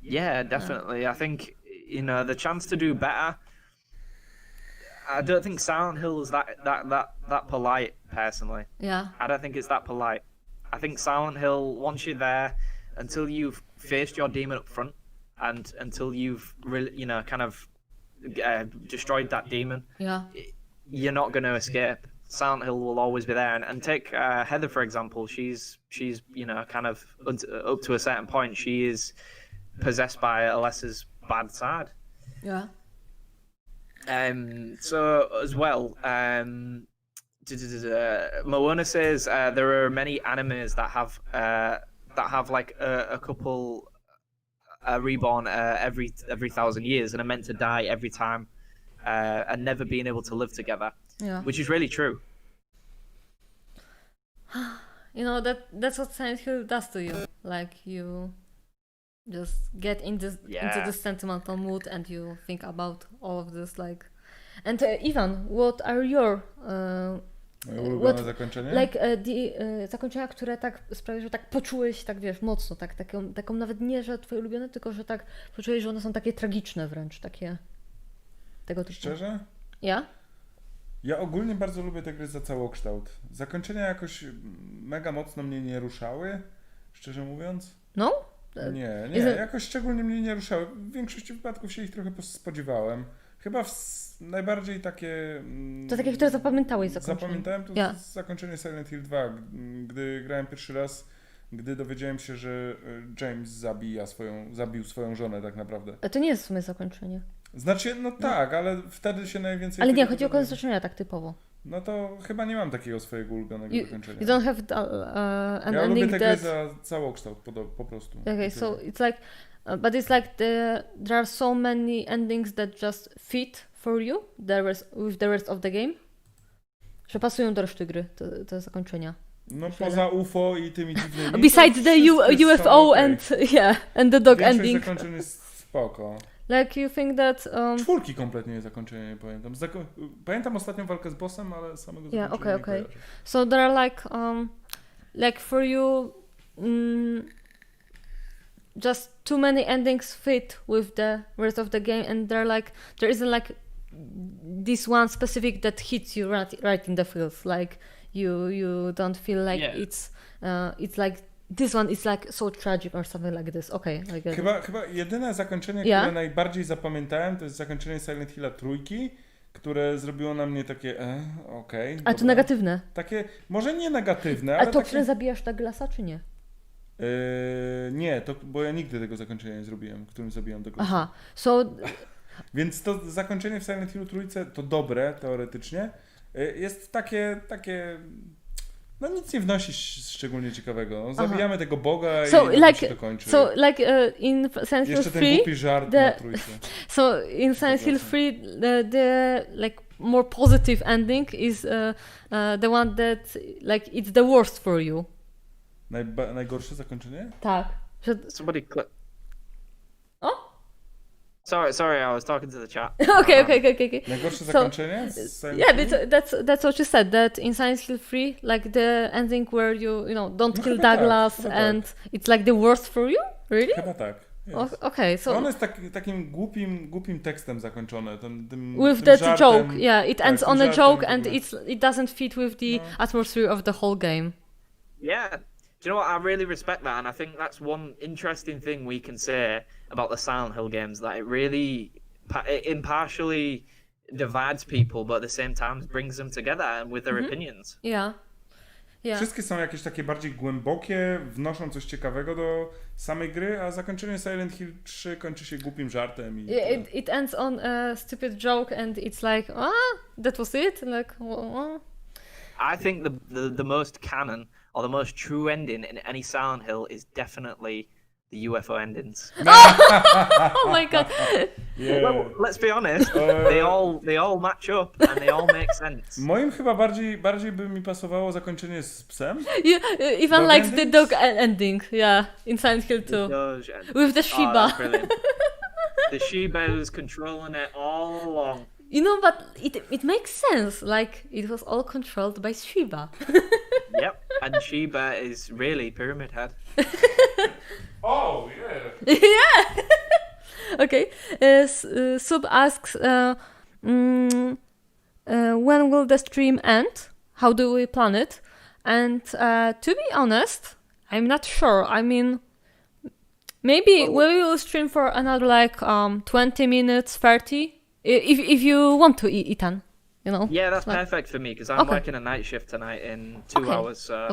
Speaker 5: Yeah, definitely. I think you know the chance to do better. I don't think Silent Hill is that polite personally.
Speaker 1: Yeah,
Speaker 5: I don't think it's that polite. I think Silent Hill, once you're there, until you've faced your demon up front, and until you've really, you know, kind of destroyed that demon,
Speaker 1: yeah,
Speaker 5: you're not going to escape. Silent Hill will always be there. And take Heather, for example. She's you know, kind of up to a certain point, she is possessed by Alessa's bad side.
Speaker 1: yeah.
Speaker 5: So as well, Moana says there are many animes that have like a couple reborn every 1,000 years and are meant to die every time and never being able to live together,
Speaker 1: Yeah.
Speaker 5: which is really true.
Speaker 1: You know, that's what Silent Hill does to you. Like, you just get into this sentimental mood and you think about all of this, like... And Iwan, what are your...
Speaker 3: Moje ulubione zakończenie?
Speaker 1: Like, zakończenia, które tak sprawiły, że tak poczułeś, tak wiesz, mocno, taką nawet nie, że twoje ulubione, tylko że tak poczułeś, że one są takie tragiczne wręcz, takie... Tego typu.
Speaker 3: Szczerze?
Speaker 1: Ja?
Speaker 3: Ja ogólnie bardzo lubię te gry za całokształt. Zakończenia jakoś mega mocno mnie nie ruszały, szczerze mówiąc.
Speaker 1: No?
Speaker 3: Nie,
Speaker 1: Is it-
Speaker 3: jakoś szczególnie mnie nie ruszały. W większości wypadków się ich trochę spodziewałem. Chyba najbardziej takie...
Speaker 1: To takie, które zapamiętałeś zakończenie.
Speaker 3: Zapamiętałem to
Speaker 1: Ja.
Speaker 3: zakończenie Silent Hill 2, gdy grałem pierwszy raz, gdy dowiedziałem się, że James zabił swoją żonę tak naprawdę.
Speaker 1: To nie jest w sumie zakończenie.
Speaker 3: Znaczy, no tak, ale wtedy się najwięcej...
Speaker 1: Ale nie,
Speaker 3: tego
Speaker 1: chodzi o
Speaker 3: dowiedziałem.
Speaker 1: zakończenia tak typowo.
Speaker 3: No to chyba nie mam takiego swojego ulubionego zakończenia.
Speaker 1: You don't have an
Speaker 3: Ja
Speaker 1: ending
Speaker 3: lubię te
Speaker 1: that...
Speaker 3: gry za całokształt po prostu.
Speaker 1: Okay, so it's like... but it's like there are so many endings that just fit for you with the rest of the game, że pasują do reszty gry, te zakończenia.
Speaker 3: No poza UFO i tymi dziwnymi...
Speaker 1: Besides the
Speaker 3: wszystkie są
Speaker 1: UFO
Speaker 3: okej.
Speaker 1: and the dog
Speaker 3: Większość
Speaker 1: ending.
Speaker 3: zakończeń jest spoko.
Speaker 1: Like you think that...
Speaker 3: Czwórki kompletnie zakończenia nie pamiętam. Pamiętam ostatnią walkę z bossem, ale samego
Speaker 1: Yeah,
Speaker 3: zakończenia
Speaker 1: okay.
Speaker 3: nie kojarzę.
Speaker 1: So there are like for you, just too many endings fit with the rest of the game, and there isn't like this one specific that hits you right in the feels. Like you don't feel like it's like this one is like so tragic or something like this. Okay, I get it.
Speaker 3: Chyba jedyne zakończenie,
Speaker 1: Ja?
Speaker 3: które najbardziej zapamiętałem, to jest zakończenie Silent Hilla 3, które zrobiło na mnie takie okej.
Speaker 1: A to
Speaker 3: dobra.
Speaker 1: negatywne.
Speaker 3: Takie, może nie negatywne,
Speaker 1: A
Speaker 3: ale
Speaker 1: to,
Speaker 3: takie...
Speaker 1: które zabijasz Douglasa, czy nie?
Speaker 3: Nie, bo ja nigdy tego zakończenia nie zrobiłem, którym zabijam tego.
Speaker 1: Aha, so
Speaker 3: Więc to zakończenie w Silent Hillu 3 to dobre, teoretycznie. Jest takie... No nic nie wnosi szczególnie ciekawego. No, zabijamy tego Boga
Speaker 1: So,
Speaker 3: i na
Speaker 1: like-
Speaker 3: się to kończy.
Speaker 1: so like in Silent Hill
Speaker 3: Jeszcze
Speaker 1: 3,
Speaker 3: ten głupi żart
Speaker 1: the-
Speaker 3: na trójce.
Speaker 1: so in Silent Hill 3, the like more positive ending is the one that like it's the worst for you.
Speaker 3: Najgorsze zakończenie?
Speaker 1: Tak. Że...
Speaker 5: Somebody click.
Speaker 1: O?
Speaker 5: Sorry, I was talking to the chat.
Speaker 1: Okay.
Speaker 3: Najgorsze
Speaker 1: So,
Speaker 3: zakończenie? z Silent
Speaker 1: Yeah,
Speaker 3: Hill?
Speaker 1: but that's what you said. That in Silent Hill 3, like the ending where you don't
Speaker 3: No
Speaker 1: kill
Speaker 3: chyba tak,
Speaker 1: Douglas,
Speaker 3: chyba
Speaker 1: and it's like the worst for you. Really?
Speaker 3: Chyba tak. Jest.
Speaker 1: Okay, so
Speaker 3: On jest takim głupim tekstem zakończony. Tym
Speaker 1: with
Speaker 3: tym
Speaker 1: that
Speaker 3: żartem,
Speaker 1: joke, yeah, it ends
Speaker 3: tym
Speaker 1: on a
Speaker 3: żartem
Speaker 1: joke,
Speaker 3: w
Speaker 1: and
Speaker 3: ogóle.
Speaker 1: it doesn't fit with the atmosphere of the whole game.
Speaker 5: Yeah. Do you know what? I really respect that, and I think that's one interesting thing we can say about the Silent Hill games, that it really it impartially divides people, but at the same time brings them together and with their opinions.
Speaker 1: Yeah.
Speaker 3: Wszystkie są jakieś takie bardziej głębokie, wnoszą coś ciekawego do samej gry, a zakończenie Silent Hill 3 kończy się głupim żartem. I
Speaker 1: Yeah, it ends on a stupid joke, and it's like, that was it. Like,
Speaker 5: I think the most canon or the most true ending in any Silent Hill is definitely the UFO endings.
Speaker 1: oh my god.
Speaker 3: yeah.
Speaker 5: Well, let's be honest, they all match up and they all make sense.
Speaker 3: Moim chyba bardziej by mi pasowało zakończenie z psem.
Speaker 1: Even
Speaker 3: Dog
Speaker 1: likes the
Speaker 3: endings?
Speaker 1: dog ending, yeah, in Silent Hill 2.
Speaker 5: Doge and-
Speaker 1: With the
Speaker 5: Oh,
Speaker 1: Shiba.
Speaker 5: that's brilliant. The Shiba was controlling it all along.
Speaker 1: But it makes sense. Like, it was all controlled by Shiba.
Speaker 5: Yep, and Shiba is really Pyramid Head.
Speaker 3: Oh, yeah.
Speaker 1: Okay. Sub asks, when will the stream end? How do we plan it? And to be honest, I'm not sure. I mean, maybe we will stream for another 20 minutes, 30. If you want to, Ethan,
Speaker 5: Yeah, that's
Speaker 1: Like-
Speaker 5: perfect for me because I'm
Speaker 1: Okay.
Speaker 5: working a night shift tonight in 2
Speaker 1: Okay.
Speaker 5: hours. So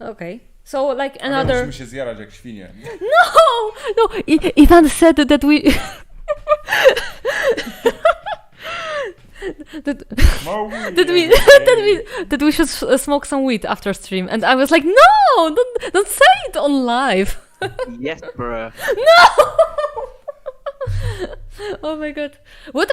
Speaker 1: Okay. So like
Speaker 3: Ale
Speaker 1: another.
Speaker 3: musimy się zjarać jak świnie.
Speaker 1: No. Ivan said that we.
Speaker 3: No weed,
Speaker 1: that we should smoke some weed after stream, and I was like, no, don't say it on live.
Speaker 5: yes, bro.
Speaker 1: Oh my god, what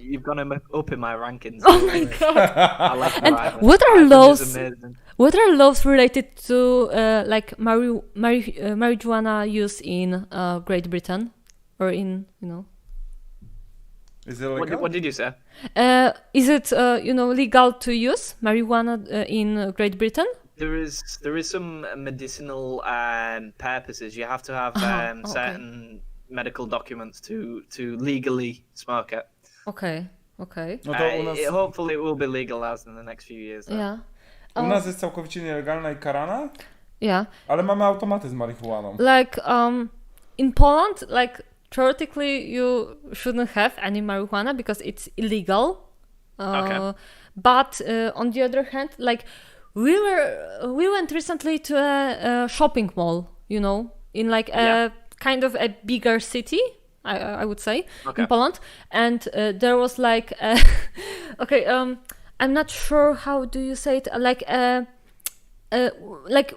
Speaker 5: You've gone up in my rankings.
Speaker 1: oh my god,
Speaker 5: I like
Speaker 1: and
Speaker 5: Ivan.
Speaker 1: what are
Speaker 5: Ivan is
Speaker 1: laws?
Speaker 5: amazing.
Speaker 1: What are laws related to like marijuana use in Great Britain, or in
Speaker 3: Is it legal?
Speaker 5: What did you say?
Speaker 1: Is it legal to use marijuana in Great Britain?
Speaker 5: There is some medicinal purposes. You have to have
Speaker 1: Okay.
Speaker 5: certain medical documents to legally smoke it.
Speaker 1: Okay.
Speaker 3: No to u nas,
Speaker 5: Hopefully it will be legalized in the next few years. though.
Speaker 1: Yeah.
Speaker 3: u nas jest całkowicie nielegalna i karana,
Speaker 1: Yeah.
Speaker 3: ale mamy automaty z marihuaną.
Speaker 1: Like in Poland, like theoretically you shouldn't have any marijuana because it's illegal.
Speaker 5: Okay.
Speaker 1: But on the other hand, like we went recently to a shopping mall, in like a kind of a bigger city, I would say,
Speaker 5: Okay.
Speaker 1: in Poland, and there was like okay, I'm not sure how do you say it, like like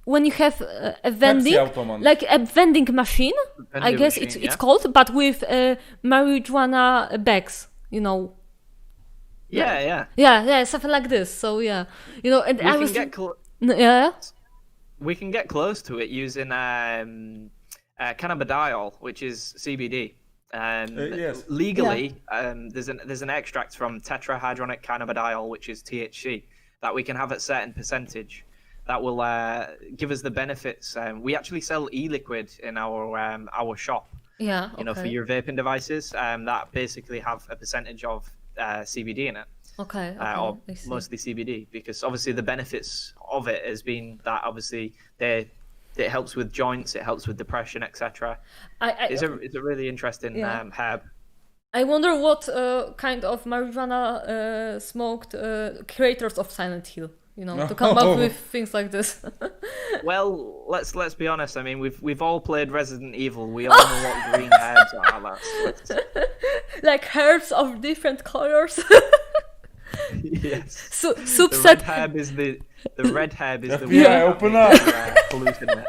Speaker 1: when you have a vending,
Speaker 3: automat.
Speaker 1: like a vending machine, I
Speaker 5: Vending
Speaker 1: guess
Speaker 5: machine,
Speaker 1: it's
Speaker 5: yeah.
Speaker 1: called, but with marijuana bags,
Speaker 5: Yeah.
Speaker 1: Yeah, something like this. So yeah, and
Speaker 5: We
Speaker 1: I
Speaker 5: can
Speaker 1: was
Speaker 5: get
Speaker 1: yeah.
Speaker 5: we can get close to it using cannabidiol, which is CBD.
Speaker 3: Yes.
Speaker 5: Legally, there's an extract from tetrahydronic cannabidiol, which is THC, that we can have at certain percentage. That will give us the benefits. We actually sell e-liquid in our shop.
Speaker 1: Yeah.
Speaker 5: For your vaping devices, that basically have a percentage of CBD in it.
Speaker 1: Okay.
Speaker 5: Or
Speaker 1: I see.
Speaker 5: mostly CBD, because obviously the benefits of it has been that obviously it helps with joints, it helps with depression, etc. It's a really interesting
Speaker 1: Yeah.
Speaker 5: herb.
Speaker 1: I wonder what kind of marijuana smoked creators of Silent Hill, to come up with things like this.
Speaker 5: Well, let's be honest. I mean, we've all played Resident Evil. We all know what green herbs are. That's
Speaker 1: Like herbs of different colors.
Speaker 5: yes. The
Speaker 1: Subset
Speaker 5: red herb is the red herb is the
Speaker 3: FBI, open up.
Speaker 5: polluting it.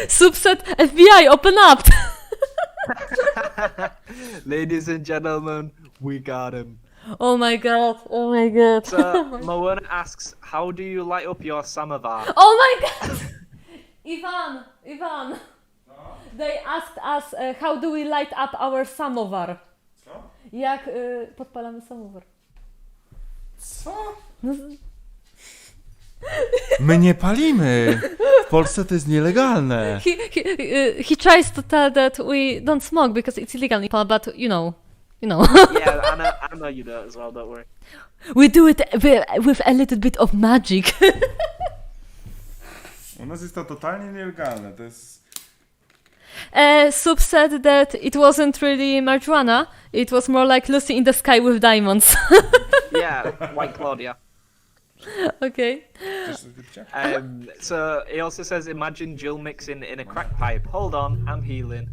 Speaker 1: Subset FBI, open up.
Speaker 5: Ladies and gentlemen, we got him.
Speaker 1: Oh my god.
Speaker 5: So Moana asks, how do you light up your samovar?
Speaker 1: Oh my god. Ivan. they asked us how do we light up our samovar.
Speaker 3: Co?
Speaker 1: Jak podpalamy samowar.
Speaker 3: Co?
Speaker 1: No,
Speaker 3: My nie palimy! W Polsce to jest nielegalne.
Speaker 1: he tries to tell that we don't smoke because it's illegal in Nepal, but you know.
Speaker 5: Yeah, I know you do it as well. Don't worry.
Speaker 1: We do it with a little bit of magic.
Speaker 3: U nas jest to totalnie nielegalne. To jest...
Speaker 1: Sub said that it wasn't really marijuana, it was more like Lucy in the Sky with diamonds.
Speaker 5: Yeah, White Claudia.
Speaker 1: Okay.
Speaker 3: Chcesz coś wypicia?
Speaker 5: So he also says, imagine Jill mixing in a crack pipe. Hold on, I'm healing.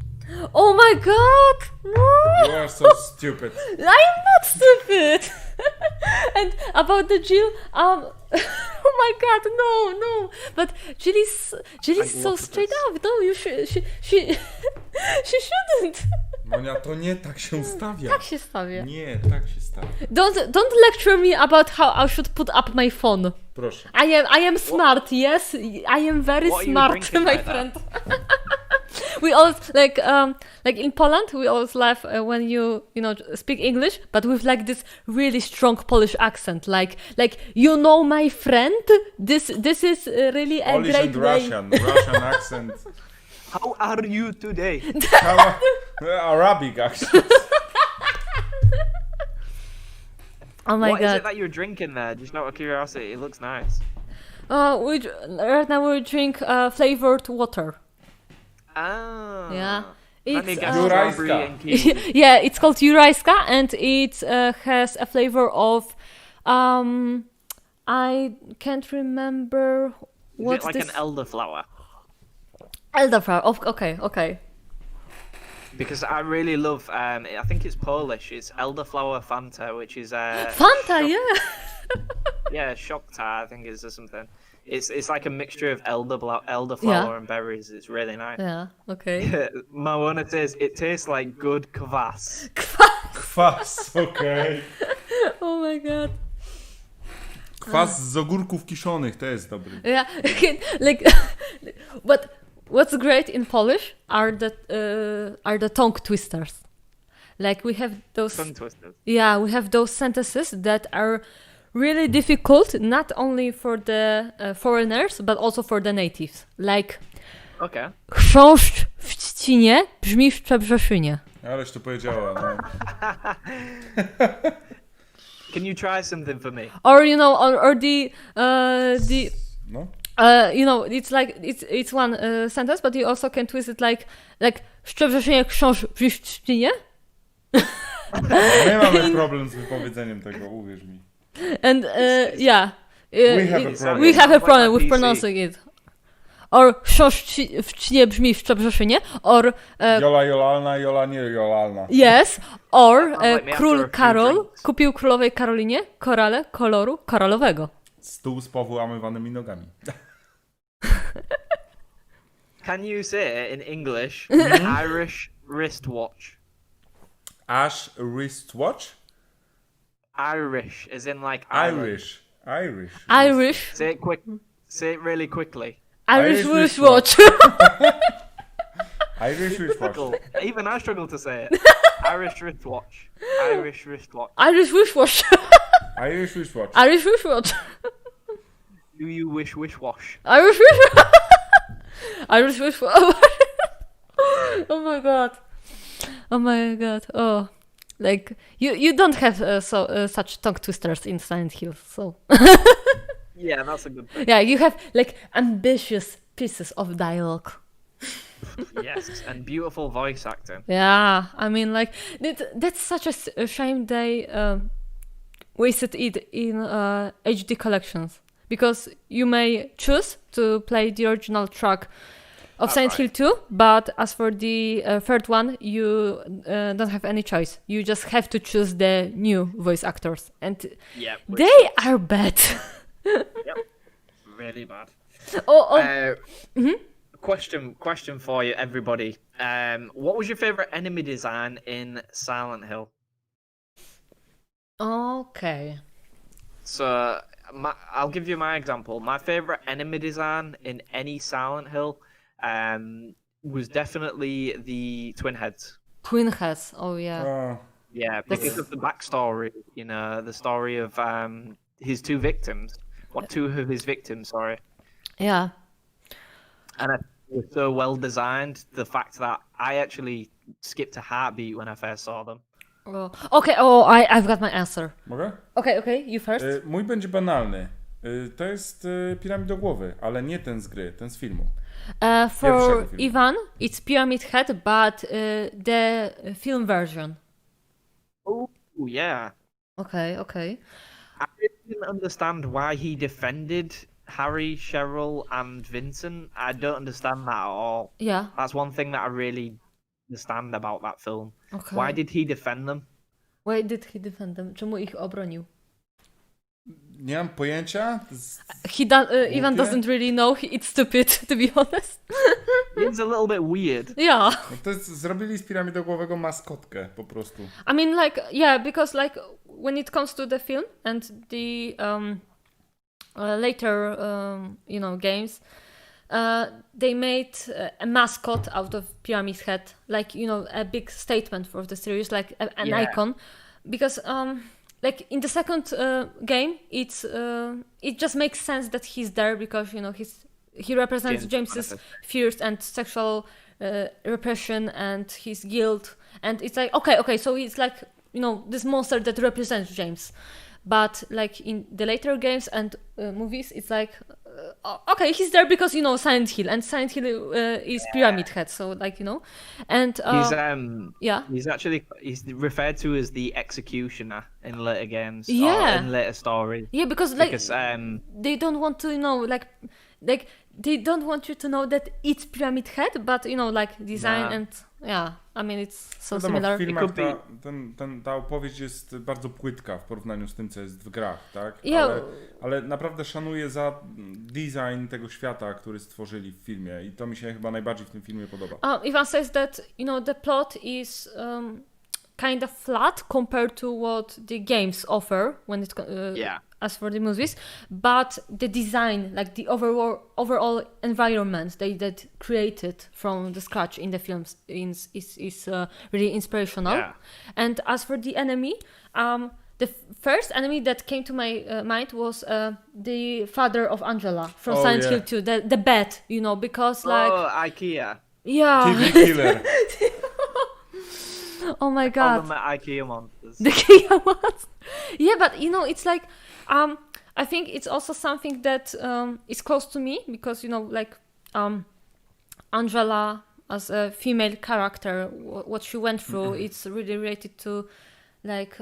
Speaker 1: Oh my god! No!
Speaker 3: You are so stupid.
Speaker 1: I'm not stupid! And about the Jill, oh my god, no! But Jill is so straight up. No, you she shouldn't.
Speaker 3: Monia, to nie tak się stawia.
Speaker 1: Tak się stawia.
Speaker 3: Nie, tak się stawia.
Speaker 1: Don't lecture me about how I should put up my phone.
Speaker 3: Proszę.
Speaker 1: I am smart, yes? I am very
Speaker 5: What are you
Speaker 1: smart,
Speaker 5: drinking
Speaker 1: my
Speaker 5: like
Speaker 1: friend. We always like in Poland we always laugh when you speak English, but with like this really strong Polish accent, like you know my friend, this is really a
Speaker 3: Polish
Speaker 1: great
Speaker 3: and
Speaker 1: way.
Speaker 3: Russian accent.
Speaker 5: How are you today?
Speaker 3: Arabic accent.
Speaker 1: Oh my
Speaker 5: What is
Speaker 1: god!
Speaker 5: it that you're drinking there? Just out of curiosity, it looks nice.
Speaker 1: Right now we drink flavored water.
Speaker 5: Ah.
Speaker 1: Yeah.
Speaker 5: Let me
Speaker 1: It's
Speaker 5: guess,
Speaker 3: Jurajska.
Speaker 5: strawberry and kiwi.
Speaker 1: yeah, it's called Jurajska, and it has a flavor of I can't remember
Speaker 5: Is
Speaker 1: what's
Speaker 5: it like
Speaker 1: this.
Speaker 5: an elderflower?
Speaker 1: Elderflower. Okay.
Speaker 5: Because I really love, I think it's Polish. It's elderflower Fanta, which is
Speaker 1: Fanta, yeah.
Speaker 5: yeah, Shokta, I think it is or something. It's like a mixture of elderflower and berries. It's really nice.
Speaker 1: Yeah. Okay.
Speaker 5: My one says it tastes like good kvass.
Speaker 3: Kwas, okej.
Speaker 1: Oh my god.
Speaker 3: Kwas z ogórków kiszonych, to jest dobry.
Speaker 1: Yeah. Like, but what's great in Polish are the tongue twisters. Like we have those.
Speaker 5: Tongue twisters.
Speaker 1: Yeah, we have those sentences that are really difficult, not only for the foreigners, but also for the natives. Like,
Speaker 5: Okay.
Speaker 1: chrząszcz w trzcinie brzmi w Szczebrzeszynie.
Speaker 3: Aleś to powiedziała, no.
Speaker 5: Can you try something for me?
Speaker 1: Or or the
Speaker 3: No.
Speaker 1: it's like it's one sentence, but you also can twist it like w Szczebrzeszynie chrząszcz brzmi w trzcinie.
Speaker 3: My mamy problem z wypowiedzeniem tego, uwierz mi.
Speaker 1: And yeah,
Speaker 3: We have a problem.
Speaker 1: we have a problem with
Speaker 5: PC.
Speaker 1: pronouncing it. Or chrząszcz w trzcinie brzmi w Szczebrzeszynie, or
Speaker 3: Jola jolalna, jola nie jolalna.
Speaker 1: yes, or
Speaker 5: Sounds like me after
Speaker 1: król
Speaker 5: a few
Speaker 1: Karol
Speaker 5: drinks.
Speaker 1: kupił królowej Karolinie korale koloru koralowego.
Speaker 3: Stół z powyłamywanymi nogami.
Speaker 5: Can you say it in English? Irish wristwatch.
Speaker 3: Ash wristwatch?
Speaker 5: Irish, as in like
Speaker 3: Irish.
Speaker 1: Irish
Speaker 5: Say it quick. Say it really quickly.
Speaker 1: Irish
Speaker 3: Irish
Speaker 1: wristwatch.
Speaker 3: Irish wristwatch.
Speaker 5: Even I struggle to say it. Irish wristwatch. Irish wristwatch.
Speaker 1: Irish wristwatch.
Speaker 3: Irish wristwatch.
Speaker 1: Irish wristwatch.
Speaker 5: Do you wish wash?
Speaker 1: Irish wristwatch. Irish wristwatch. Oh my god. Oh my god. Oh. Like you don't have such tongue twisters in Silent Hill, so
Speaker 5: Yeah, that's a good thing.
Speaker 1: yeah, you have like ambitious pieces of dialogue.
Speaker 5: Yes, and beautiful voice acting.
Speaker 1: Yeah, I mean, like that's such a shame they wasted it in HD collections, because you may choose to play the original track of Silent Hill 2, but as for the third one, you don't have any choice. You just have to choose the new voice actors, and
Speaker 5: Yeah.
Speaker 1: they are bad.
Speaker 5: Yep. Really bad. Question for you, everybody. What was your favorite enemy design in Silent Hill?
Speaker 1: Okay.
Speaker 5: So, I'll give you my example. My favorite enemy design in any Silent Hill was definitely the twin heads.
Speaker 1: Twin heads. Oh yeah.
Speaker 5: Yeah, because of the backstory, you know, the story of his two victims, or two of his victims, sorry.
Speaker 1: Yeah.
Speaker 5: And it was so well designed, the fact that I actually skipped a heartbeat when I first saw them.
Speaker 1: Oh, okay, I've got my answer.
Speaker 3: Mogę?
Speaker 1: Okay, you first.
Speaker 3: Mój będzie banalny. To jest piramidogłowy, ale nie ten z gry, ten z filmu.
Speaker 1: For Iwan, it's Pyramid Head, but the film version.
Speaker 5: Oh, yeah.
Speaker 1: Okay.
Speaker 5: I really didn't understand why he defended Harry, Cheryl, and Vincent. I don't understand that at all.
Speaker 1: Yeah.
Speaker 5: That's one thing that I really understand about that film.
Speaker 1: Okay.
Speaker 5: Why did he defend them?
Speaker 1: Why did he defend them? Czemu ich obronił?
Speaker 3: Nie mam pojęcia.
Speaker 1: Ivan doesn't really know. It's stupid, to be honest.
Speaker 5: It's a little bit weird.
Speaker 1: Yeah.
Speaker 3: No to jest, zrobili z piramidogłowego maskotkę po prostu.
Speaker 1: I mean, like, yeah, because like when it comes to the film and the later, games, they made a mascot out of Pyramid Head, like, a big statement for the series, like an icon, because like in the second game, it just makes sense that he's there because he represents James's fears and sexual repression and his guilt, and it's like okay, so it's like this monster that represents James. But like in the later games and movies, it's like okay, he's there because Silent Hill, and Silent Hill is Pyramid Head, so like and
Speaker 5: he's referred to as the executioner in later games,
Speaker 1: yeah,
Speaker 5: or in later stories.
Speaker 1: Yeah, because they don't want to like they don't want you to know that it's Pyramid Head, but like design and yeah, I mean it's so similar.
Speaker 3: W filmach ta opowieść jest bardzo płytka w porównaniu z tym, co jest w grach, tak?
Speaker 1: Yeah.
Speaker 3: Ale naprawdę szanuję za design tego świata, który stworzyli w filmie, i to mi się chyba najbardziej w tym filmie podoba.
Speaker 1: Ivan says that the plot is kind of flat compared to what the games offer when it as for the movies, but the design, like the overall environment they created from the scratch in the films is really inspirational. Yeah. And as for the enemy, the first enemy that came to my mind was the father of Angela from Silent Hill 2, the bat, because like
Speaker 5: IKEA.
Speaker 1: Yeah.
Speaker 3: TV killer.
Speaker 1: Oh my god.
Speaker 5: All the IKEA monsters.
Speaker 1: The IKEA ones. Yeah, but it's like I think it's also something that is close to me because like Angela as a female character, what she went through, it's really related to like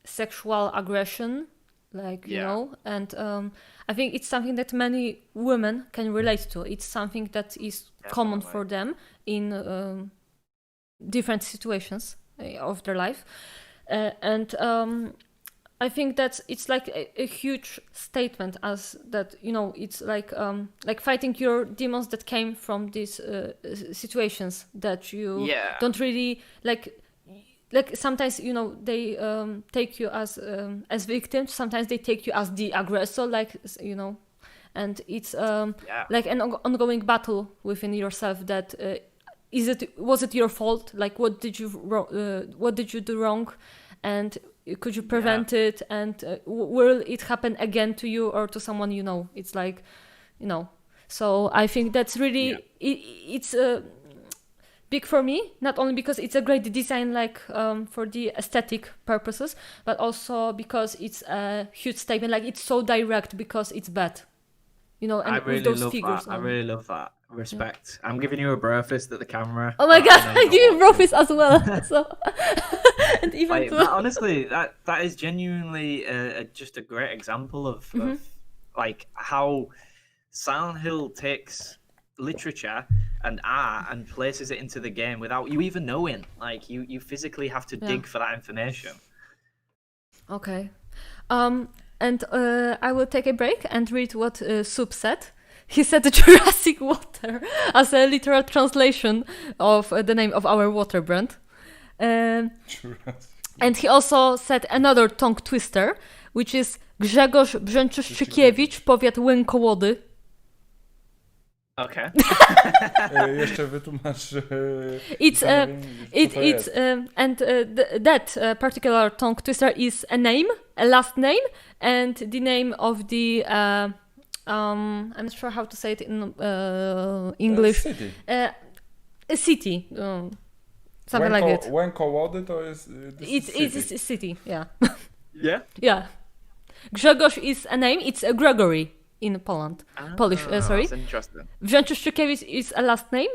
Speaker 1: sexual aggression, like and I think it's something that many women can relate to. It's something that is common for them in different situations of their life, and I think that it's like a huge statement, as that it's like fighting your demons that came from these situations that you don't really like sometimes they take you as victims, sometimes they take you as the aggressor, like and it's like an ongoing battle within yourself that was it your fault, like what did you do wrong, and could you prevent it, and will it happen again to you or to someone it's like so I think that's really it's big for me, not only because it's a great design, like for the aesthetic purposes, but also because it's a huge statement, like it's so direct because it's bad, and
Speaker 5: I really
Speaker 1: with those
Speaker 5: love
Speaker 1: figures
Speaker 5: that. I really love that. Respect. I'm giving you a bro fist at the camera.
Speaker 1: Oh my god, I give you bro fist as well. So and even
Speaker 5: honestly, that is genuinely just a great example of like how Silent Hill takes literature and art and places it into the game without you even knowing. Like you physically have to dig for that information.
Speaker 1: Okay. And I will take a break and read what Soup said. He said Jurassic Water as a literal translation of the name of our water brand. And he also said another tongue twister, which is Grzegorz Brzęczyszczykiewicz, powiat Łękołody.
Speaker 5: Okay.
Speaker 3: Jeszcze wytłumacz.
Speaker 1: That particular tongue twister is a name, a last name, and the name of the I'm not sure how to say it in English.
Speaker 3: City.
Speaker 1: A city. Something like it.
Speaker 3: Łękołody to jest.
Speaker 1: It's a city. Yeah.
Speaker 5: Yeah.
Speaker 1: Yeah. Grzegorz is a name. It's a Gregory in Poland. Polish. Sorry.
Speaker 5: That's interesting.
Speaker 1: Wrzęczyszczykiewicz is a last name,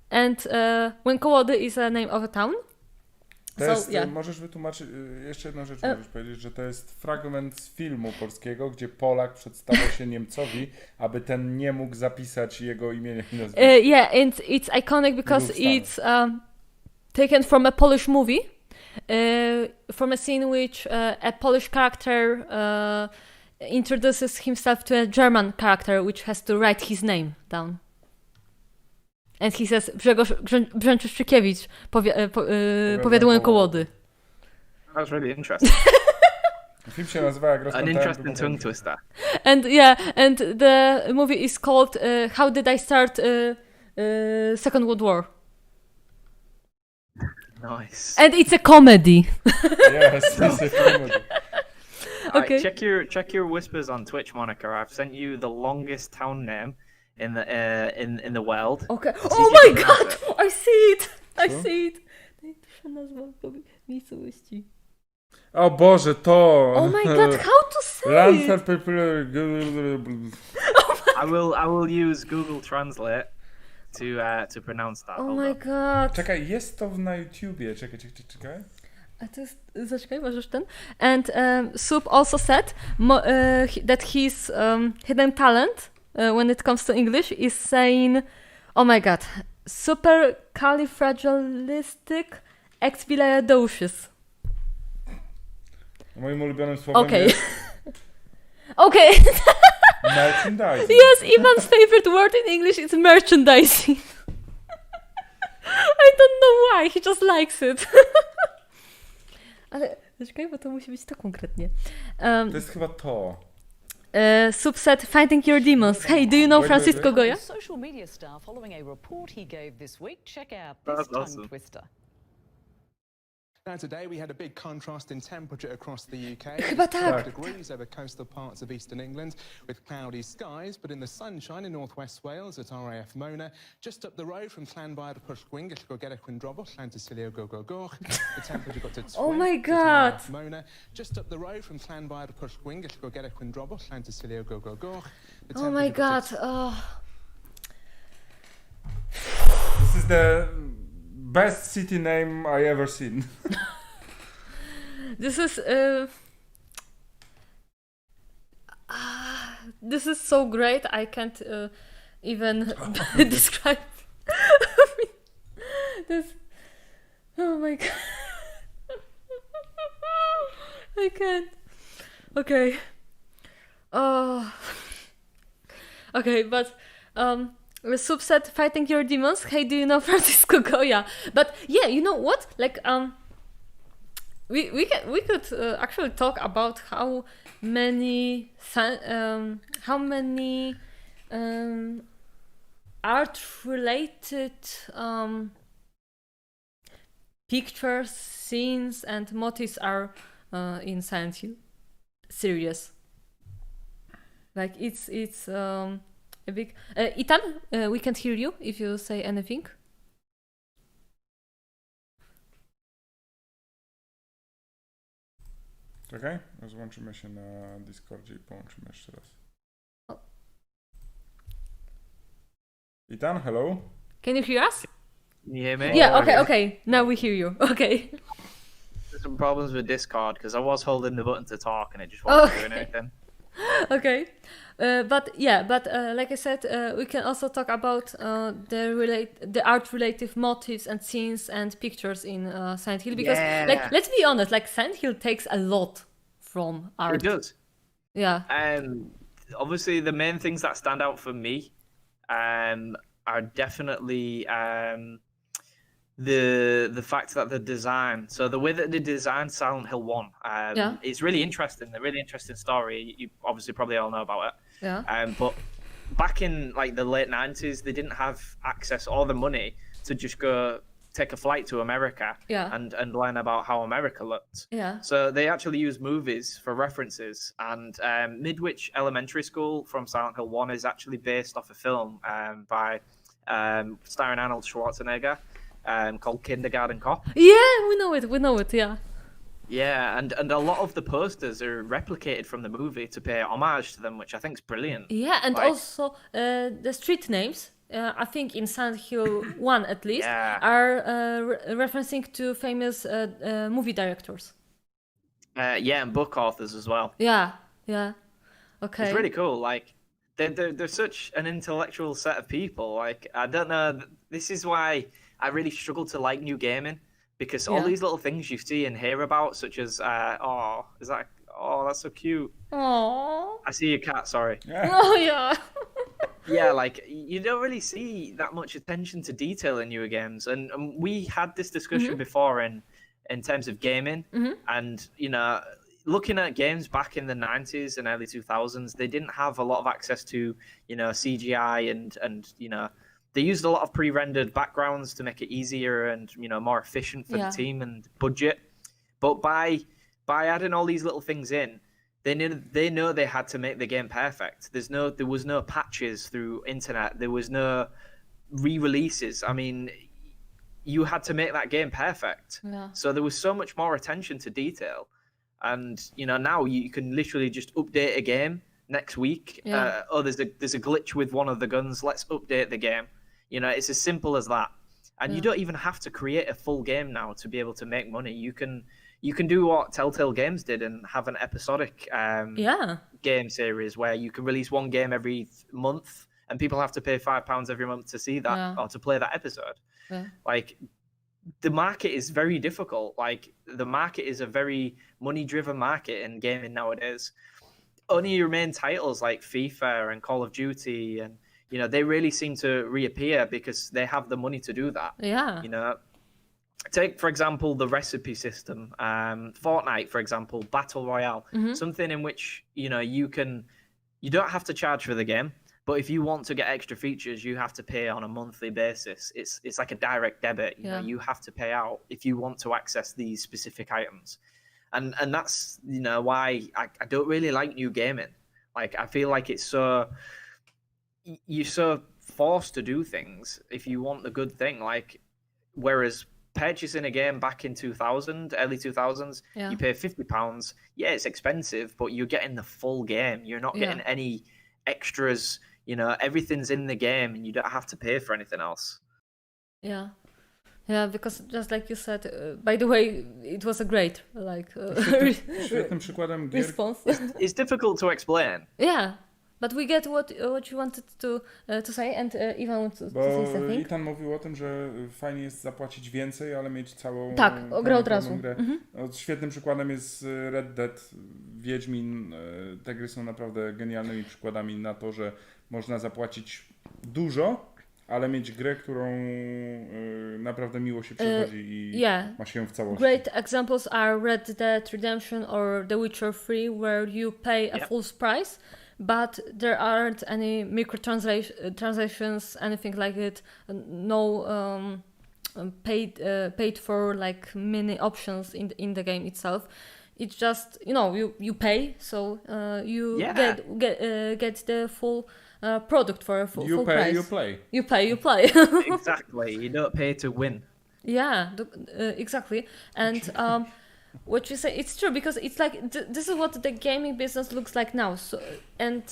Speaker 1: and Łękołody is a name of a town.
Speaker 3: To jest,
Speaker 1: yeah.
Speaker 3: Możesz wytłumaczyć, jeszcze jedną rzecz możesz powiedzieć, że to jest fragment z filmu polskiego, gdzie Polak przedstawia się Niemcowi, aby ten nie mógł zapisać jego imienia i nazwiska.
Speaker 1: Yeah, and it's iconic because it's taken from a Polish movie, from a scene which a Polish character introduces himself to a German character which has to write his name down. And he says, Grzegorz Brzęczyszczykiewicz, powiat Łękołody.
Speaker 5: That's really interesting.
Speaker 3: Film się nazywa jak
Speaker 5: An
Speaker 3: rozpętałem
Speaker 5: interesting tongue twister.
Speaker 1: And the movie is called How Did I Start Second World War?
Speaker 5: Nice.
Speaker 1: And it's a comedy.
Speaker 3: Yes, it's a comedy.
Speaker 1: Okay.
Speaker 5: Check your whispers on Twitch, Monica. I've sent you the longest town name in the world.
Speaker 1: Okay.
Speaker 5: See
Speaker 1: Oh
Speaker 5: if you
Speaker 1: my
Speaker 5: can
Speaker 1: god!
Speaker 5: pronounce it.
Speaker 1: I see it! I
Speaker 3: Co?
Speaker 1: see it! Najlepsza nazwa miejscowości.
Speaker 3: O Boże, to!
Speaker 1: Oh my god, how to say
Speaker 3: Lancer
Speaker 1: it?
Speaker 3: people.
Speaker 5: I will use Google Translate to pronounce that.
Speaker 1: Oh
Speaker 5: Hold
Speaker 1: my
Speaker 5: on.
Speaker 1: god.
Speaker 3: Czekaj, jest to na YouTubie. Czekaj.
Speaker 1: A to jest... Zaczekaj, możesz ten? And Soup also said that his hidden talent when it comes to English is saying, oh my god, supercalifragilisticexpialidocious.
Speaker 3: Moim ulubionym słowem
Speaker 1: Okay.
Speaker 3: jest
Speaker 1: Okay.
Speaker 3: merchandising.
Speaker 1: Yes, Ivan's favorite word in English is merchandising. I don't know why, he just likes it. Ale zaczekaj, bo to musi być to konkretnie.
Speaker 3: To jest chyba to.
Speaker 1: Subset Finding Your Demons. Hey, do you know
Speaker 3: Wait,
Speaker 1: Francisco Goya?
Speaker 6: Social media star following a report he gave this week. Check out
Speaker 5: That's
Speaker 6: this tongue
Speaker 5: awesome.
Speaker 6: twister.
Speaker 7: Now today we had a big contrast in temperature across the UK.
Speaker 1: Chyba tak.
Speaker 7: 5 degrees over coastal parts of eastern England with cloudy skies, but in the sunshine in northwest Wales at RAF Mona, just up the road from Llanfair to Posługuj, Gorgedech Windrobos, Llantysilio Gogogoch. The temperature got to 20
Speaker 1: Oh my
Speaker 7: at
Speaker 1: God.
Speaker 7: RAF Mona, just up the road from Llanfair to Posługuj, Gorgedech Windrobos, Llantysilio Gogogoch. The
Speaker 1: Oh my
Speaker 7: temperature got
Speaker 1: god.
Speaker 7: to
Speaker 1: Oh.
Speaker 3: This is the best city name I ever seen.
Speaker 1: This is so great. I can't even describe. This. Oh my god. I can't. Okay. Oh. Okay, but the subset Fighting Your Demons. Hey, do you know Francisco Goya? But yeah, you know what? Like we could actually talk about how many art related pictures, scenes, and motifs are in Silent Hill series. Like it's a big. Ethan, we can't hear you if you say anything.
Speaker 3: Czekaj, rozłączymy się na Discordzie i połączymy jeszcze raz. Ethan, hello?
Speaker 1: Can you hear us?
Speaker 5: Can you hear me?
Speaker 1: Yeah. Okay. Now we hear you. Okay.
Speaker 5: There's some problems with Discord because I was holding the button to talk and it just wasn't doing anything.
Speaker 1: Okay. But like I said, we can also talk about the art related motifs and scenes and pictures in Silent Hill because, like, let's be honest, like Silent Hill takes a lot from art.
Speaker 5: It does.
Speaker 1: Yeah.
Speaker 5: Obviously, the main things that stand out for me are definitely the fact that the design. So the way that they designed Silent Hill 1, it's really interesting. A really interesting story. You obviously probably all know about it.
Speaker 1: Yeah.
Speaker 5: But back in like the late 90s, they didn't have access or the money to just go take a flight to America and learn about how America looked.
Speaker 1: Yeah.
Speaker 5: So they actually use movies for references, and Midwich Elementary School from Silent Hill 1 is actually based off a film by starring Arnold Schwarzenegger called Kindergarten Cop.
Speaker 1: Yeah, we know it, yeah.
Speaker 5: Yeah, and a lot of the posters are replicated from the movie to pay homage to them, which I think is brilliant.
Speaker 1: Yeah, and also the street names, I think in Silent Hill 1 at least, are referencing to famous movie directors.
Speaker 5: Yeah, and book authors as well.
Speaker 1: Yeah. Okay.
Speaker 5: It's really cool. Like, they're such an intellectual set of people. Like, I don't know, this is why I really struggle to like new gaming. Because all these little things you see and hear about, such as, that's so cute.
Speaker 1: Aww.
Speaker 5: I see your cat, sorry.
Speaker 1: Oh, yeah.
Speaker 5: Yeah, like, you don't really see that much attention to detail in newer games. And we had this discussion before in terms of gaming. And, you know, looking at games back in the 90s and early 2000s, they didn't have a lot of access to, you know, CGI and you know, they used a lot of pre-rendered backgrounds to make it easier and, you know, more efficient for the team and budget. But by adding all these little things in, they know they had to make the game perfect. There was no patches through internet. There was no re-releases. I mean, you had to make that game perfect.
Speaker 1: Yeah.
Speaker 5: So there was so much more attention to detail. And, you know, now you can literally just update a game next week.
Speaker 1: Yeah.
Speaker 5: There's a glitch with one of the guns. Let's update the game. You know, it's as simple as that. And you don't even have to create a full game now to be able to make money. You can do what Telltale Games did and have an episodic game series where you can release one game every month and people have to pay £5 every month to see that or to play that episode.
Speaker 1: Yeah.
Speaker 5: Like, the market is very difficult. Like, the market is a very money-driven market in gaming nowadays. Only your main titles like FIFA and Call of Duty and, you know, they really seem to reappear because they have the money to do that.
Speaker 1: Yeah.
Speaker 5: You know, take, for example, the recipe system. Fortnite, for example, Battle Royale. Something in which, you know, you don't have to charge for the game, but if you want to get extra features, you have to pay on a monthly basis. It's like a direct debit. You know, you have to pay out if you want to access these specific items. And that's, you know, why I don't really like new gaming. Like, I feel like you're so forced to do things if you want the good thing. Like, whereas purchasing a game back in 2000, early 2000s, you pay £50. Yeah, it's expensive, but you're getting the full game. You're not getting any extras. You know, everything's in the game and you don't have to pay for anything else.
Speaker 1: Yeah. Yeah, because just like you said, by the way, it was a great
Speaker 3: Świetnym przykładem gier.
Speaker 1: response.
Speaker 5: It's difficult to explain.
Speaker 1: Yeah, but we get what you wanted to say, and Iwan wants to say
Speaker 3: Bo
Speaker 1: something.
Speaker 3: Ethan mówił o tym, że fajnie jest zapłacić więcej, ale mieć całą
Speaker 1: grę od razu.
Speaker 3: grę. No, świetnym przykładem jest Red Dead, Wiedźmin. Te gry są naprawdę genialnymi przykładami na to, że można zapłacić dużo, ale mieć grę, którą naprawdę miło się przechodzi i ma się ją w całości.
Speaker 1: Great examples are Red Dead Redemption or The Witcher 3, where you pay a full price, but there aren't any microtransactions, anything like it. No paid for like many options in the game itself. It's just, you know, you pay, so you get the full product for a full price.
Speaker 3: You play.
Speaker 1: You pay, you play.
Speaker 5: Exactly. You don't pay to win.
Speaker 1: Yeah, exactly. And what you say, it's true, because it's like this is what the gaming business looks like now. So, and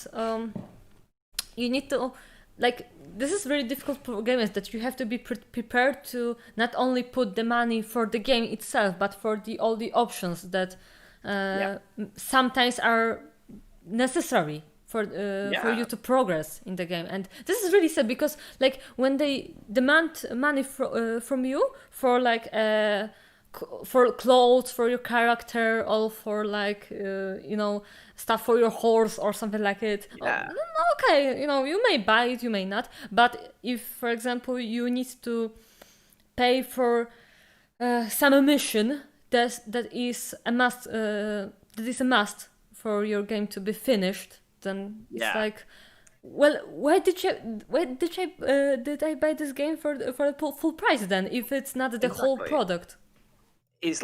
Speaker 1: you need to, like, this is very difficult for gamers, that you have to be prepared to not only put the money for the game itself, but for all the options that sometimes are necessary for you to progress in the game. And this is really sad, because like when they demand money from you for like for clothes for your character, or for like you know, stuff for your horse or something like it, okay, you know, you may buy it, you may not. But if, for example, you need to pay for some mission that is a must for your game to be finished, then it's like, well, did I buy this game for the full price then? If it's not the whole
Speaker 5: Exactly.
Speaker 1: product.
Speaker 5: It's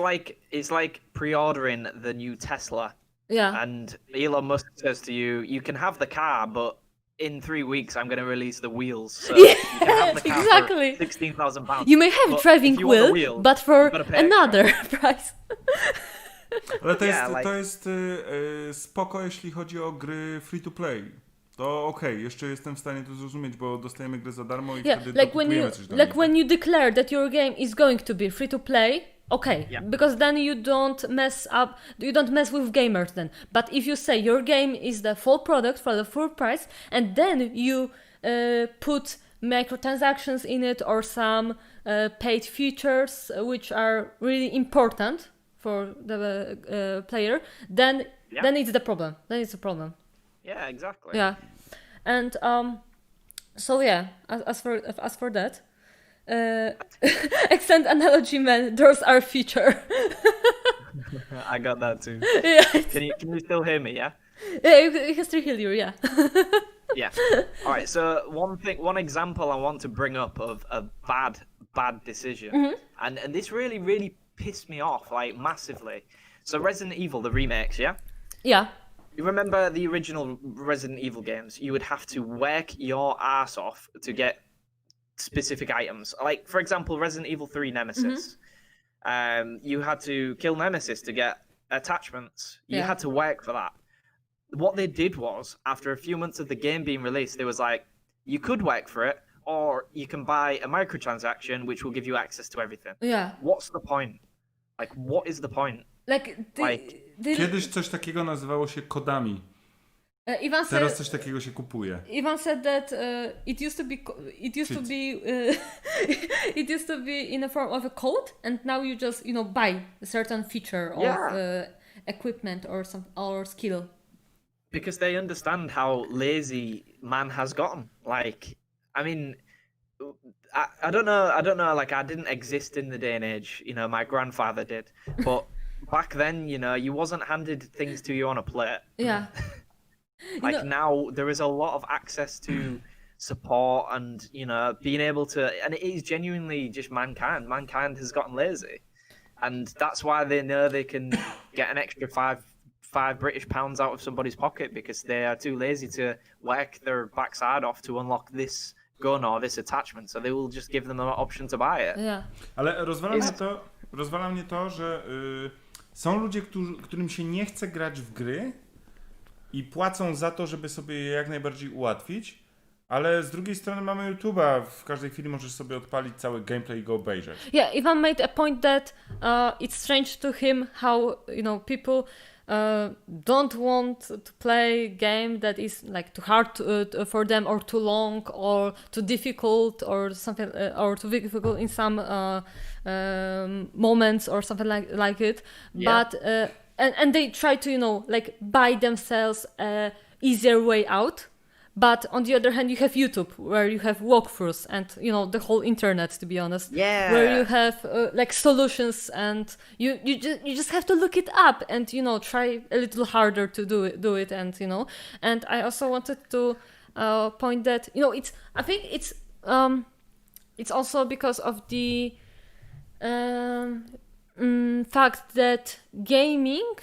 Speaker 5: like pre-ordering the new Tesla,
Speaker 1: Yeah.
Speaker 5: and Elon Musk says to you, "You can have the car, but in 3 weeks I'm going to release the wheels, so you can have the car
Speaker 1: exactly.
Speaker 5: for £16,000.
Speaker 1: You may have
Speaker 5: But
Speaker 1: driving
Speaker 5: if you want the
Speaker 1: wheel,
Speaker 5: wheels,
Speaker 1: but for
Speaker 5: you've gotta pay extra."
Speaker 1: another price.
Speaker 3: Ale to jest,
Speaker 5: Yeah, like-
Speaker 3: to jest spoko, jeśli chodzi o gry free to play. To okej, jeszcze jestem w stanie to zrozumieć, bo dostajemy grę za darmo i
Speaker 1: Yeah,
Speaker 3: wtedy
Speaker 1: like when
Speaker 3: dokupujemy
Speaker 1: you
Speaker 3: coś do
Speaker 1: like
Speaker 3: niej.
Speaker 1: when you declare that your game is going to be free to play, okay,
Speaker 5: Yeah.
Speaker 1: because then you don't mess with gamers then. But if you say your game is the full product for the full price, and then you put microtransactions in it or some paid features which are really important for the player, then it's the problem. Then it's a problem.
Speaker 5: Yeah, exactly.
Speaker 1: Yeah, and so yeah, as for that, extend analogy, man. Those are feature.
Speaker 5: I got that too.
Speaker 1: Yeah,
Speaker 5: Can you still hear me? Yeah.
Speaker 1: yeah, you can still hear you. Yeah.
Speaker 5: Yeah. All right. So one example I want to bring up of a bad decision,
Speaker 1: Mm-hmm.
Speaker 5: and this really pissed me off like massively. So Resident Evil, the remakes, yeah.
Speaker 1: Yeah.
Speaker 5: You remember the original Resident Evil games? You would have to work your ass off to get specific items. Like, for example, Resident Evil 3 Nemesis. You had to kill Nemesis to get attachments. You
Speaker 1: Yeah.
Speaker 5: had to work for that. What they did was, after a few months of the game being released, they was like, you could work for it, or you can buy a microtransaction which will give you access to everything.
Speaker 1: Yeah.
Speaker 5: What's the point? Like, what is the point?
Speaker 1: Like
Speaker 3: Kiedyś coś takiego nazywało się kodami.
Speaker 1: Ivan said.
Speaker 3: Teraz coś takiego się kupuje.
Speaker 1: Ivan said that it used to be it used to be in the form of a code, and now you just buy a certain feature of equipment or skill.
Speaker 5: Because they understand how lazy man has gotten. Like, I mean, I don't know. Like, I didn't exist in the day and age. My grandfather did, but back then, you wasn't handed things to you on a plate.
Speaker 1: Yeah.
Speaker 5: Like now, there is a lot of access to support and being able to, and it is genuinely just mankind. Mankind has gotten lazy, and that's why they know they can get an extra five British pounds out of somebody's pocket because they are too lazy to work their backside off to unlock this gun or this attachment. So they will just give them an option to buy it.
Speaker 1: Yeah.
Speaker 3: Ale rozwala mnie to, że są ludzie, którym się nie chce grać w gry i płacą za to, żeby sobie je jak najbardziej ułatwić, ale z drugiej strony mamy YouTube'a, w każdej chwili możesz sobie odpalić cały gameplay i go obejrzeć.
Speaker 1: Yeah, Ivan made a point that it's strange to him how people don't want to play a game that is like too hard for them or too long or too difficult or something or too difficult in some moments or something like it.
Speaker 5: Yeah.
Speaker 1: But and they try to like buy themselves a easier way out. But on the other hand, you have YouTube, where you have walkthroughs and the whole internet, to be honest.
Speaker 5: Yeah.
Speaker 1: Where you have like solutions, and you just have to look it up and try a little harder to do it, and And I also wanted to point that I think it's also because of the fact that gaming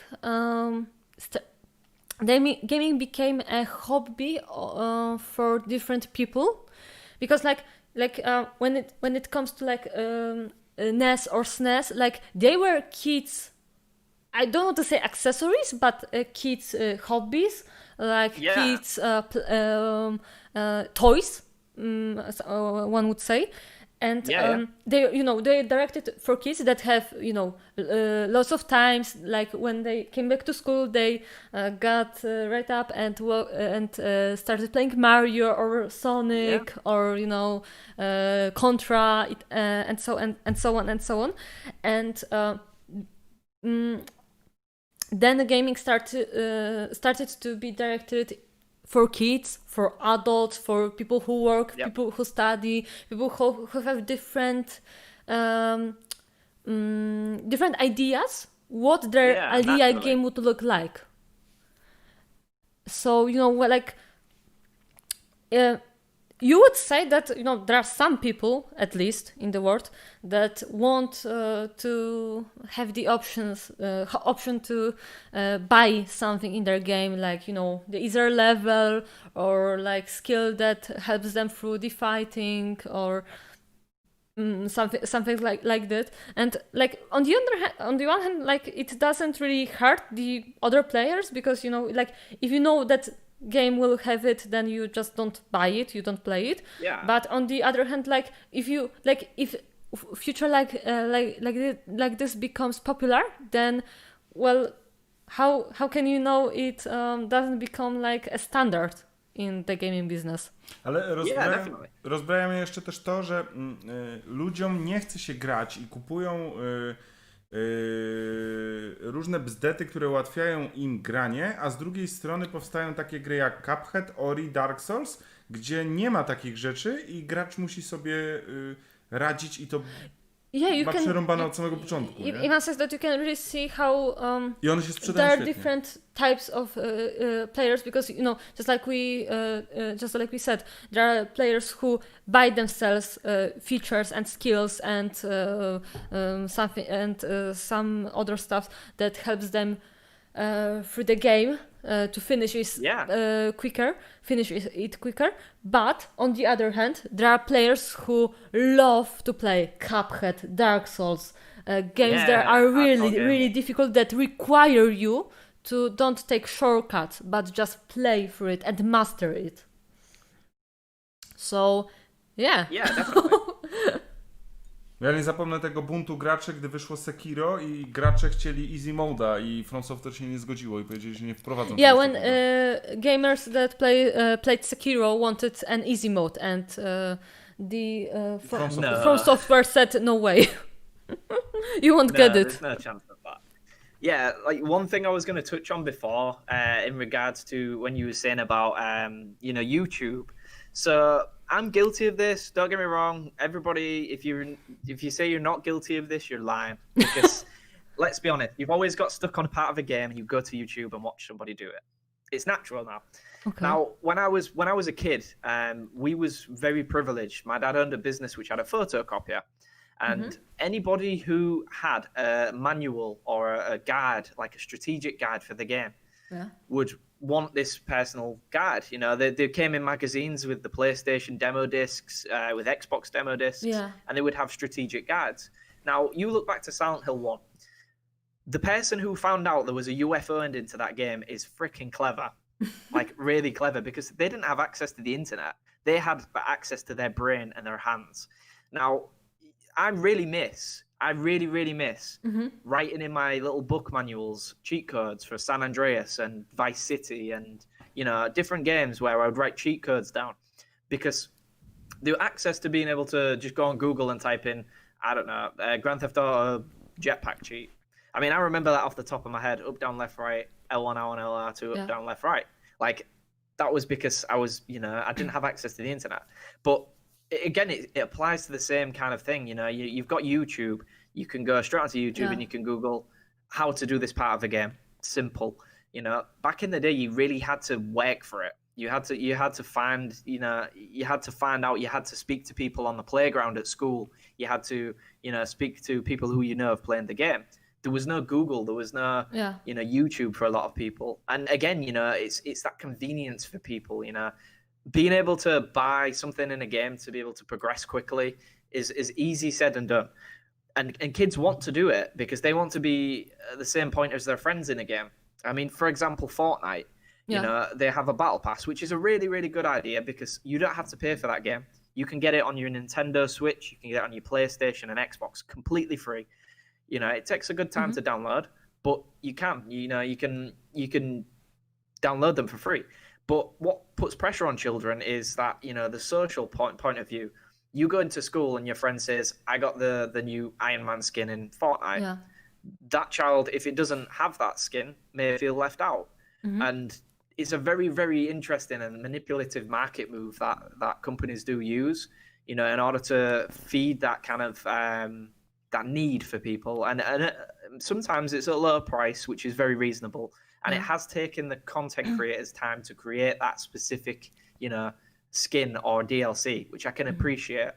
Speaker 1: gaming became a hobby for different people, because when it comes to NES or SNES, like they were kids. I don't want to say accessories, but kids' hobbies, like kids' toys. One would say. And they're directed for kids that have lots of times, like when they came back to school, they got right up and started playing Mario or Sonic or Contra and so on and so on, and then the gaming started to be directed for kids, for adults, for people who work, people who study, people who have different ideas what their idea game would look like. So you would say that there are some people, at least in the world, that want to have the option to buy something in their game, like the easier level or like skill that helps them through the fighting or something like that. And like on the one hand, like it doesn't really hurt the other players because like if that game will have it, then you just don't buy it, you don't play it.
Speaker 5: Yeah.
Speaker 1: But on the other hand, like if future like this becomes popular, then well, how can it doesn't become like a standard in the gaming business?
Speaker 3: Ale rozbraja mnie jeszcze też to, że ludziom nie chce się grać i kupują różne bzdety, które ułatwiają im granie, a z drugiej strony powstają takie gry jak Cuphead, Ori, Dark Souls, gdzie nie ma takich rzeczy i gracz musi sobie radzić i to ma przerąbane od samego początku.
Speaker 1: In a sense that you can really see how
Speaker 3: I one się sprzedają
Speaker 1: there are
Speaker 3: świetnie.
Speaker 1: different types of players because just like we said, there are players who buy themselves features and skills and something and some other stuff that helps them through the game to finish it quicker. But on the other hand, there are players who love to play Cuphead, Dark Souls, games that are really difficult that require you to don't take shortcuts but just play through it and master it. So yeah.
Speaker 5: Yeah, definitely.
Speaker 3: Ja nie zapomnę tego buntu graczy, gdy wyszło Sekiro i gracze chcieli easy mode'a i From Software się nie zgodziło i powiedzieli, że nie wprowadzą
Speaker 1: Yeah, when gamers that played Sekiro wanted an easy mode and From Software said no way. You won't get it.
Speaker 5: There's no chance of that. Yeah, like one thing I was going to touch on before in regards to when you were saying about YouTube. So I'm guilty of this. Don't get me wrong. Everybody, if you say you're not guilty of this, you're lying. Because let's be honest, you've always got stuck on a part of a game and you go to YouTube and watch somebody do it. It's natural now.
Speaker 1: Okay.
Speaker 5: Now, when I was a kid, we was very privileged. My dad owned a business which had a photocopier, and anybody who had a manual or a guide, like a strategic guide for the game, would want this personal guide. They came in magazines with the PlayStation demo discs, with Xbox demo discs, and they would have strategic guides. Now, you look back to Silent Hill 1. The person who found out there was a UFO end into that game is freaking clever. Like, really clever, because they didn't have access to the internet. They had access to their brain and their hands. Now, I really miss writing in my little book manuals cheat codes for San Andreas and Vice City and different games where I would write cheat codes down, because the access to being able to just go on Google and type in, I don't know, Grand Theft Auto jetpack cheat. I mean, I remember that off the top of my head: up, down, left, right, L1, L1, L2, up, down, left, right. Like, that was because I was, I didn't have access to the internet. But again, it applies to the same kind of thing. You've got YouTube. You can go straight onto YouTube and you can Google how to do this part of the game. Simple. Back in the day, you really had to work for it. You had to find, you had to find out. You had to speak to people on the playground at school. You had to, speak to people who have playing the game. There was no Google. There was no, YouTube for a lot of people. And again, it's that convenience for people. Being able to buy something in a game to be able to progress quickly is easy said and done. And kids want to do it because they want to be at the same point as their friends in a game. I mean, for example, Fortnite, they have a battle pass, which is a really, really good idea because you don't have to pay for that game. You can get it on your Nintendo Switch. You can get it on your PlayStation and Xbox completely free. It takes a good time to download, but you can download them for free. But what puts pressure on children is that, the social point of view. You go into school and your friend says, I got the new Iron Man skin in Fortnite. Yeah. That child, if it doesn't have that skin, may feel left out. And it's a very, very interesting and manipulative market move that companies do use, in order to feed that kind of that need for people. And sometimes it's at a lower price, which is very reasonable. And it has taken the content creators time to create that specific, skin or DLC, which I can appreciate.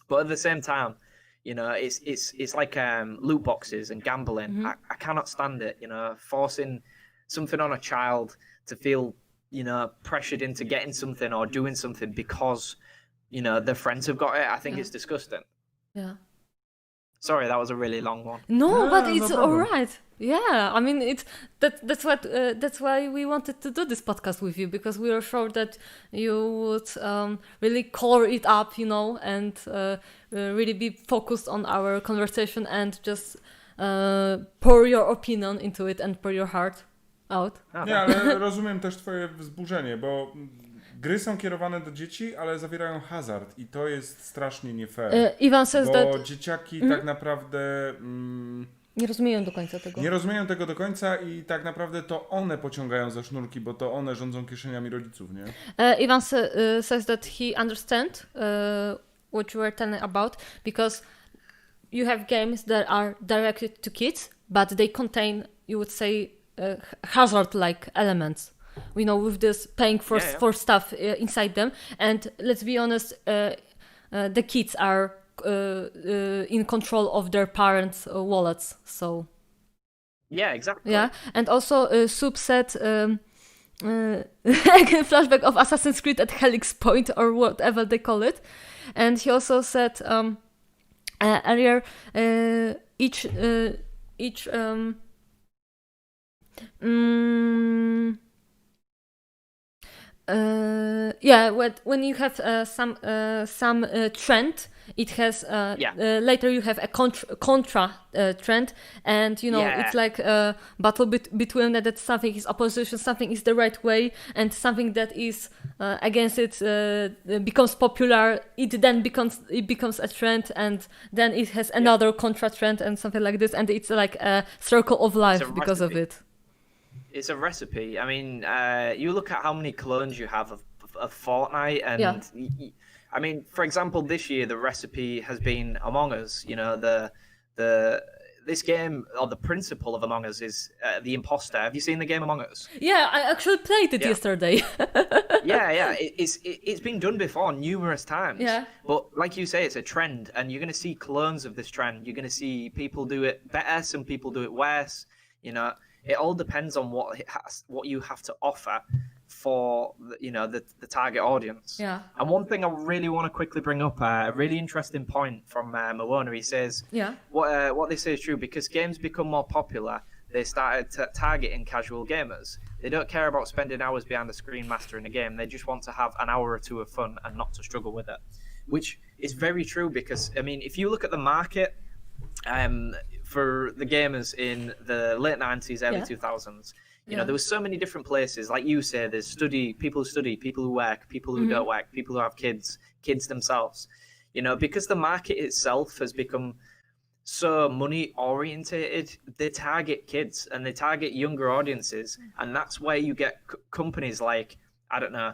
Speaker 5: But at the same time, you know, it's like loot boxes and gambling. I cannot stand it, you know, forcing something on a child to feel, you know, pressured into getting something or doing something because, you know, their friends have got it. I think it's disgusting.
Speaker 1: Yeah.
Speaker 5: Sorry, that was a really long one.
Speaker 1: No, but
Speaker 3: no
Speaker 1: it's
Speaker 3: problem.
Speaker 1: all right. Yeah, I mean, that's why we wanted to do this podcast with you, because we were sure that you would really color it up, you know, and really be focused on our conversation and just pour your opinion into it and pour your heart out.
Speaker 3: Nie, ale rozumiem też twoje wzburzenie, bo gry są kierowane do dzieci, ale zawierają hazard i to jest strasznie nie fair.
Speaker 1: Iwan says
Speaker 3: bo
Speaker 1: that...
Speaker 3: dzieciaki tak naprawdę
Speaker 1: Nie rozumieją do końca tego.
Speaker 3: nie rozumieją tego do końca i tak naprawdę to one pociągają za sznurki, bo to one rządzą kieszeniami rodziców, nie?
Speaker 1: Ivan says that he understands what you were telling about, because you have games that are directed to kids, but they contain, you would say, hazard-like elements. You know, with this paying for stuff inside them. And let's be honest, the kids are in control of their parents' wallets. So
Speaker 5: Yeah, exactly.
Speaker 1: yeah, and also Soup said again, flashback of Assassin's Creed at Helix Point or whatever they call it, and he also said earlier each when you have some trend, it has later you have a contra trend, and you know it's like a battle between that something is opposition, something is the right way, and something that is against it becomes popular. It then becomes a trend, and then it has another contra trend and something like this, and it's like a circle of life because of it.
Speaker 5: It's a recipe. I mean, you look at how many clones you have of Fortnite, and I mean, for example, this year the recipe has been Among Us. You know, this game, or the principle of Among Us is the imposter. Have you seen the game Among Us?
Speaker 1: Yeah, I actually played it yesterday.
Speaker 5: It's been done before numerous times. Yeah. But like you say, it's a trend, and you're going to see clones of this trend. You're going to see people do it better, some people do it worse. You know, it all depends on what you have to offer for the target audience. Yeah. And one thing I really want to quickly bring up, a really interesting point from Moana. He says, what they say is true, because games become more popular, they started targeting casual gamers. They don't care about spending hours behind the screen mastering a game. They just want to have an hour or two of fun and not to struggle with it, which is very true, because I mean, if you look at the market for the gamers in the late 90s, early 2000s, you know, there was so many different places. Like you say, there's people who work, people who don't work, people who have kids themselves. You know, because the market itself has become so money orientated, they target kids and they target younger audiences. And that's where you get companies like, I don't know,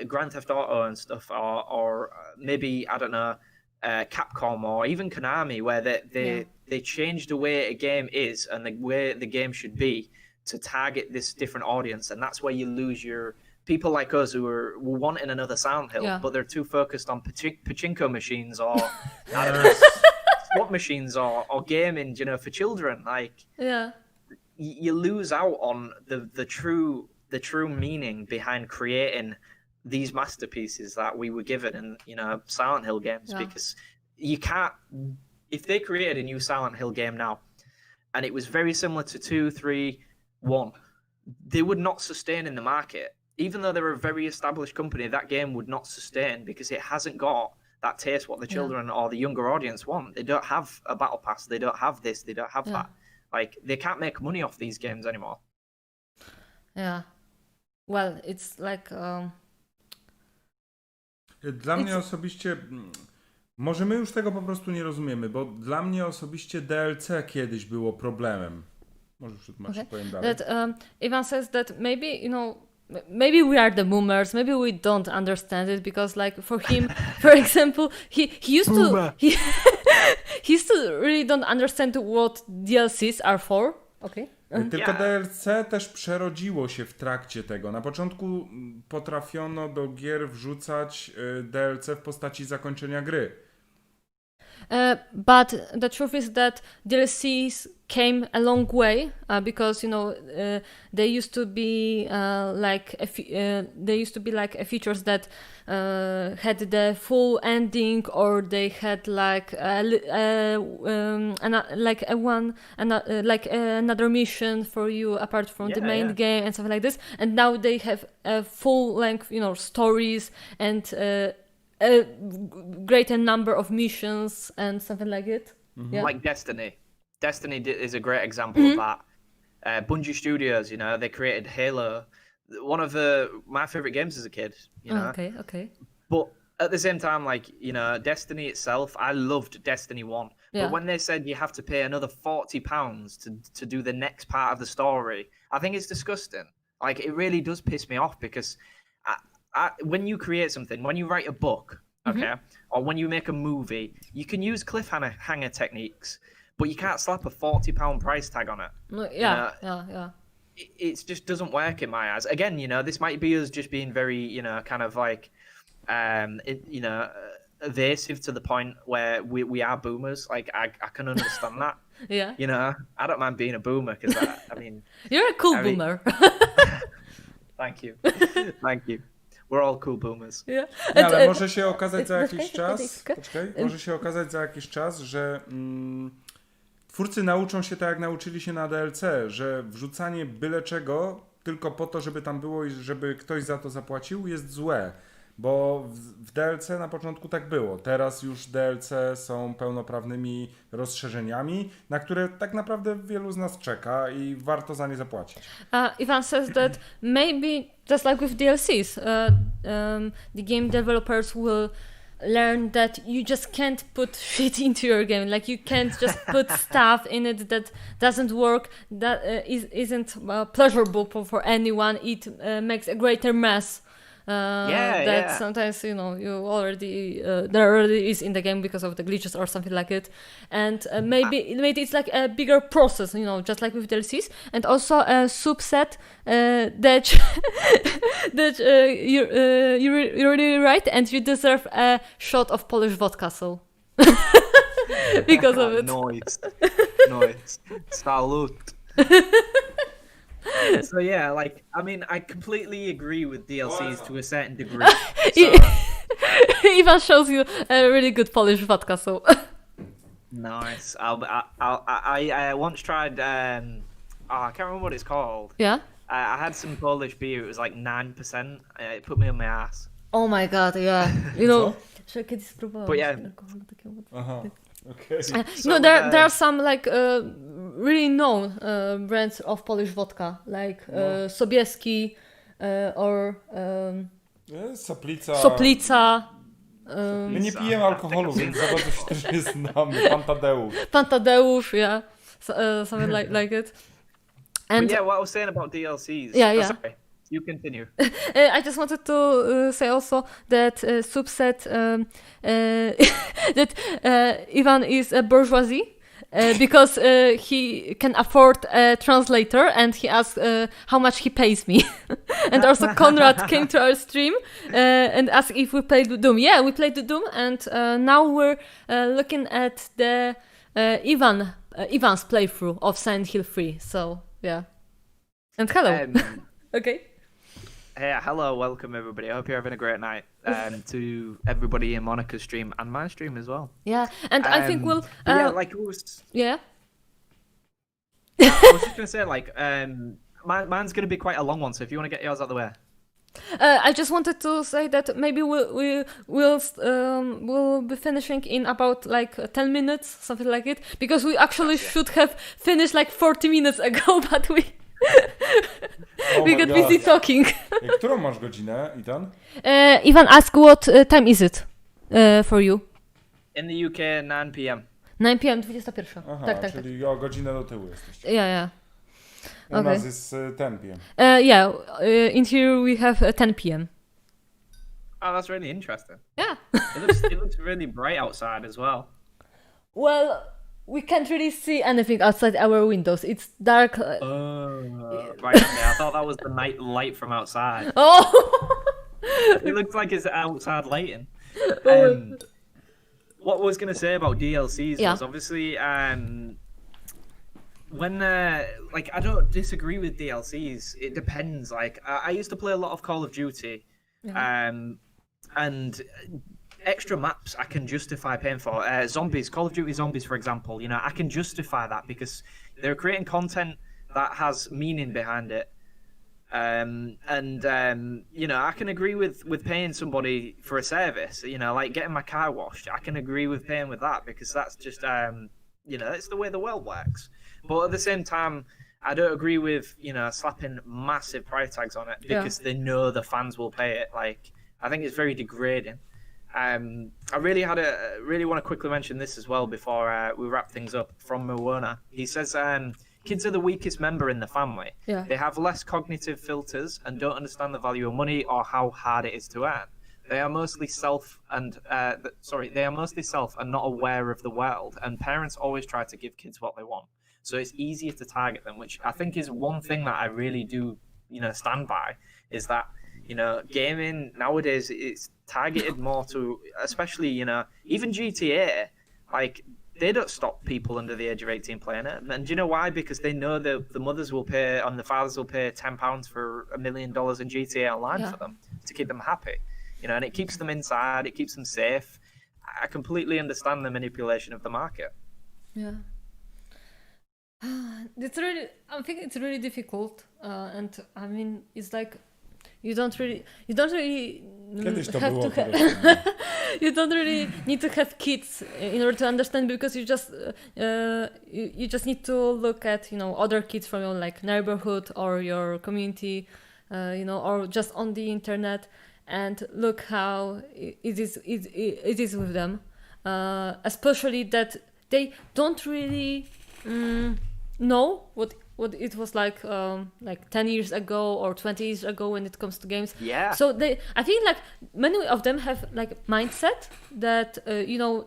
Speaker 5: Grand Theft Auto and stuff, or maybe, I don't know, Capcom or even Konami, where they change the way a game is and the way the game should be to target this different audience. And that's where you lose your people like us who are wanting another Silent Hill, but they're too focused on pachinko machines or I don't know, slot machines or gaming, you know, for children. Like, you lose out on the true meaning behind creating these masterpieces that we were given in, you know, Silent Hill games, because you can't, if they created a new Silent Hill game now and it was very similar to 2, 3, 1, they would not sustain in the market. Even though they're a very established company, that game would not sustain because it hasn't got that taste what the children or the younger audience want. They don't have a battle pass, they don't have this, they don't have that. Like, they can't make money off these games anymore.
Speaker 1: Yeah. Well, it's like
Speaker 3: Dla mnie osobiście, może my już tego po prostu nie rozumiemy, bo dla mnie osobiście DLC kiedyś było problemem. Może przetłumaczyć, powiem dalej.
Speaker 1: Ivan says that maybe, you know, maybe we are the boomers, maybe we don't understand it, because like for him, for example, he used to he used to really don't understand what DLCs are for. Okay.
Speaker 3: Tylko DLC też przerodziło się w trakcie tego. Na początku potrafiono do gier wrzucać DLC w postaci zakończenia gry.
Speaker 1: But the truth is that DLCs came a long way because they used to be features that had the full ending, or they had another mission for you apart from the main game and something like this. And now they have full length, stories and a greater number of missions and something like it.
Speaker 3: Mm-hmm.
Speaker 1: Yeah.
Speaker 5: Like Destiny. Destiny is a great example of that. Bungie Studios, they created Halo, one of my favorite games as a kid.
Speaker 1: Okay.
Speaker 5: But at the same time, Destiny itself, I loved Destiny 1.
Speaker 1: Yeah.
Speaker 5: But when they said you have to pay another £40 to do the next part of the story, I think it's disgusting. Like, it really does piss me off because when you create something, when you write a book, okay, or when you make a movie, you can use cliffhanger techniques, but you can't slap a £40 price tag on it.
Speaker 1: Yeah.
Speaker 5: It just doesn't work in my eyes. Again, this might be us just being very, kind of like, evasive to the point where we are boomers. Like, I can understand that.
Speaker 1: Yeah.
Speaker 5: I don't mind being a boomer because
Speaker 1: You're a cool boomer.
Speaker 5: Thank you. Thank you. We're all cool boomers.
Speaker 1: Yeah.
Speaker 3: Ale może się okazać za jakiś czas, może się okazać za jakiś czas, że twórcy nauczą się tak, jak nauczyli się na DLC, że wrzucanie byle czego tylko po to, żeby tam było i żeby ktoś za to zapłacił, jest złe. Bo w DLC na początku tak było. Teraz już DLC są pełnoprawnymi rozszerzeniami, na które tak naprawdę wielu z nas czeka i warto za nie zapłacić.
Speaker 1: Ivan says that maybe just like with DLCs, the game developers will learn that you just can't put shit into your game. Like, you can't just put stuff in it that doesn't work, that isn't pleasurable for anyone. It makes a greater mess. Sometimes you already there already is in the game because of the glitches or something like it, and maybe it's like a bigger process, just like with DLCs, and also a subset that you're really right, and you deserve a shot of Polish vodka, so because of it.
Speaker 5: Noise. Salut. So yeah, I completely agree with DLCs to a certain degree.
Speaker 1: Ivan shows you a really good Polish vodka, so.
Speaker 5: Nice. I once tried. I can't remember what it's called.
Speaker 1: Yeah.
Speaker 5: I had some Polish beer. It was like 9%. It put me on my ass.
Speaker 1: Oh my god, yeah. Kiedyś spróbowałam.
Speaker 5: But yeah.
Speaker 3: Okay.
Speaker 1: There are some really known brands of Polish vodka, like Sobieski or
Speaker 3: Soplica. My nie
Speaker 1: Soplica.
Speaker 3: pijemy alkoholu, więc za bardzo się też nie znamy.
Speaker 1: Pantadeusz, yeah. Something like it. And
Speaker 5: But yeah, what I was saying about DLCs.
Speaker 1: Yeah.
Speaker 5: Sorry. You continue.
Speaker 1: I just wanted to say also that subset that Ivan is a bourgeoisie because he can afford a translator, and he asked how much he pays me. And also Konrad came to our stream and asked if we played Doom. Yeah, we played the Doom, and now we're looking at the Ivan's playthrough of Silent Hill 3. So yeah, and hello. Okay.
Speaker 5: Hey, hello, welcome everybody. I hope you're having a great night. To everybody in Monica's stream and my stream as well.
Speaker 1: Yeah, and I think we'll.
Speaker 5: Yeah.
Speaker 1: I
Speaker 5: was just gonna say, mine's gonna be quite a long one. So if you want to get yours out of the way.
Speaker 1: I just wanted to say that maybe we'll be finishing in about 10 minutes, something like it, because we actually should have finished 40 minutes ago, but we. We got busy talking.
Speaker 3: Którą masz godzinę, Ivan?
Speaker 1: Ivan asked what time is it for you?
Speaker 5: In the UK, 9 p.m.
Speaker 1: 9 p.m. 21.
Speaker 3: Aha,
Speaker 1: tak.
Speaker 3: czyli o godzinę do tyłu jesteście.
Speaker 1: Yeah.
Speaker 3: U nas jest 10 p.m.
Speaker 1: In here we have 10 p.m.
Speaker 5: Oh, that's really interesting.
Speaker 1: Yeah.
Speaker 5: It looks really bright outside as well.
Speaker 1: Well, we can't really see anything outside our windows. It's dark.
Speaker 5: Right, okay. I thought that was the night light from outside.
Speaker 1: Oh!
Speaker 5: It looks like it's outside lighting.
Speaker 1: Oh.
Speaker 5: What I was going to say about DLCs
Speaker 1: Yeah.
Speaker 5: was obviously when like I don't disagree with DLCs. It depends. Like I used to play a lot of Call of Duty, and extra maps I can justify paying for. Zombies, Call of Duty Zombies, for example. You know, I can justify that because they're creating content that has meaning behind it. You know, I can agree with paying somebody for a service, you know, like getting my car washed. I can agree with paying with that because that's just, you know, that's the way the world works. But at the same time, I don't agree with, you know, slapping massive price tags on it because they know the fans will pay it. Like, I think it's very degrading. I really want to quickly mention this as well before we wrap things up from Moana. He says, kids are the weakest member in the family.
Speaker 1: Yeah.
Speaker 5: They have less cognitive filters and don't understand the value of money or how hard it is to earn. They are mostly self and not aware of the world. And parents always try to give kids what they want. So it's easier to target them, which I think is one thing that I really do, you know, stand by, is that, you know, gaming nowadays, it's targeted more to, especially, you know, even GTA, like, they don't stop people under the age of 18 playing it. And do you know why? Because they know the mothers will pay and the fathers will pay £10 for $1 million in GTA Online for them to keep them happy. You know, and it keeps them inside, it keeps them safe. I completely understand the manipulation of the market.
Speaker 1: Yeah. It's really, I think it's really difficult. And I mean, it's like, you don't really
Speaker 3: Kiedyś to
Speaker 1: have
Speaker 3: było
Speaker 1: to
Speaker 3: po prostu.
Speaker 1: you don't really need to have kids in order to understand, because you just need to look at, you know, other kids from your like neighborhood or your community, you know, or just on the internet, and look how it is with them, especially that they don't really know what it was like 10 years ago or 20 years ago when it comes to games.
Speaker 5: Yeah.
Speaker 1: So I think like many of them have like mindset that you know,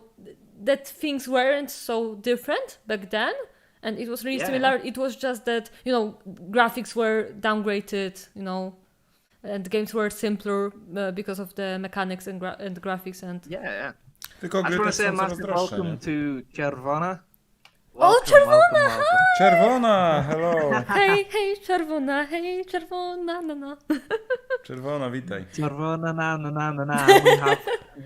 Speaker 1: that things weren't so different back then, and it was really similar. It was just that, you know, graphics were downgraded, you know, and games were simpler because of the mechanics and graphics and
Speaker 3: Tylko
Speaker 5: I just
Speaker 3: gry
Speaker 5: want to
Speaker 3: też
Speaker 5: say a
Speaker 3: są
Speaker 5: massive
Speaker 3: coraz droższe,
Speaker 5: welcome
Speaker 3: nie?
Speaker 5: to Czerwona.
Speaker 1: Czerwona!
Speaker 3: Czerwona, hello!
Speaker 1: Hej, czerwona, no.
Speaker 3: Czerwona, witaj.
Speaker 5: Czerwona, na. We have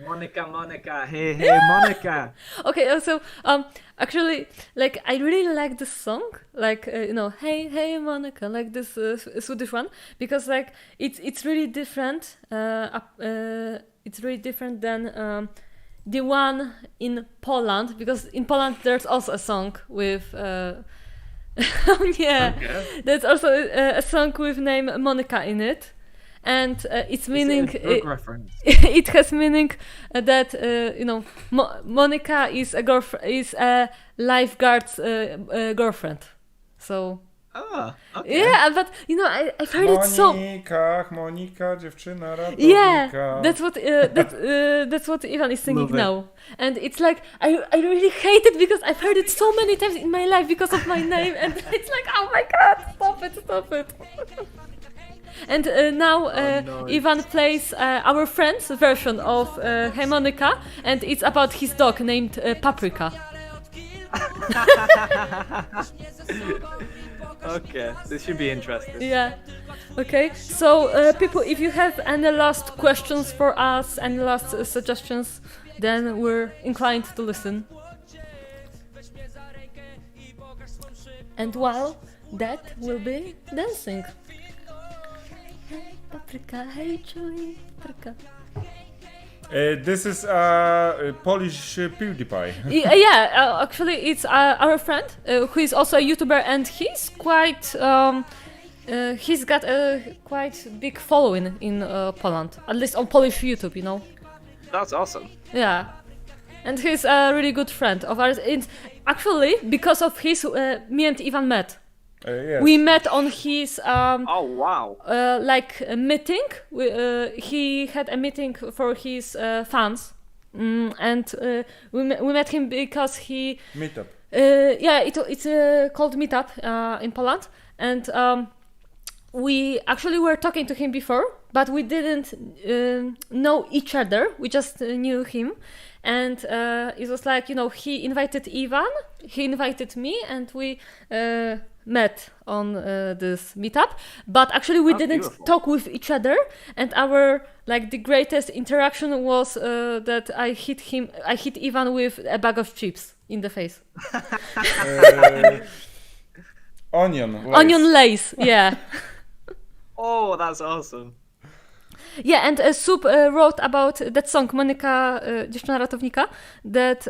Speaker 5: Monica. Hey, Monica.
Speaker 1: Okay, so actually, like, I really like this song, like, you know, hey Monica, like this Swedish one, because like it's really different. It's really different than the one in Poland, because in Poland there's also a song with there's also a song with name Monica in it, and its meaning it has meaning that you know, Monica is a lifeguard's girlfriend. So
Speaker 5: Okay.
Speaker 1: yeah, but you know, I've heard it so.
Speaker 3: Monika, dziewczyna ratownika.
Speaker 1: Yeah, that's what Ivan is singing now, and it's like I really hate it because I've heard it so many times in my life because of my name, and it's like, oh my god, stop it. And now Ivan plays our friend's version of Hey Monica, and it's about his dog named Paprika.
Speaker 5: Okay, this should be interesting.
Speaker 1: Yeah. Okay. So, people, if you have any last questions for us, any last suggestions, then we're inclined to listen. And while that will be dancing. Hey, paprika, hey, chili, paprika.
Speaker 3: This is Polish PewDiePie.
Speaker 1: Yeah, actually, it's our friend who is also a YouTuber, and he's quite. He's got a quite big following in Poland, at least on Polish YouTube, you know.
Speaker 5: That's awesome.
Speaker 1: Yeah, and he's a really good friend of ours. It's actually because of his, me and Ivan met.
Speaker 3: Yes.
Speaker 1: We met on his
Speaker 5: Oh wow!
Speaker 1: like a meeting. He had a meeting for his fans, and we met him because he
Speaker 3: Meetup.
Speaker 1: Yeah, it's called Meetup in Poland, and we actually were talking to him before, but we didn't know each other. We just knew him, and it was like, you know, he invited Ivan, he invited me, and we met on this meetup. But actually, we didn't
Speaker 5: beautiful.
Speaker 1: talk with each other, and our like the greatest interaction was that I hit Ivan with a bag of chips in the face. Onion lace, yeah.
Speaker 5: Oh, that's awesome.
Speaker 1: Yeah, and Sub wrote about that song Monika, dziewczyna ratownika, that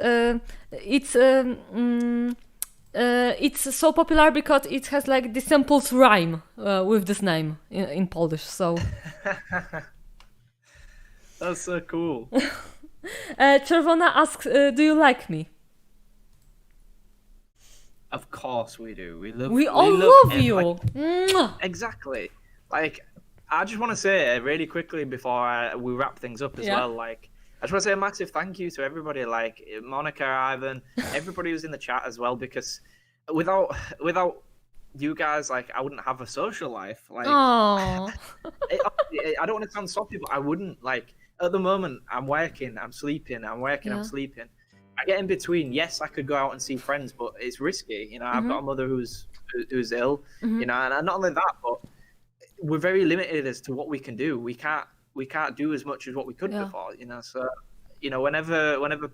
Speaker 1: it's so popular because it has like the samples rhyme with this name in Polish. So
Speaker 5: That's so cool.
Speaker 1: Czerwona asks, do you like me?
Speaker 5: Of course we do.
Speaker 1: We all love
Speaker 5: and,
Speaker 1: you.
Speaker 5: like,
Speaker 1: Mwah.
Speaker 5: exactly. Like, I just want to say really quickly before we wrap things up as
Speaker 1: Yeah.
Speaker 5: well. Like, I just want to say a massive thank you to everybody. Like Monica, Ivan, everybody who's in the chat as well. Because without you guys, like, I wouldn't have a social life. Like,
Speaker 1: Aww.
Speaker 5: I don't want to sound soppy, but I wouldn't. Like, at the moment, I'm working, I'm sleeping, I'm working,
Speaker 1: Yeah.
Speaker 5: I'm sleeping. I get in between. Yes, I could go out and see friends, but it's risky. You know, I've got a mother who's ill. You know, and not only that, but we're very limited as to what we can do. We can't do as much as what we could
Speaker 1: Yeah.
Speaker 5: before. You know, so you know, whenever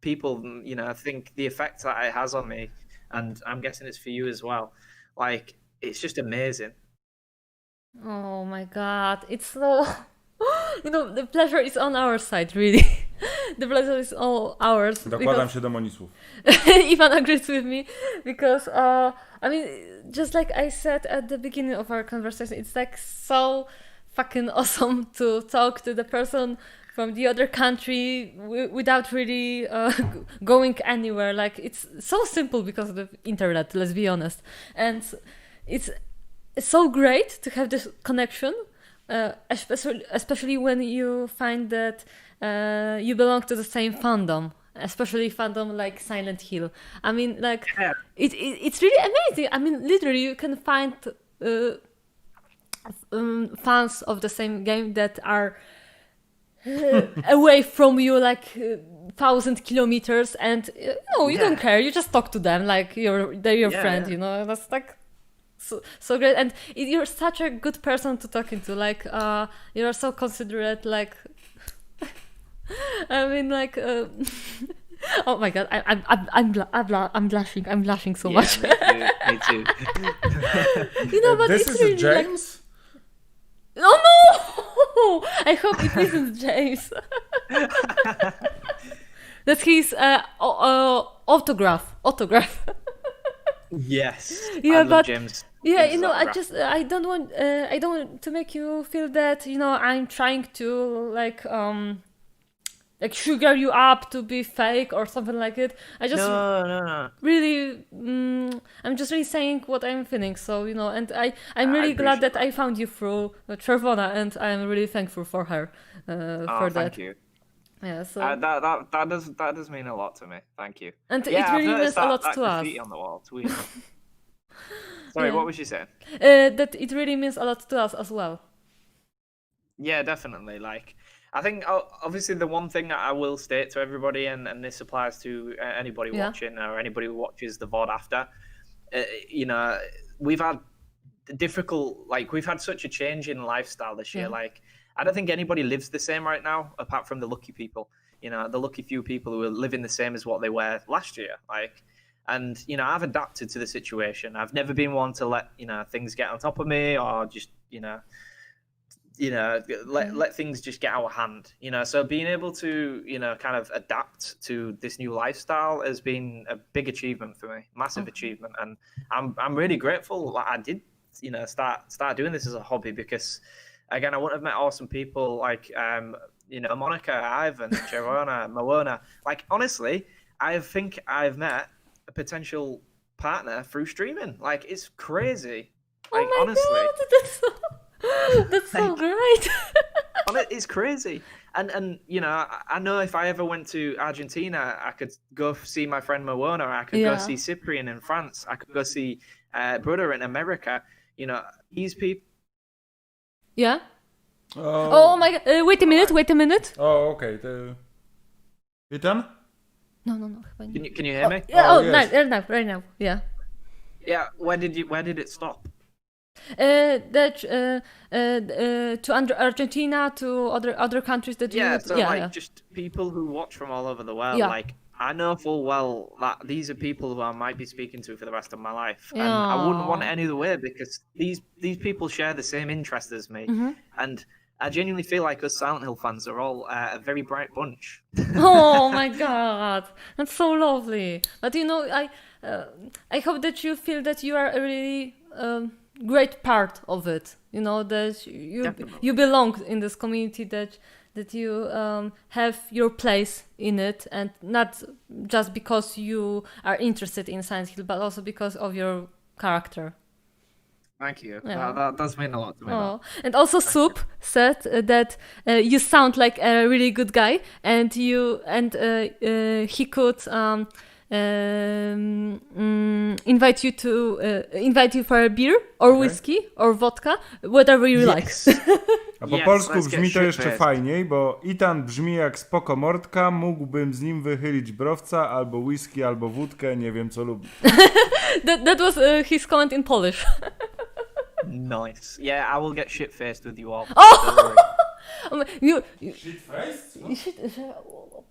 Speaker 5: people, you know, think the effect that it has on me, and I'm guessing it's for you as well. Like, it's just amazing.
Speaker 1: Oh my god, it's so. You know, the pleasure is on our side, really. The pleasure is all ours.
Speaker 3: Dokładam się do Monisłów.
Speaker 1: Ivan agrees with me because, I mean, just like I said at the beginning of our conversation, it's like so fucking awesome to talk to the person from the other country without really going anywhere. Like, it's so simple because of the internet, let's be honest. And it's so great to have this connection. Especially when you find that you belong to the same fandom, especially fandom like Silent Hill. I mean, like,
Speaker 5: Yeah.
Speaker 1: it's really amazing. I mean, literally, you can find fans of the same game that are away from you like 1,000 kilometers, and you don't care. You just talk to them like they're your friend.
Speaker 5: Yeah.
Speaker 1: You know, that's like. So great, and you're such a good person to talking to. Like, you're so considerate. Like, I mean, like, oh my god, I'm blushing. I'm blushing so much.
Speaker 5: Me too.
Speaker 1: You know, but
Speaker 3: This
Speaker 1: it's
Speaker 3: is
Speaker 1: really
Speaker 3: James?
Speaker 1: Like, oh no! I hope it isn't James. That's his autograph.
Speaker 5: Yes.
Speaker 1: Yeah,
Speaker 5: I love
Speaker 1: but
Speaker 5: James.
Speaker 1: yeah,
Speaker 5: James'
Speaker 1: you know,
Speaker 5: autograph.
Speaker 1: I don't want to make you feel that, you know, I'm trying to like sugar you up to be fake or something like it. I just
Speaker 5: No.
Speaker 1: really, I'm just really saying what I'm feeling. So, you know, and I'm really glad
Speaker 5: appreciate
Speaker 1: that I found you through Czerwona, and I'm really thankful for her for that.
Speaker 5: Thank you.
Speaker 1: Yeah, so
Speaker 5: That does mean a lot to me. Thank you.
Speaker 1: and
Speaker 5: Yeah,
Speaker 1: it
Speaker 5: I've
Speaker 1: really
Speaker 5: noticed
Speaker 1: means a lot
Speaker 5: that
Speaker 1: to us.
Speaker 5: graffiti on the wall. It's weird. Sorry,
Speaker 1: Yeah.
Speaker 5: what was you saying?
Speaker 1: That it really means a lot to us as well.
Speaker 5: Yeah, definitely. Like, I think obviously the one thing that I will state to everybody, and this applies to anybody
Speaker 1: Yeah.
Speaker 5: watching or anybody who watches the VOD after, you know, we've had we've had such a change in lifestyle this year.
Speaker 1: Yeah.
Speaker 5: Like, I don't think anybody lives the same right now, apart from the lucky people. You know, the lucky few people who are living the same as what they were last year. Like, and you know, I've adapted to the situation. I've never been one to let things get on top of me, or just let things just get out of hand. You know, so being able to kind of adapt to this new lifestyle has been a big achievement for me, massive achievement, and I'm really grateful that I did start doing this as a hobby, because again, I wouldn't have met awesome people like Monica, Ivan, Cherona, Moana. Like, honestly, I think I've met a potential partner through streaming. Like, it's crazy. Like,
Speaker 1: Oh my
Speaker 5: honestly.
Speaker 1: god, that's so great.
Speaker 5: It's crazy. And you know, I know if I ever went to Argentina, I could go see my friend Moana, I could go see Cyprian in France, I could go see Brother in America. You know, these people.
Speaker 1: Yeah. Oh my god. Wait a minute.
Speaker 3: Oh, okay. Ethan?
Speaker 1: No, chyba nie.
Speaker 5: Can you hear me?
Speaker 1: Yeah,
Speaker 3: yes.
Speaker 1: right now. Yeah.
Speaker 5: Yeah. Where did it stop?
Speaker 1: To Argentina, to other countries that
Speaker 5: just people who watch from all over the world.
Speaker 1: Yeah.
Speaker 5: Like, I know full well that these are people who I might be speaking to for the rest of my life, and I wouldn't want it any other way because these people share the same interests as me, and I genuinely feel like us Silent Hill fans are all a very bright bunch.
Speaker 1: Oh my god, that's so lovely. But you know, I hope that you feel that you are a really great part of it. You know, that you belong in this community, that you have your place in it, and not just because you are interested in Silent Hill, but also because of your character.
Speaker 5: Thank you.
Speaker 1: Yeah.
Speaker 5: That does mean a lot to me.
Speaker 1: Oh. And also Soup said that you sound like a really good guy, and he could invite you for a beer or whiskey or vodka, whatever you like.
Speaker 3: A po polsku brzmi to jeszcze fajniej, bo Ethan brzmi jak spoko mordka, mógłbym z nim wychylić browca, albo whisky, albo wódkę, nie wiem co lubi.
Speaker 1: That was his comment in Polish.
Speaker 5: Nice. Yeah, I will get shit-faced with you all.
Speaker 1: Oh! You
Speaker 3: Shit-faced?
Speaker 1: Oh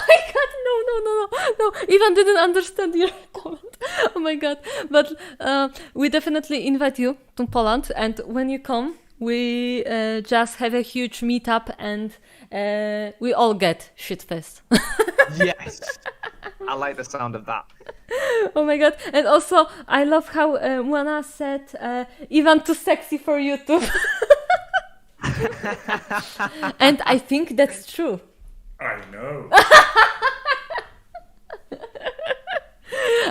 Speaker 1: my god, no. Ivan didn't understand your comment. Oh my god. But we definitely invite you to Poland, and when you come, we just have a huge meetup, and we all get shit-faced.
Speaker 5: Yes. I like the sound of that.
Speaker 1: Oh my god. And also, I love how Mwana said, Ivan too sexy for YouTube. And I think that's true.
Speaker 3: I know.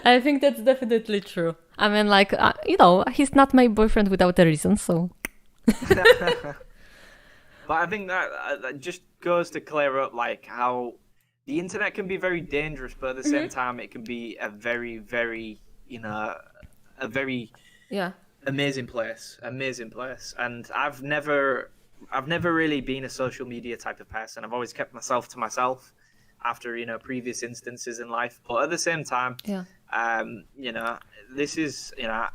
Speaker 1: I think that's definitely true. I mean, like, you know, he's not my boyfriend without a reason, so...
Speaker 5: But I think that just goes to clear up, like, how the internet can be very dangerous, but at the same time, it can be a very, very, you know, a very amazing place. And I've never really been a social media type of person. I've always kept myself to myself after, you know, previous instances in life. But at the same time, you know, this is, you know,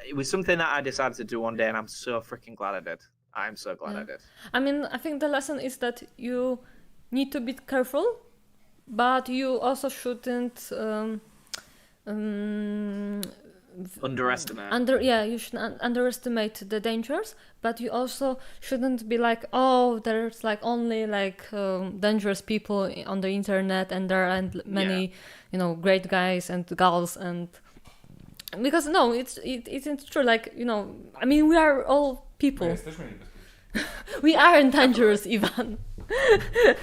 Speaker 5: it was something that I decided to do one day, and I'm so freaking glad I did. I'm so glad I did.
Speaker 1: I mean, I think the lesson is that you need to be careful, but you also shouldn't
Speaker 5: underestimate.
Speaker 1: You shouldn't underestimate the dangers, but you also shouldn't be like, oh, there's like only like dangerous people on the internet, and there aren't many, you know, great guys and girls, and because no, it isn't true. Like, you know, I mean, we are all people. We aren't dangerous, Ivan.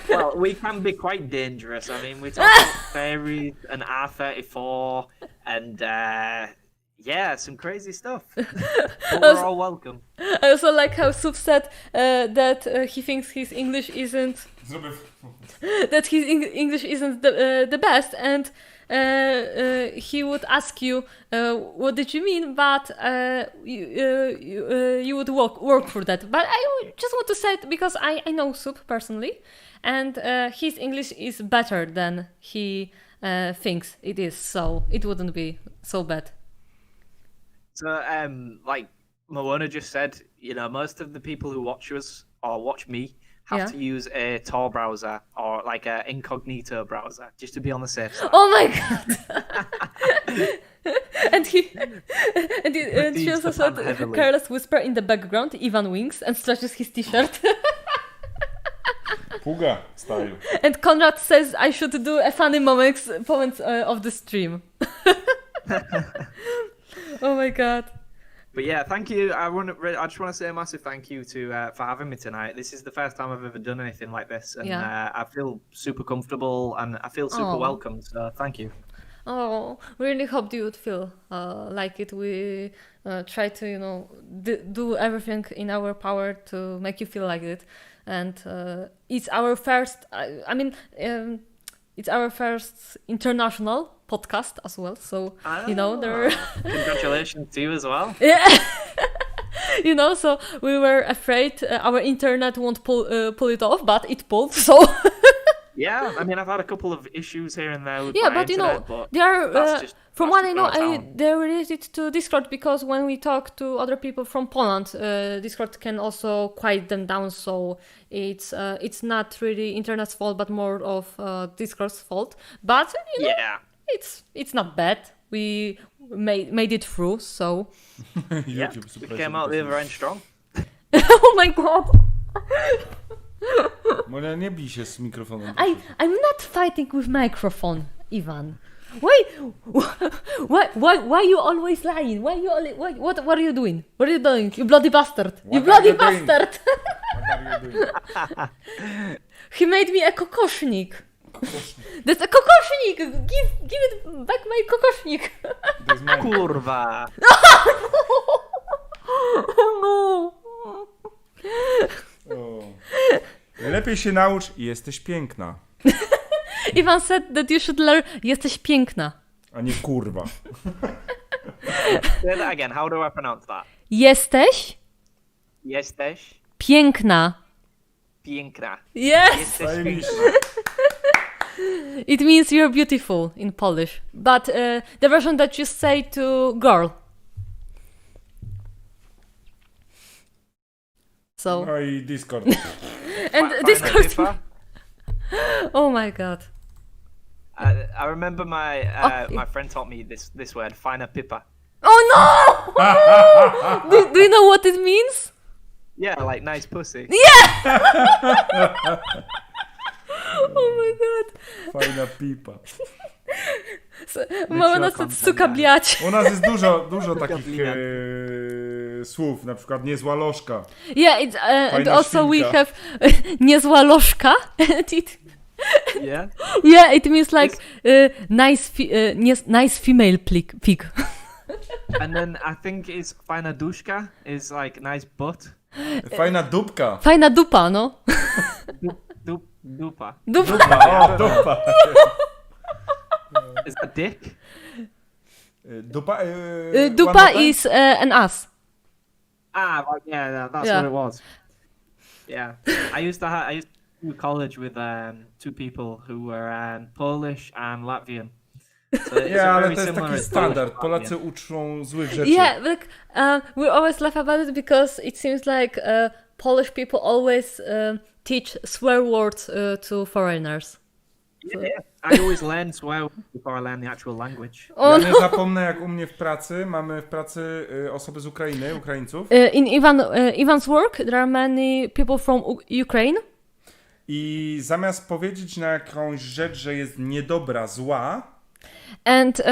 Speaker 5: Well, we can be quite dangerous. I mean, we talk about fairies and R34 and some crazy stuff. But we're all welcome.
Speaker 1: I also like how Sup said that he thinks his English isn't the best, and he would ask you what did you mean, but you would work for that. But I just want to say it because I know Sup personally, and his English is better than he thinks it is, so it wouldn't be so bad.
Speaker 5: So, like Moana just said, you know, most of the people who watch us or watch me have to use a Tor browser or like an incognito browser just to be on the safe side.
Speaker 1: Oh my god! and she also said careless whisper in the background. Ivan winks and stretches his t-shirt.
Speaker 3: Puga style.
Speaker 1: And Konrad says I should do a funny moments of the stream. Oh my god.
Speaker 5: But yeah, thank you. I just want to say a massive thank you for having me tonight. This is the first time I've ever done anything like this, and I feel super comfortable and I feel super welcome. So thank you.
Speaker 1: Oh, really hope you would feel like it. We try to, do everything in our power to make you feel like it. And it's our first, it's our first international podcast as well. So, there
Speaker 5: Congratulations to you as well.
Speaker 1: Yeah. So we were afraid our internet won't pull it off, but it pulled, so...
Speaker 5: Yeah, I mean, I've had a couple of issues here and there with
Speaker 1: Yeah,
Speaker 5: my
Speaker 1: but
Speaker 5: internet, but
Speaker 1: they are, from what I know,
Speaker 5: town.
Speaker 1: they're related to Discord, because when we talk to other people from Poland, Discord can also quiet them down, so it's not really internet's fault, but more of Discord's fault. But,
Speaker 5: yeah.
Speaker 1: it's not bad. We made it through, so...
Speaker 5: Yeah, we came out the other end strong.
Speaker 1: Oh my god!
Speaker 3: Monia, nie bij się z mikrofonem.
Speaker 1: I'm not fighting with microphone, Iwan. Why you always lying? What are you doing? What are you doing? You bloody bastard! You bloody bastard! He made me a kokosznik. That's a kokosznik! Give it back my kokosznik!
Speaker 5: Kurwa!
Speaker 1: No!
Speaker 3: Lepiej się naucz i jesteś piękna.
Speaker 1: Iwan said that you should learn jesteś piękna.
Speaker 3: A nie kurwa.
Speaker 5: Say that again, how do I pronounce that?
Speaker 1: Jesteś
Speaker 5: Jesteś
Speaker 1: piękna.
Speaker 5: piękna.
Speaker 1: Yes!
Speaker 5: Jesteś piękna.
Speaker 1: It means you're beautiful in Polish. But the version that you say to girl. So...
Speaker 3: No i Discord.
Speaker 1: And
Speaker 5: Find a
Speaker 1: Discord...
Speaker 5: differ.
Speaker 1: Oh my god.
Speaker 5: I remember my
Speaker 1: Oh.
Speaker 5: my friend taught me this word, fina pippa.
Speaker 1: Oh no! do you know what it means?
Speaker 5: Yeah, like nice pussy.
Speaker 1: Oh my god.
Speaker 3: Fajna pipa.
Speaker 1: Mama nas тут, suka, bliać.
Speaker 3: U nas jest dużo takich słów, na przykład niezła lożka.
Speaker 1: Yeah, it's, and
Speaker 3: Fajna
Speaker 1: also we
Speaker 3: świnka.
Speaker 1: have niezła lożka.
Speaker 5: Yeah.
Speaker 1: Yeah, it means like nice female pig.
Speaker 5: And then I think it's fina duszka is like nice butt.
Speaker 3: Fajna dupka.
Speaker 1: Fajna dupa, no.
Speaker 5: Dupa.
Speaker 1: Dupa.
Speaker 3: O, dupa.
Speaker 5: Is that dick?
Speaker 3: Dupa,
Speaker 1: Dupa
Speaker 3: one more
Speaker 1: is an ass.
Speaker 5: Ah, right, yeah, that's
Speaker 1: Yeah.
Speaker 5: what it was. Yeah, I used to do college with two people who were Polish and Latvian. So it's
Speaker 3: Nie,
Speaker 5: a
Speaker 3: ale
Speaker 5: very
Speaker 3: to jest
Speaker 5: similar
Speaker 3: taki
Speaker 5: as
Speaker 3: standard.
Speaker 5: Polish,
Speaker 3: Polacy
Speaker 5: Latvian.
Speaker 3: uczą złych rzeczy.
Speaker 1: Yeah, like we always laugh about it because it seems like Polish people always teach swear words to foreigners.
Speaker 5: Yeah, I always learn swear before I learn the actual language.
Speaker 3: Ja nie zapomnę, jak u mnie w pracy mamy osoby z Ukrainy, Ukraińców.
Speaker 1: In Ivan's work, there are many people from Ukraine.
Speaker 3: I zamiast powiedzieć na jakąś rzecz, że jest niedobra, zła,
Speaker 1: And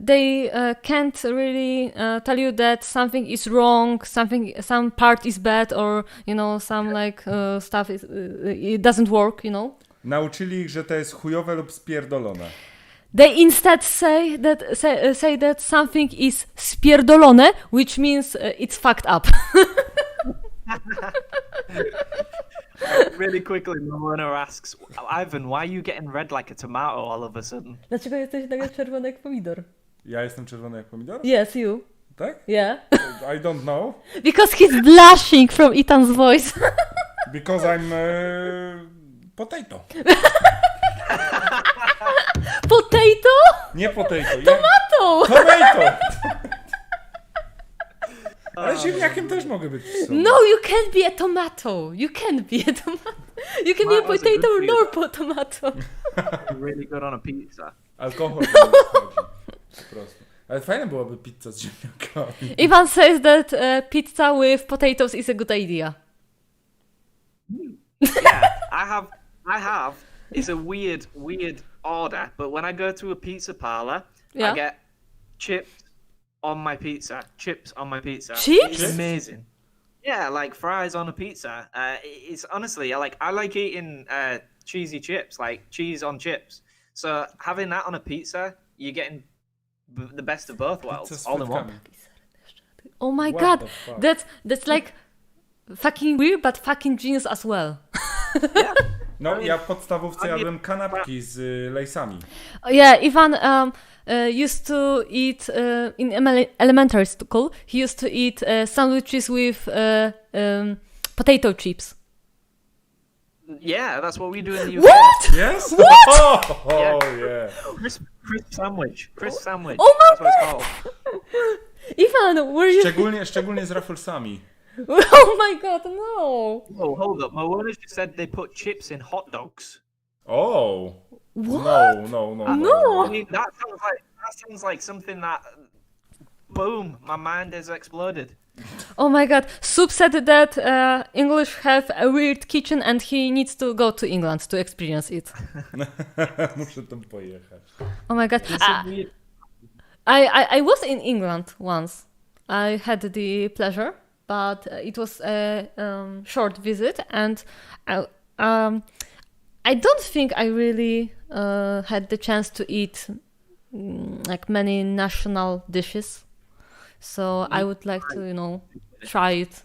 Speaker 1: they can't really tell you that something is wrong, some part is bad, or some like stuff it doesn't work,
Speaker 3: nauczyli ich, że to jest chujowe lub spierdolone.
Speaker 1: They instead say that something is spierdolone, which means it's fucked up.
Speaker 5: Really quickly, Mona asks, Ivan, why are you getting red like a tomato all of a sudden?
Speaker 1: Dlaczego jesteś nagle czerwony jak pomidor?
Speaker 3: Ja jestem czerwony jak pomidor?
Speaker 1: Yes, you.
Speaker 3: Tak?
Speaker 1: Yeah.
Speaker 3: I don't know.
Speaker 1: Because he's blushing from Ethan's voice.
Speaker 3: Because I'm potato.
Speaker 1: Potato?
Speaker 3: Nie potato.
Speaker 1: Tomato!
Speaker 3: Tomato! Ale ziemniakiem też mogę być.
Speaker 1: No, you can't be a tomato. You can't be a tomato. You can be a
Speaker 5: Tomatoes are
Speaker 1: potato
Speaker 5: good for you.
Speaker 1: nor tomato.
Speaker 5: Really good on a pizza.
Speaker 3: Alkohol nie wchodzi. Po prostu. Ale fajne byłoby pizza z ziemniakami.
Speaker 1: Ivan says that pizza with potatoes is a good idea.
Speaker 5: Yeah, I have. It's a weird order, but when I go to a pizza parlor,
Speaker 1: Yeah.
Speaker 5: I get chips on my pizza. Chips on my pizza.
Speaker 1: Chips?
Speaker 5: It's amazing. Yeah, like fries on a pizza. It's honestly, I like eating cheesy chips, like cheese on chips. So having that on a pizza, you're getting the best of both
Speaker 3: Co
Speaker 5: worlds,
Speaker 3: z
Speaker 5: all in one.
Speaker 3: frytkami?
Speaker 1: Oh my
Speaker 3: What
Speaker 1: god,
Speaker 3: the fuck?
Speaker 1: that's like fucking weird, but fucking genius as well.
Speaker 3: No, ja w podstawówce jadłem kanapki z lejsami.
Speaker 1: Yeah, Ivan used to eat in elementary school. He used to eat sandwiches with potato chips.
Speaker 5: Yeah, that's what we do in the UK.
Speaker 1: What?
Speaker 3: Yes?
Speaker 1: What?
Speaker 3: Oh, yeah.
Speaker 5: Crisp sandwich. Crisp sandwich.
Speaker 1: Oh my
Speaker 5: That's what it's called.
Speaker 1: Ivan, were you?
Speaker 3: Szczególnie z Rufflesami.
Speaker 1: Oh my god, no!
Speaker 5: Oh, hold up. My owners just said they put chips in hot dogs.
Speaker 3: Oh.
Speaker 1: What?
Speaker 3: No.
Speaker 1: No.
Speaker 5: I mean, that sounds like something that. Boom! My mind has exploded.
Speaker 1: Oh my god, Soup said that English have a weird kitchen and he needs to go to England to experience it.
Speaker 3: Muszę tam pojechać.
Speaker 1: Oh my god. I was in England once. I had the pleasure, but it was a short visit, and I don't think I really had the chance to eat like many national dishes. So I would like to, try it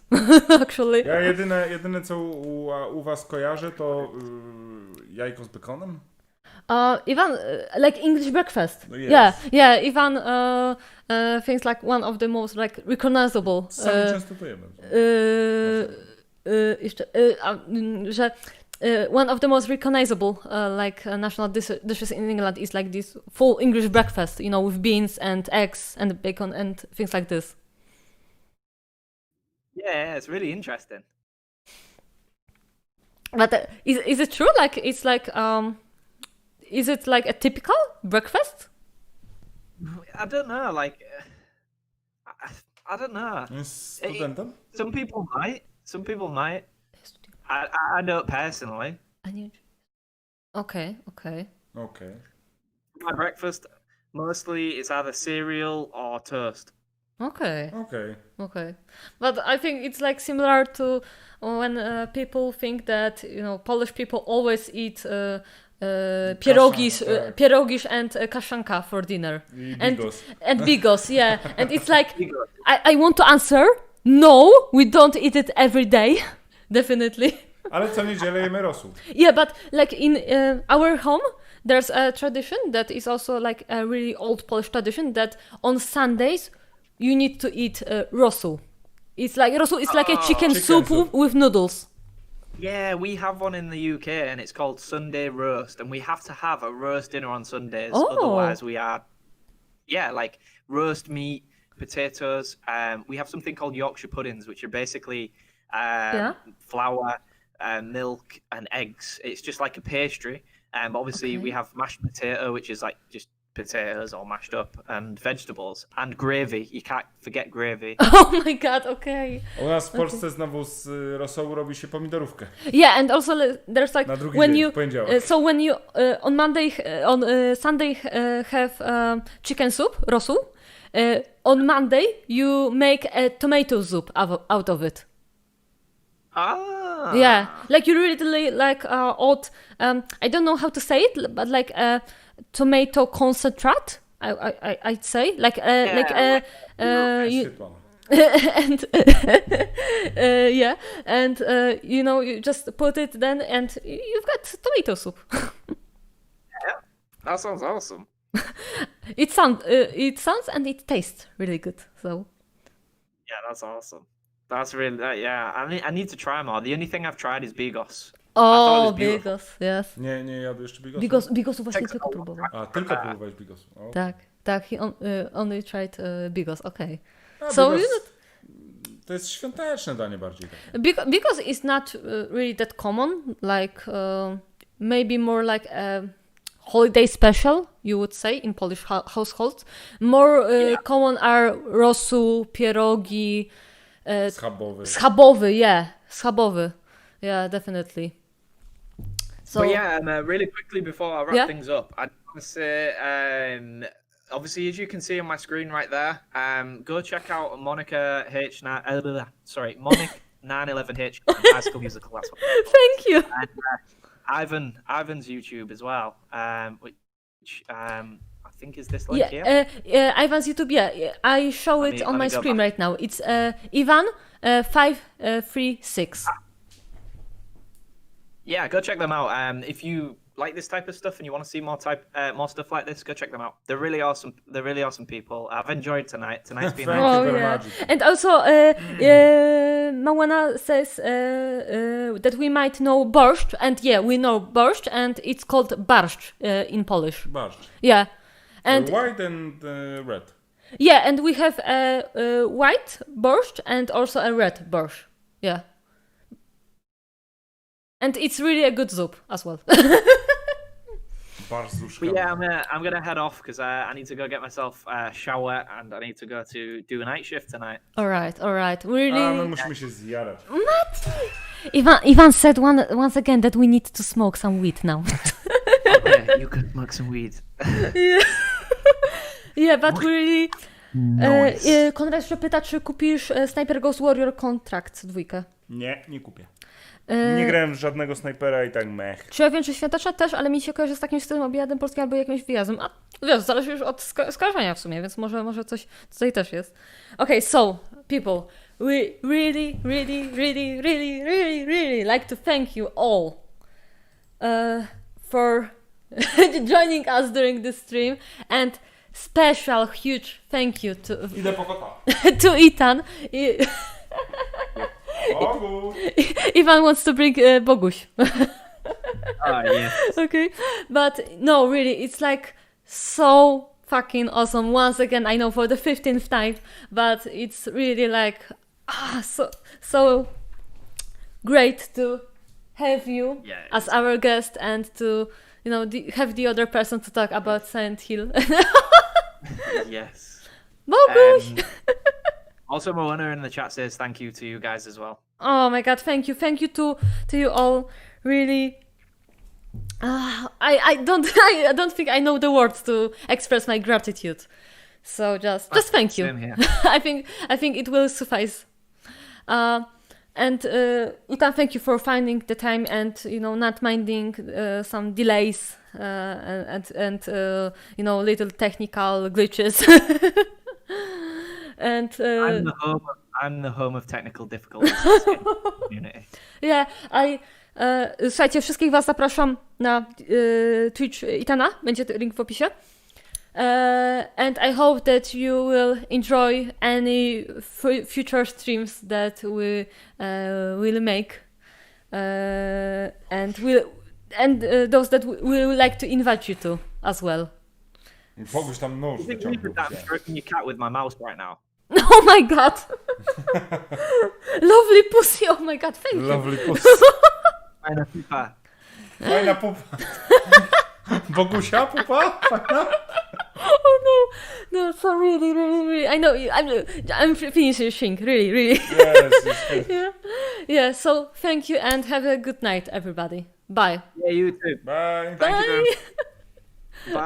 Speaker 1: actually.
Speaker 3: Ja jedyne co u was kojarzę to jajko z bekonem.
Speaker 1: Ivan, like English breakfast.
Speaker 3: No yes.
Speaker 1: Yeah. Ivan thinks like one of the most like recognizable.
Speaker 3: Sami często to jemy.
Speaker 1: Że one of the most recognizable national dishes in England is like this full English breakfast, with beans and eggs and bacon and things like this.
Speaker 5: Yeah, it's really interesting.
Speaker 1: But is it true? Like it's like is it like a typical breakfast?
Speaker 5: I don't know. Like, I don't know.
Speaker 3: Studentem?
Speaker 5: Some people might. Some people might. I don't personally.
Speaker 1: Okay.
Speaker 5: My breakfast mostly is either cereal or toast.
Speaker 1: Okay.
Speaker 3: Okej.
Speaker 1: But I think it's like similar to when people think that Polish people always eat pierogisz and kaszanka for dinner. And bigos, yeah. And it's like I want to answer no, we don't eat it every day. Definitely.
Speaker 3: Ale co niedzielę jemy rosół.
Speaker 1: Yeah, but like in our home, there's a tradition that is also like a really old Polish tradition that on Sundays you need to eat rosół. It's like rosół is like a chicken soup with noodles.
Speaker 5: Yeah, we have one in the UK and it's called Sunday roast, and we have to have a roast dinner on Sundays. Otherwise, we are, like roast meat, potatoes. We have something called Yorkshire puddings, which are basically flour, milk, and eggs. It's just like a pastry. But obviously, we have mashed potato, which is like just potatoes all mashed up, and vegetables, and gravy. You can't forget gravy.
Speaker 1: Oh my god, okay.
Speaker 3: U nas w Polsce znowu z rosołu robi się pomidorówkę.
Speaker 1: Yeah, and also there's like
Speaker 3: Na drugi
Speaker 1: when
Speaker 3: dzień,
Speaker 1: you
Speaker 3: w poniedziałek.
Speaker 1: so when you on Sunday have chicken soup, rosół, on Monday you make a tomato soup out of it.
Speaker 5: Ah.
Speaker 1: Yeah, like you really like old I don't know how to say it, but like tomato concentrate. I'd say like you and you just put it then and you've got tomato soup.
Speaker 5: Yeah, that sounds awesome.
Speaker 1: It sounds and it tastes really good. So
Speaker 5: yeah, that's awesome. That's really I need to try more. The only thing I've tried is bigos.
Speaker 1: Oh, bigos, yes.
Speaker 3: Nie jadł jeszcze bigosu?
Speaker 1: Bigosu właśnie tylko próbował.
Speaker 3: A, tylko próbowałeś bigosu.
Speaker 1: Tak, he only tried bigos, okay.
Speaker 3: So to jest świąteczne danie bardziej.
Speaker 1: Bigos is not really that common, like maybe more like a holiday special, you would say, in Polish households. More common are rosół, pierogi, schabowy, yeah, definitely. So,
Speaker 5: but really quickly before I wrap things up, I want to say, obviously, as you can see on my screen right there, go check out Monica 911H High School Musical. That's what
Speaker 1: thank you.
Speaker 5: And Ivan's YouTube as well, which I think is this link
Speaker 1: Yeah,
Speaker 5: here.
Speaker 1: Ivan's YouTube. Yeah, I show it on
Speaker 5: let me
Speaker 1: my
Speaker 5: go
Speaker 1: screen
Speaker 5: back.
Speaker 1: right now. It's Ivan 536.
Speaker 5: Yeah, go check them out. If you like this type of stuff and you want to see more stuff like this, go check them out. They're really awesome. They're really awesome people. I've enjoyed tonight. Tonight's been
Speaker 3: Thank
Speaker 5: awesome.
Speaker 3: you very much.
Speaker 1: And also, Mawana says that we might know borscht, and yeah, we know borscht, and it's called barszcz in Polish.
Speaker 3: Barszcz.
Speaker 1: Yeah, and
Speaker 3: White and red.
Speaker 1: yeah, and we have a white borscht and also a red borscht. Yeah, and it's really a good soup as well.
Speaker 3: Barszcz.
Speaker 5: But yeah, I'm gonna head off because I need to go get myself a shower and I need to go to do a night shift tonight.
Speaker 1: all right. Really.
Speaker 3: A my musimy się zjarać.
Speaker 1: Ivan said once again that we need to smoke some weed now.
Speaker 5: Okay, you can smoke some weed.
Speaker 1: Yeah, but really. Konrad jeszcze pyta, czy kupisz Sniper Ghost Warrior Contract 2.
Speaker 3: Nie kupię. Nie grałem w żadnego snajpera i tak mech.
Speaker 1: Czy ja wiem, czy Świąteczna też, ale mi się kojarzy z takim stylem obiadem polskim albo jakimś wyjazdem. A wiesz, zależy już od skojarzenia w sumie, więc może coś tutaj też jest. Okay, so, people, we really like to thank you all for joining us during this stream, and special huge thank you to
Speaker 3: Idę po kota.
Speaker 1: to Ethan.
Speaker 3: Bogu!
Speaker 1: Ivan wants to bring Boguś.
Speaker 5: Yeah.
Speaker 1: Okay, but no, really, it's like so fucking awesome. Once again, I know for the 15th time, but it's really like so great to have you as our guest and to have the other person to talk about Silent Hill.
Speaker 5: Yes.
Speaker 1: Boguś!
Speaker 5: Also, Moana in the chat says thank you to you guys as well.
Speaker 1: Oh my god, thank you to you all. Really, I don't think I know the words to express my gratitude. So just thank you.
Speaker 5: Same here.
Speaker 1: I think it will suffice. And Ethan, thank you for finding the time and not minding some delays and little technical glitches. And
Speaker 5: I'm the home of technical difficulties in the community.
Speaker 1: Yeah, słuchajcie, wszystkich was zapraszam na Twitch Etana, będzie link w opisie. And I hope that you will enjoy any future streams that we will make, and those that we would like to invite you to as well.
Speaker 3: Boguś tam nóż wyciągnął.
Speaker 5: I'm stroking your cat with my mouse right now.
Speaker 1: Oh my god! Lovely pussy! Oh my god, thank you!
Speaker 3: Lovely pussy.
Speaker 5: Fajna pupa.
Speaker 3: Fajna pupa. Bogusia pupa?
Speaker 1: Oh no, so really, I know, I'm finishing, really.
Speaker 3: Yes.
Speaker 1: Yeah, so thank you and have a good night, everybody. Bye.
Speaker 5: Yeah, you too.
Speaker 3: Bye.
Speaker 5: Thank you. Bye.